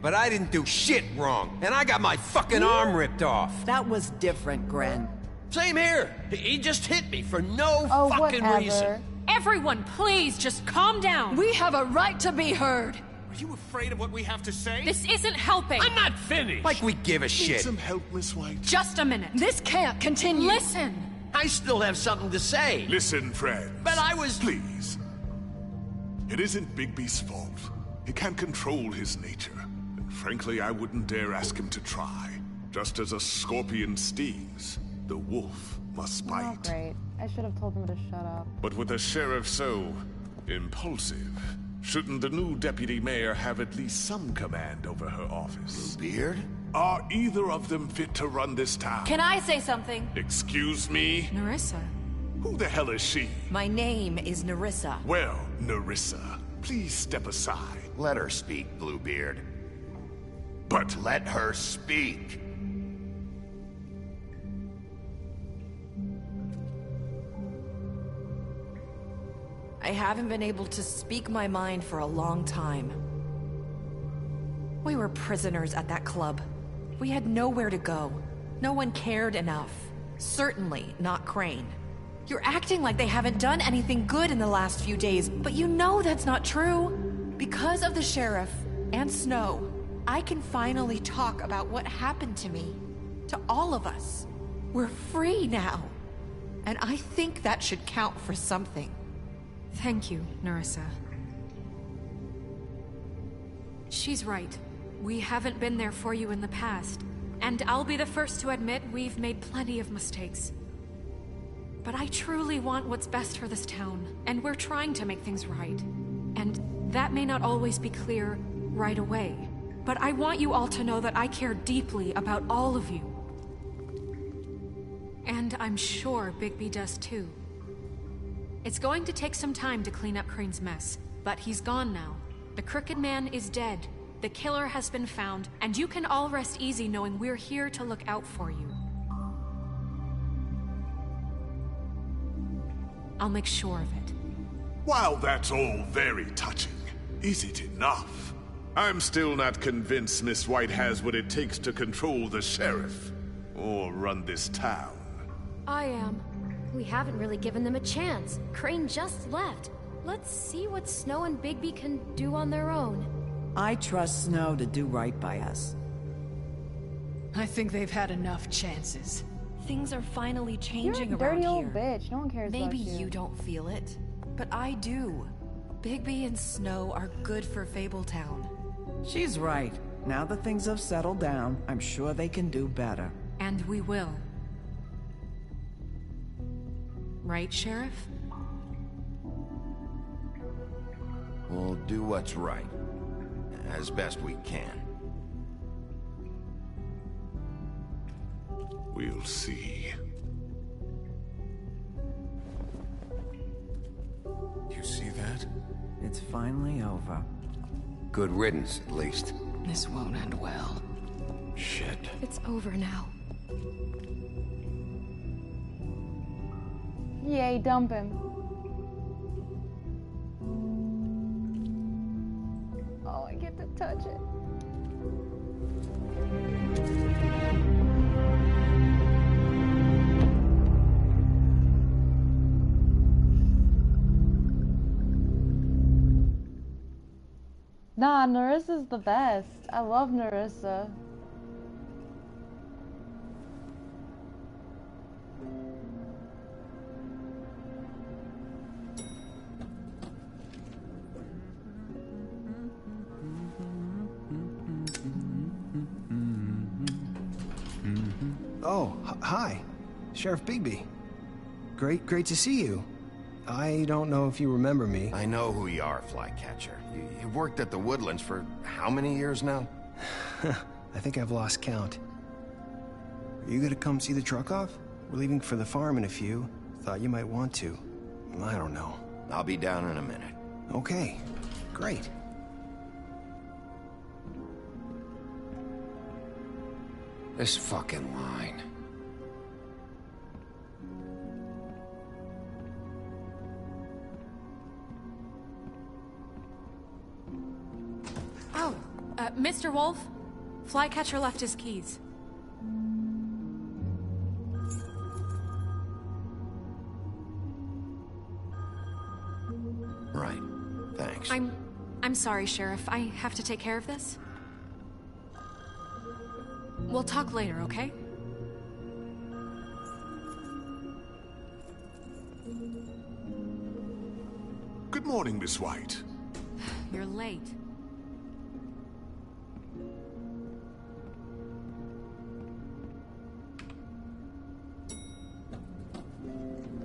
But I didn't do shit wrong, and I got my fucking arm ripped off. That was different, Gren. Same here. He just hit me for no Oh, fucking whatever. reason. Everyone, please, just calm down. We have a right to be heard. Are you afraid of what we have to say? This isn't helping. I'm not finished. Like we give a Need shit. some help, Miss White? Just a minute. This can't continue. Listen. I still have something to say. Listen, friends. But I was... Please. It isn't Bigby's fault. He can't control his nature. And frankly, I wouldn't dare ask him to try. Just as a scorpion stings, the wolf must Oh, bite. great. I should have told him to shut up. But with a sheriff so impulsive, shouldn't the new deputy mayor have at least some command over her office? Beard? Are either of them fit to run this town? Can I say something? Excuse me? Nerissa. Who the hell is she? My name is Nerissa. Well, Nerissa, please step aside. Let her speak, Bluebeard. But let her speak. I haven't been able to speak my mind for a long time. We were prisoners at that club. We had nowhere to go. No one cared enough. Certainly not Crane. You're acting like they haven't done anything good in the last few days, but you know that's not true. Because of the sheriff and Snow, I can finally talk about what happened to me. To all of us. We're free now. And I think that should count for something. Thank you, Nerissa. She's right. We haven't been there for you in the past. And I'll be the first to admit we've made plenty of mistakes. But I truly want what's best for this town, and we're trying to make things right. And that may not always be clear right away. But I want you all to know that I care deeply about all of you. And I'm sure Bigby does too. It's going to take some time to clean up Crane's mess, but he's gone now. The Crooked Man is dead. The killer has been found, and you can all rest easy knowing we're here to look out for you. I'll make sure of it. while that's all very touching, is it enough? I'm still not convinced Miss White has what it takes to control the sheriff, or run this town. I am. We haven't really given them a chance. Crane just left. Let's see what Snow and Bigby can do on their own. I trust Snow to do right by us. I think they've had enough chances. Things are finally changing You're a around dirty old here. bitch. No one cares about Maybe you. you don't feel it, but I do. Bigby and Snow are good for Fabletown. She's right. Now that things have settled down, I'm sure they can do better. And we will. Right, Sheriff? We'll do what's right. As best we can. We'll see. You see that? It's finally over. Good riddance, at least. This won't end well. Shit. It's over now. Yay, dump him. Oh, I get to touch it. Nah, Narissa's the best. I love Narissa. Oh, hi. Sheriff Bigby. Great to see you. I don't know if you remember me. I know who you are, Flycatcher. You've worked at the Woodlands for how many years now? I think I've lost count. Are you gonna come see the truck off? We're leaving for the farm in a few. Thought you might want to. I don't know. I'll be down in a minute. Okay, great. This fucking line. Oh, Mr. Wolf? Flycatcher left his keys. Right. Thanks. I'm sorry, Sheriff. I have to take care of this. We'll talk later, okay? Good morning, Miss White. You're late.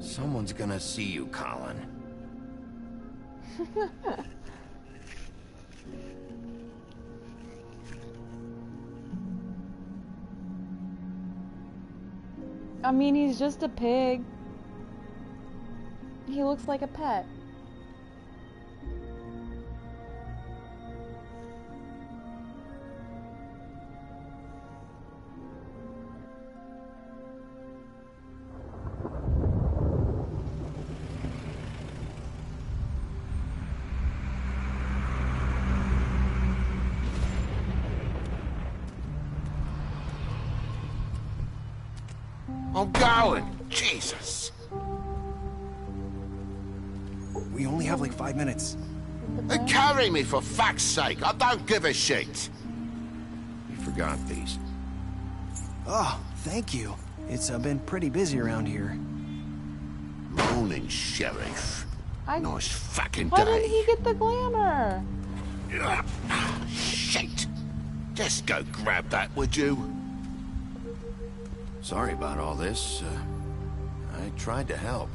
Someone's gonna see you, Colin. I mean, he's just a pig. He looks like a pet. I'm going. Jesus. We only have like 5 minutes. Carry me, for fuck's sake. I don't give a shit. You forgot these. Oh, thank you. It's been pretty busy around here. Morning, Sheriff. Nice fucking Why day. didn't he get the glamour? Shit. Just go grab that, would you? Sorry about all this. I tried to help.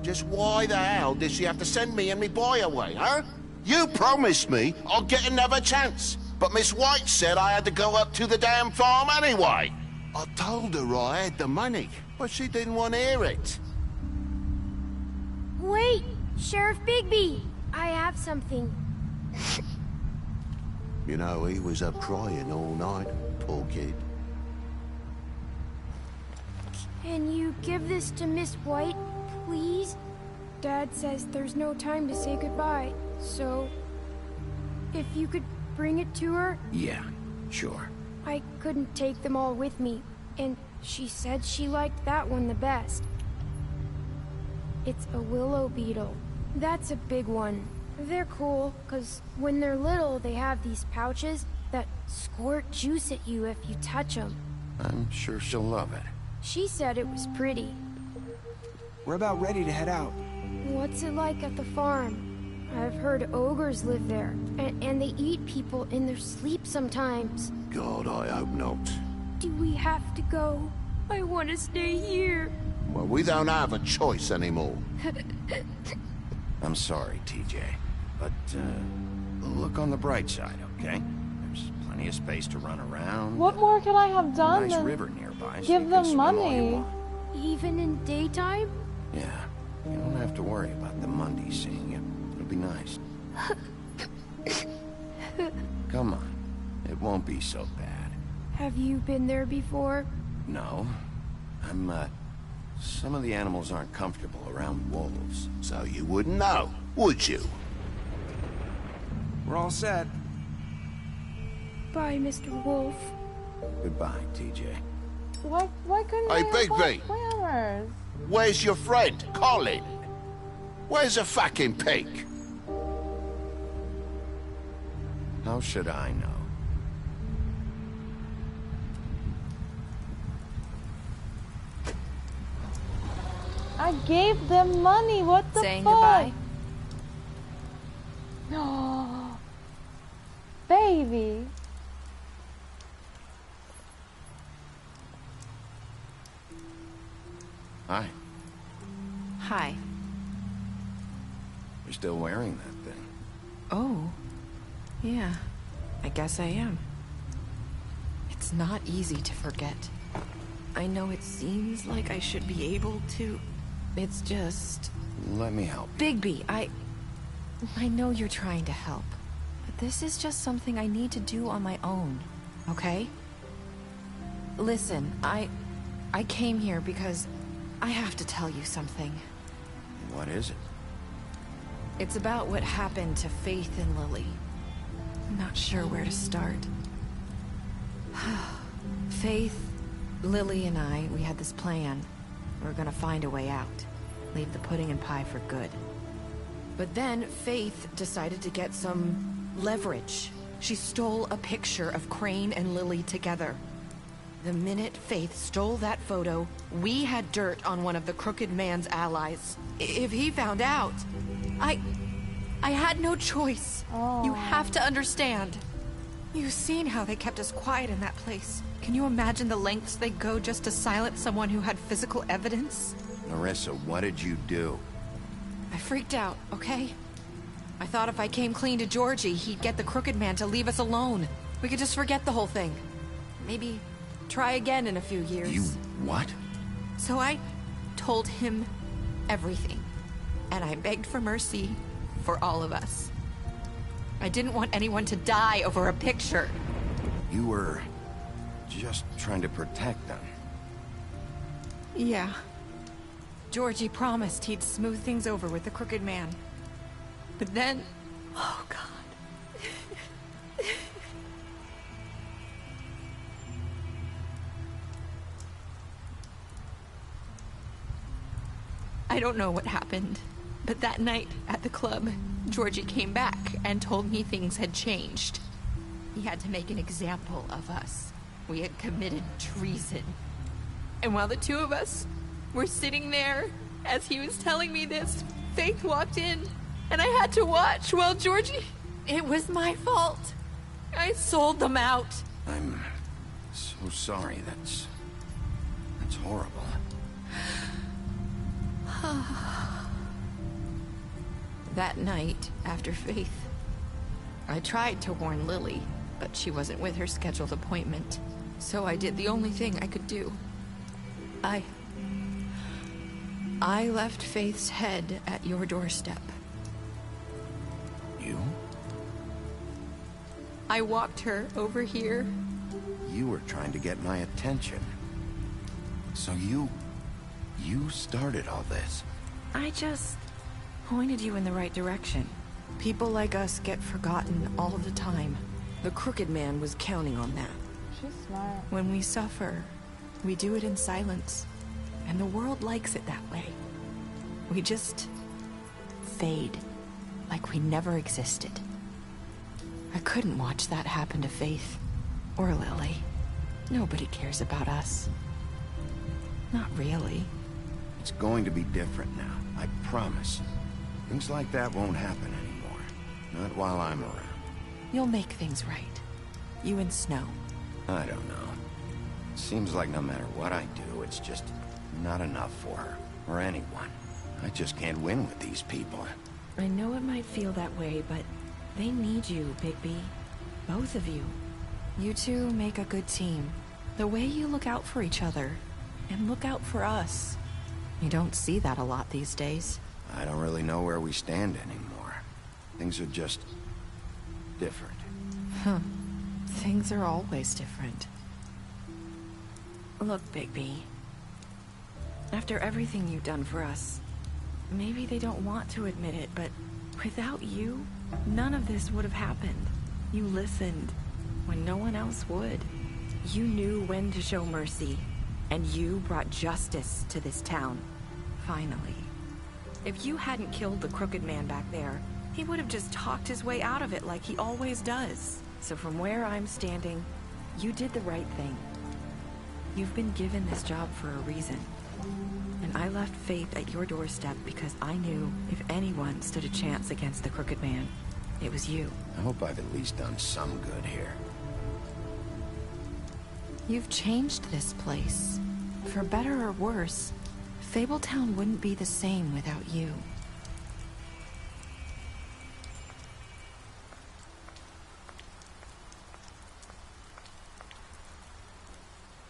Just why the hell did she have to send me and me boy away, huh? You promised me I'd get another chance, but Miss White said I had to go up to the damn farm anyway. I told her I had the money, but she didn't want to hear it. Wait, Sheriff Bigby, I have something. You know, he was up crying all night, poor kid. Can you give this to Miss White, please? Dad says there's no time to say goodbye, so if you could bring it to her. Yeah, sure. I couldn't take them all with me, and she said she liked that one the best. It's a willow beetle. That's a big one. They're cool, because when they're little, they have these pouches that squirt juice at you if you touch them. I'm sure she'll love it. She said it was pretty. We're about ready to head out. What's it like at the farm? I've heard ogres live there, and they eat people in their sleep sometimes. God, I hope not. Do we have to go? I want to stay here. Well, we don't have a choice anymore. I'm sorry, TJ. But, look on the bright side, okay? There's plenty of space to run around. What more could I have done Nice than river nearby, so give you can them swim all you money? want. Even in daytime? Yeah, you don't have to worry about the Mundies seeing you. It'll be nice. Come on, it won't be so bad. Have you been there before? No, some of the animals aren't comfortable around wolves. So you wouldn't know, would you? We're all set. Bye, Mr. Wolf. Goodbye, TJ. Why couldn't Hey, they have Bigby. planners? Where's your friend, Colin? Where's the fucking pig? How should I know? I gave them money. What the Saying fuck? goodbye? No, baby. Hi. Hi. You're still wearing that thing. Oh. Yeah. I guess I am. It's not easy to forget. I know it seems like I should be able to. It's just... Let me help you. Bigby, I know you're trying to help. But this is just something I need to do on my own. Okay? Listen, I came here because I have to tell you something. What is it? It's about what happened to Faith and Lily. I'm not sure where to start. Faith, Lily, and I, we had this plan. We were gonna find a way out. Leave the pudding and pie for good. But then Faith decided to get some leverage. She stole a picture of Crane and Lily together. The minute Faith stole that photo, we had dirt on one of the Crooked Man's allies. If he found out, I had no choice. You have to understand. You've seen how they kept us quiet in that place. Can you imagine the lengths they go just to silence someone who had physical evidence? Narissa, what did you do? I freaked out, okay? I thought if I came clean to Georgie, he'd get the Crooked Man to leave us alone. We could just forget the whole thing. Maybe try again in a few years. You what? So I told him everything. And I begged for mercy for all of us. I didn't want anyone to die over a picture. You were just trying to protect them. Yeah. Georgie promised he'd smooth things over with the Crooked Man. But then... Oh, God. I don't know what happened, but that night at the club, Georgie came back and told me things had changed. He had to make an example of us. We had committed treason. And while the two of us were sitting there, as he was telling me this, Faith walked in, and I had to watch while Georgie... It was my fault. I sold them out. I'm so sorry. That's horrible. That night, after Faith, I tried to warn Lily, but she wasn't with her scheduled appointment. So I did the only thing I could do. I left Faith's head at your doorstep. You? I walked her over here. You were trying to get my attention. So you started all this. I just pointed you in the right direction. People like us get forgotten all the time. The Crooked Man was counting on that. She's smart. When we suffer, we do it in silence. And the world likes it that way. We just fade, like we never existed. I couldn't watch that happen to Faith, or Lily. Nobody cares about us. Not really. It's going to be different now, I promise. Things like that won't happen anymore. Not while I'm around. You'll make things right. You and Snow. I don't know. It seems like no matter what I do, it's just not enough for her, or anyone. I just can't win with these people. I know it might feel that way, but they need you, Bigby. Both of you. You two make a good team. The way you look out for each other, and look out for us. You don't see that a lot these days. I don't really know where we stand anymore. Things are just different. Huh. Things are always different. Look, Bigby. After everything you've done for us, maybe they don't want to admit it, but without you, none of this would have happened. You listened when no one else would. You knew when to show mercy, and you brought justice to this town. Finally. If you hadn't killed the crooked man back there, he would have just talked his way out of it like he always does. So from where I'm standing, you did the right thing. You've been given this job for a reason. And I left Faith at your doorstep because I knew if anyone stood a chance against the crooked man, it was you. I hope I've at least done some good here. You've changed this place. For better or worse, Fabletown wouldn't be the same without you.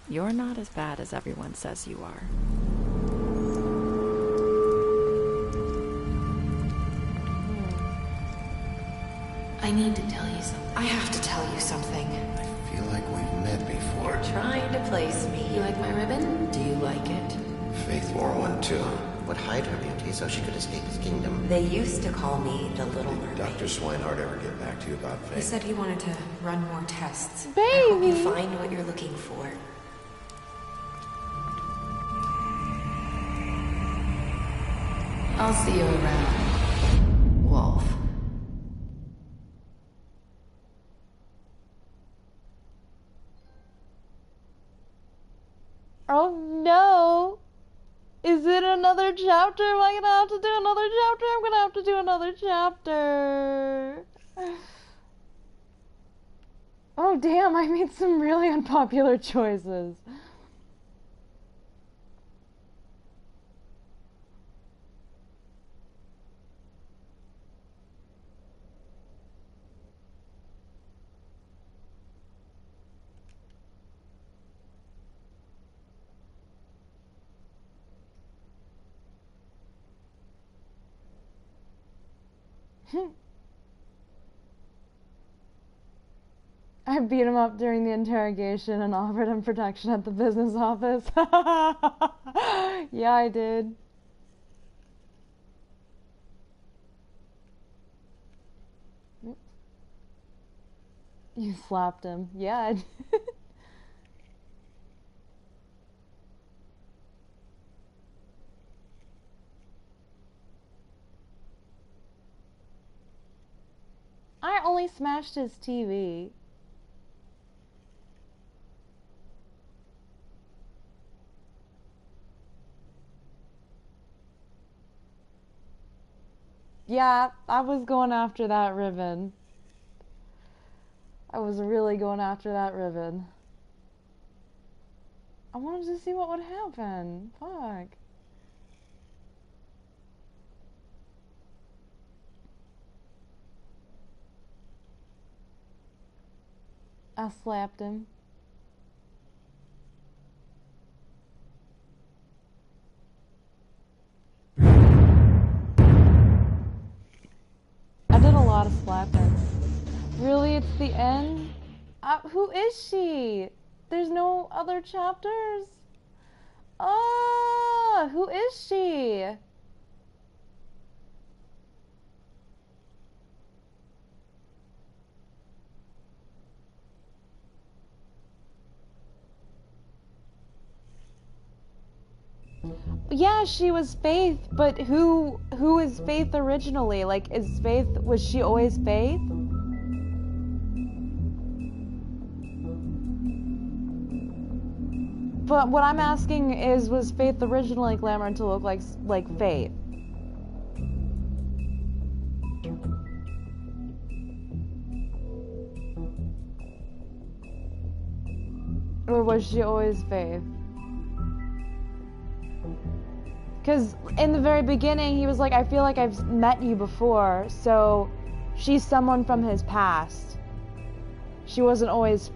You're not as bad as everyone says you are. I need to tell you something. I have to tell you something. I feel like we've met before. You're trying to place me. You like my ribbon? Do you like it? Faith wore one too. Would hide her beauty so she could escape his kingdom. They used to call me the Little Mermaid. Did Dr. Swinehart ever get back to you about Faith? He said he wanted to run more tests. Baby! I hope you find what you're looking for. I'll see you around, Wolf. Oh no! Is it another chapter? Am I gonna have to do another chapter? I'm gonna have to do another chapter. Oh damn, I made some really unpopular choices. I beat him up during the interrogation and offered him protection at the business office. Yeah, I did. You slapped him. Yeah, I did. I only smashed his TV. Yeah, I was going after that ribbon. I was really going after that ribbon. I wanted to see what would happen. Fuck. I slapped him. I did a lot of slapping. Really, it's the end? Who is she? There's no other chapters? Ah, who is she? Yeah, she was Faith, but who is Faith originally? Like, was she always Faith? But what I'm asking is, was Faith originally glamored to look like Faith? Or was she always Faith? Because in the very beginning, he was like, I feel like I've met you before, so she's someone from his past. She wasn't always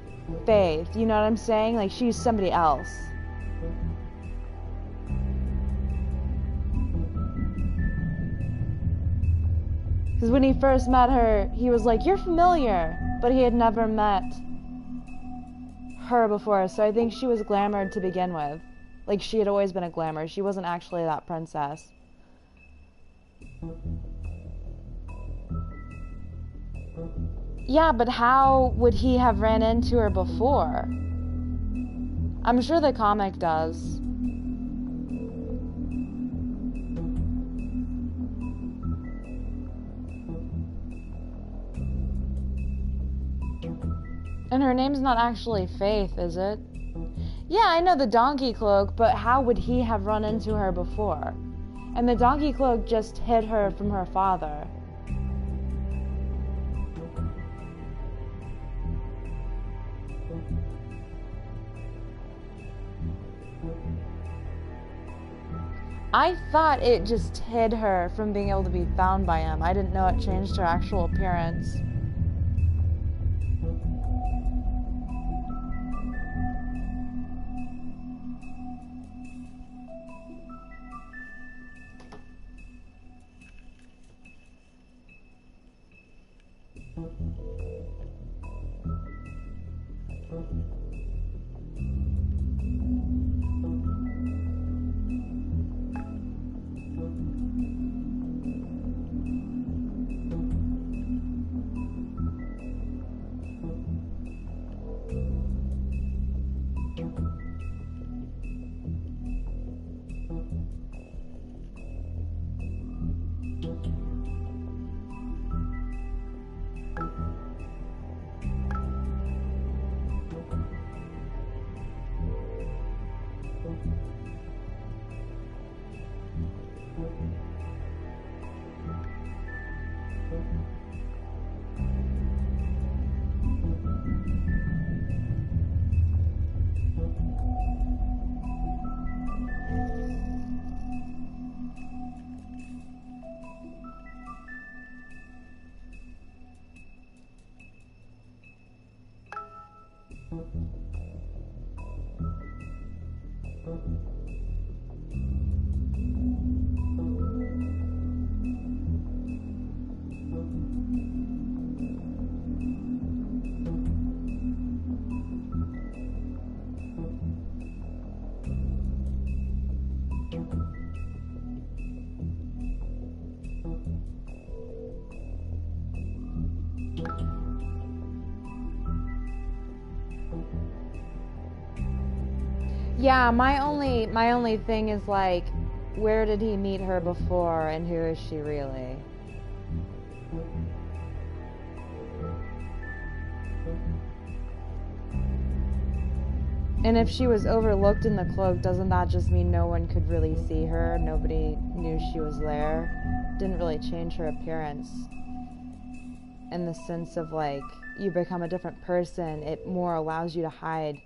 Faith, you know what I'm saying? Like, she's somebody else. Because when he first met her, he was like, you're familiar, but he had never met her before, so I think she was glamored to begin with. Like, she had always been a glamour. She wasn't actually that princess. Yeah, but how would he have ran into her before? I'm sure the comic does. And her name's not actually Faith, is it? Yeah, I know the donkey cloak, but how would he have run into her before? And the donkey cloak just hid her from her father. I thought it just hid her from being able to be found by him. I didn't know it changed her actual appearance. Yeah, my only thing is, like, where did he meet her before and who is she really? And if she was overlooked in the cloak, doesn't that just mean no one could really see her? Nobody knew she was there? Didn't really change her appearance. In the sense of, like, you become a different person, it more allows you to hide.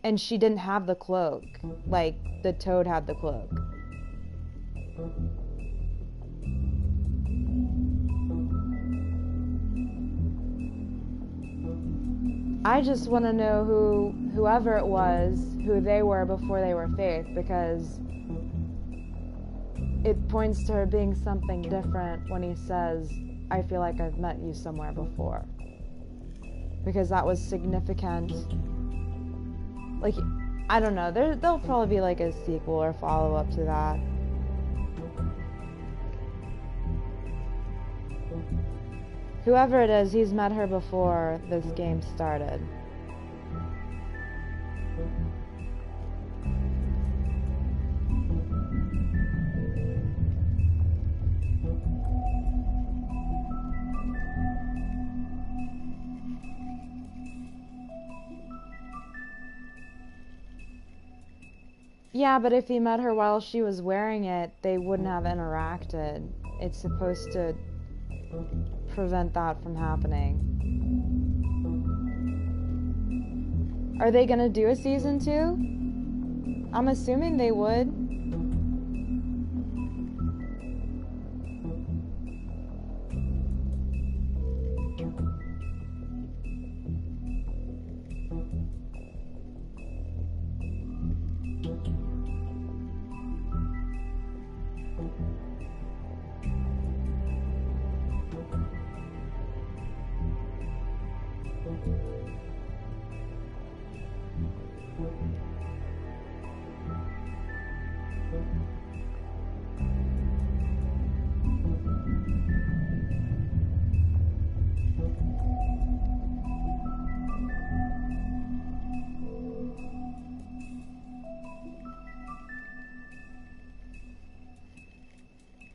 And she didn't have the cloak, like the Toad had the cloak. I just want to know whoever it was, who they were before they were Faith, because it points to her being something different when he says, I feel like I've met you somewhere before. Because that was significant. Like, I don't know, there'll probably be like a sequel or follow-up to that. Whoever it is, he's met her before this game started. Yeah, but if he met her while she was wearing it, they wouldn't have interacted. It's supposed to prevent that from happening. Are they gonna do a season 2? I'm assuming they would.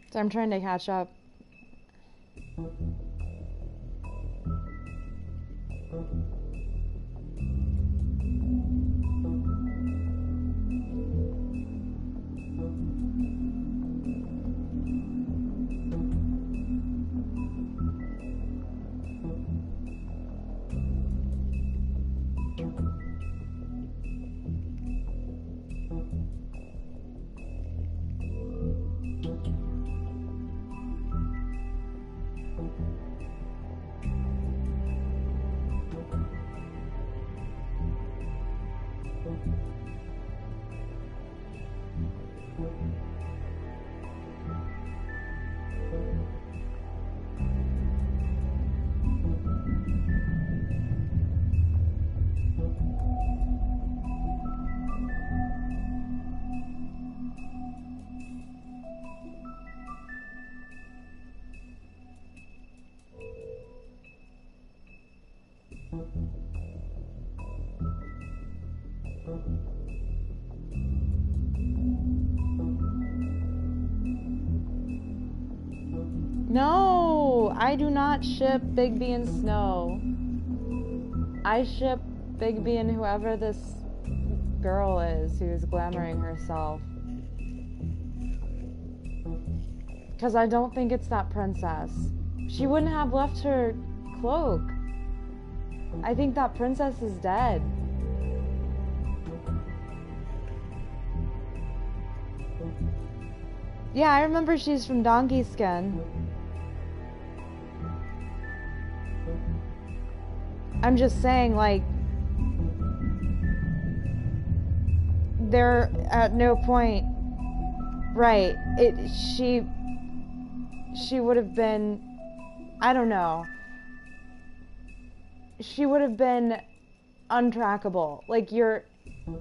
So I'm trying to catch up. No, I do not ship Bigby and Snow. I ship Bigby and whoever this girl is who's glamoring herself. Because I don't think it's that princess. She wouldn't have left her cloak. I think that princess is dead. Yeah, I remember she's from Donkey Skin. I'm just saying, like, there at no point, right, she would have been, I don't know, she would have been untrackable. Like, you're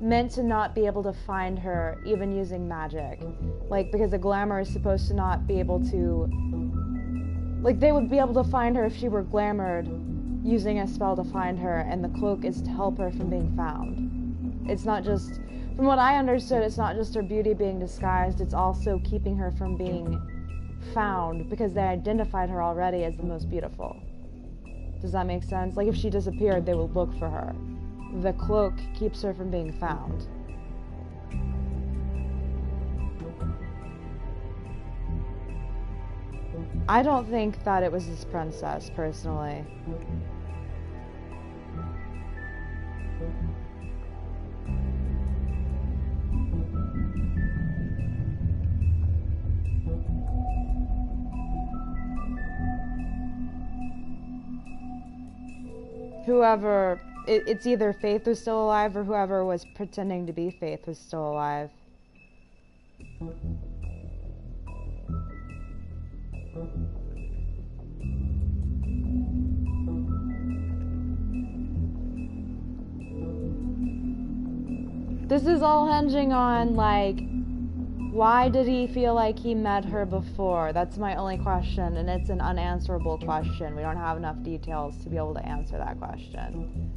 meant to not be able to find her even using magic. Like, because a glamour is supposed to not be able to, like, they would be able to find her if she were glamored using a spell to find her, and the cloak is to help her from being found. It's not just, from what I understood, it's not just her beauty being disguised, it's also keeping her from being found, because they identified her already as the most beautiful. Does that make sense? Like, if she disappeared, they would look for her. The cloak keeps her from being found. I don't think that it was this princess, personally. Whoever, it's either Faith was still alive or whoever was pretending to be Faith was still alive. This is all hinging on, like, why did he feel like he met her before? That's my only question, and it's an unanswerable question. We don't have enough details to be able to answer that question.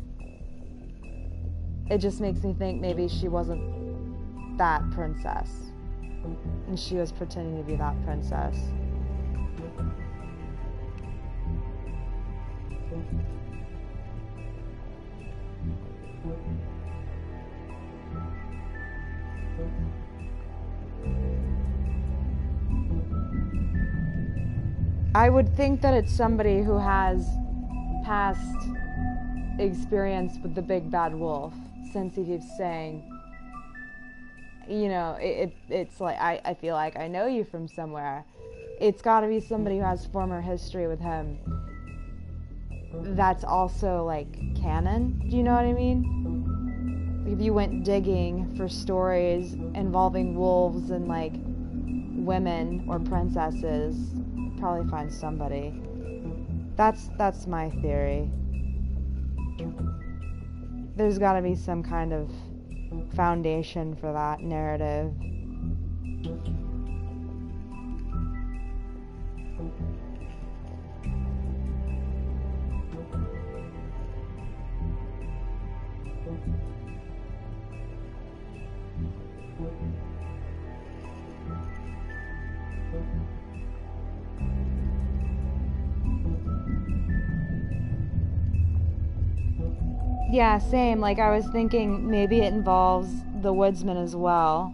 It just makes me think maybe she wasn't that princess, and she was pretending to be that princess. I would think that it's somebody who has past experience with the big bad wolf, since he keeps saying, you know, it's like, I feel like I know you from somewhere. It's got to be somebody who has former history with him. That's also, like, canon. Do you know what I mean? If you went digging for stories involving wolves and, like, women or princesses, you'd probably find somebody. That's my theory. There's got to be some kind of foundation for that narrative. Yeah, same. Like, I was thinking maybe it involves the woodsman as well.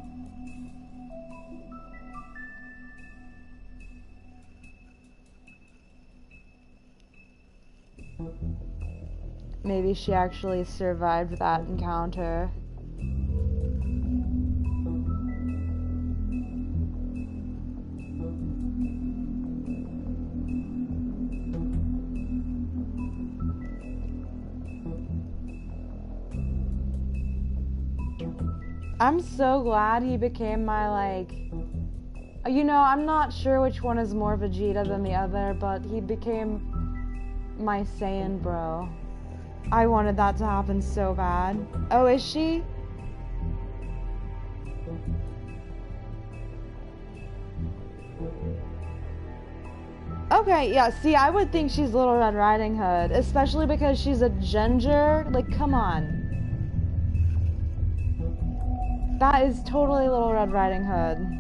Maybe she actually survived that encounter. I'm so glad he became my, like... You know, I'm not sure which one is more Vegeta than the other, but he became my Saiyan bro. I wanted that to happen so bad. Oh, is she? Okay, yeah, see, I would think she's Little Red Riding Hood, especially because she's a ginger. Like, come on. That is totally Little Red Riding Hood.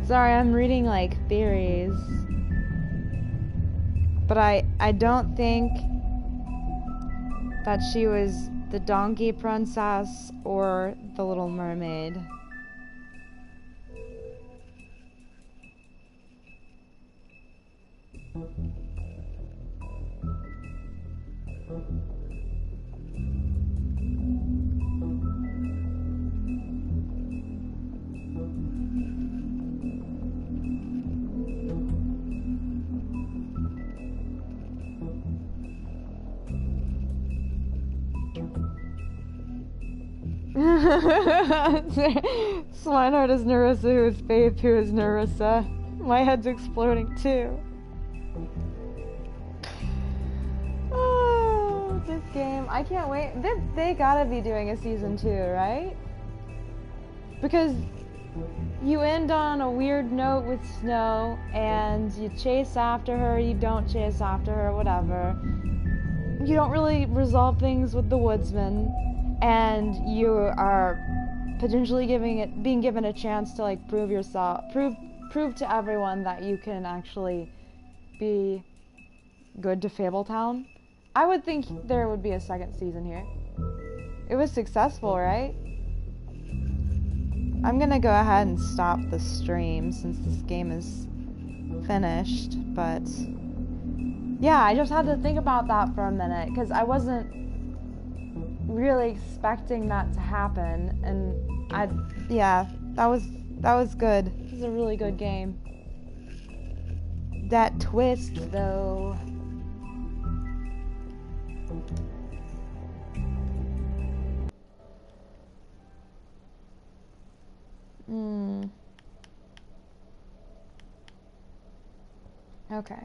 Sorry, I'm reading like theories. But I don't think that she was the donkey princess or the Little Mermaid. Swinehart is Narissa, who is Faith, who is Narissa. My head's exploding too. Oh, this game. I can't wait. They gotta be doing a season 2, right? Because you end on a weird note with Snow, and you chase after her, you don't chase after her, whatever. You don't really resolve things with the woodsman, and you are potentially being given a chance to like prove to everyone that you can actually be good to Fabletown. I would think there would be a second season here. It was successful, right? I'm gonna go ahead and stop the stream since this game is finished, but yeah, I just had to think about that for a minute because I wasn't really expecting that to happen, and yeah, that was good. This is a really good game. That twist, though. Okay.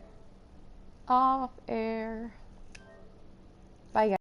Off air. Bye, guys.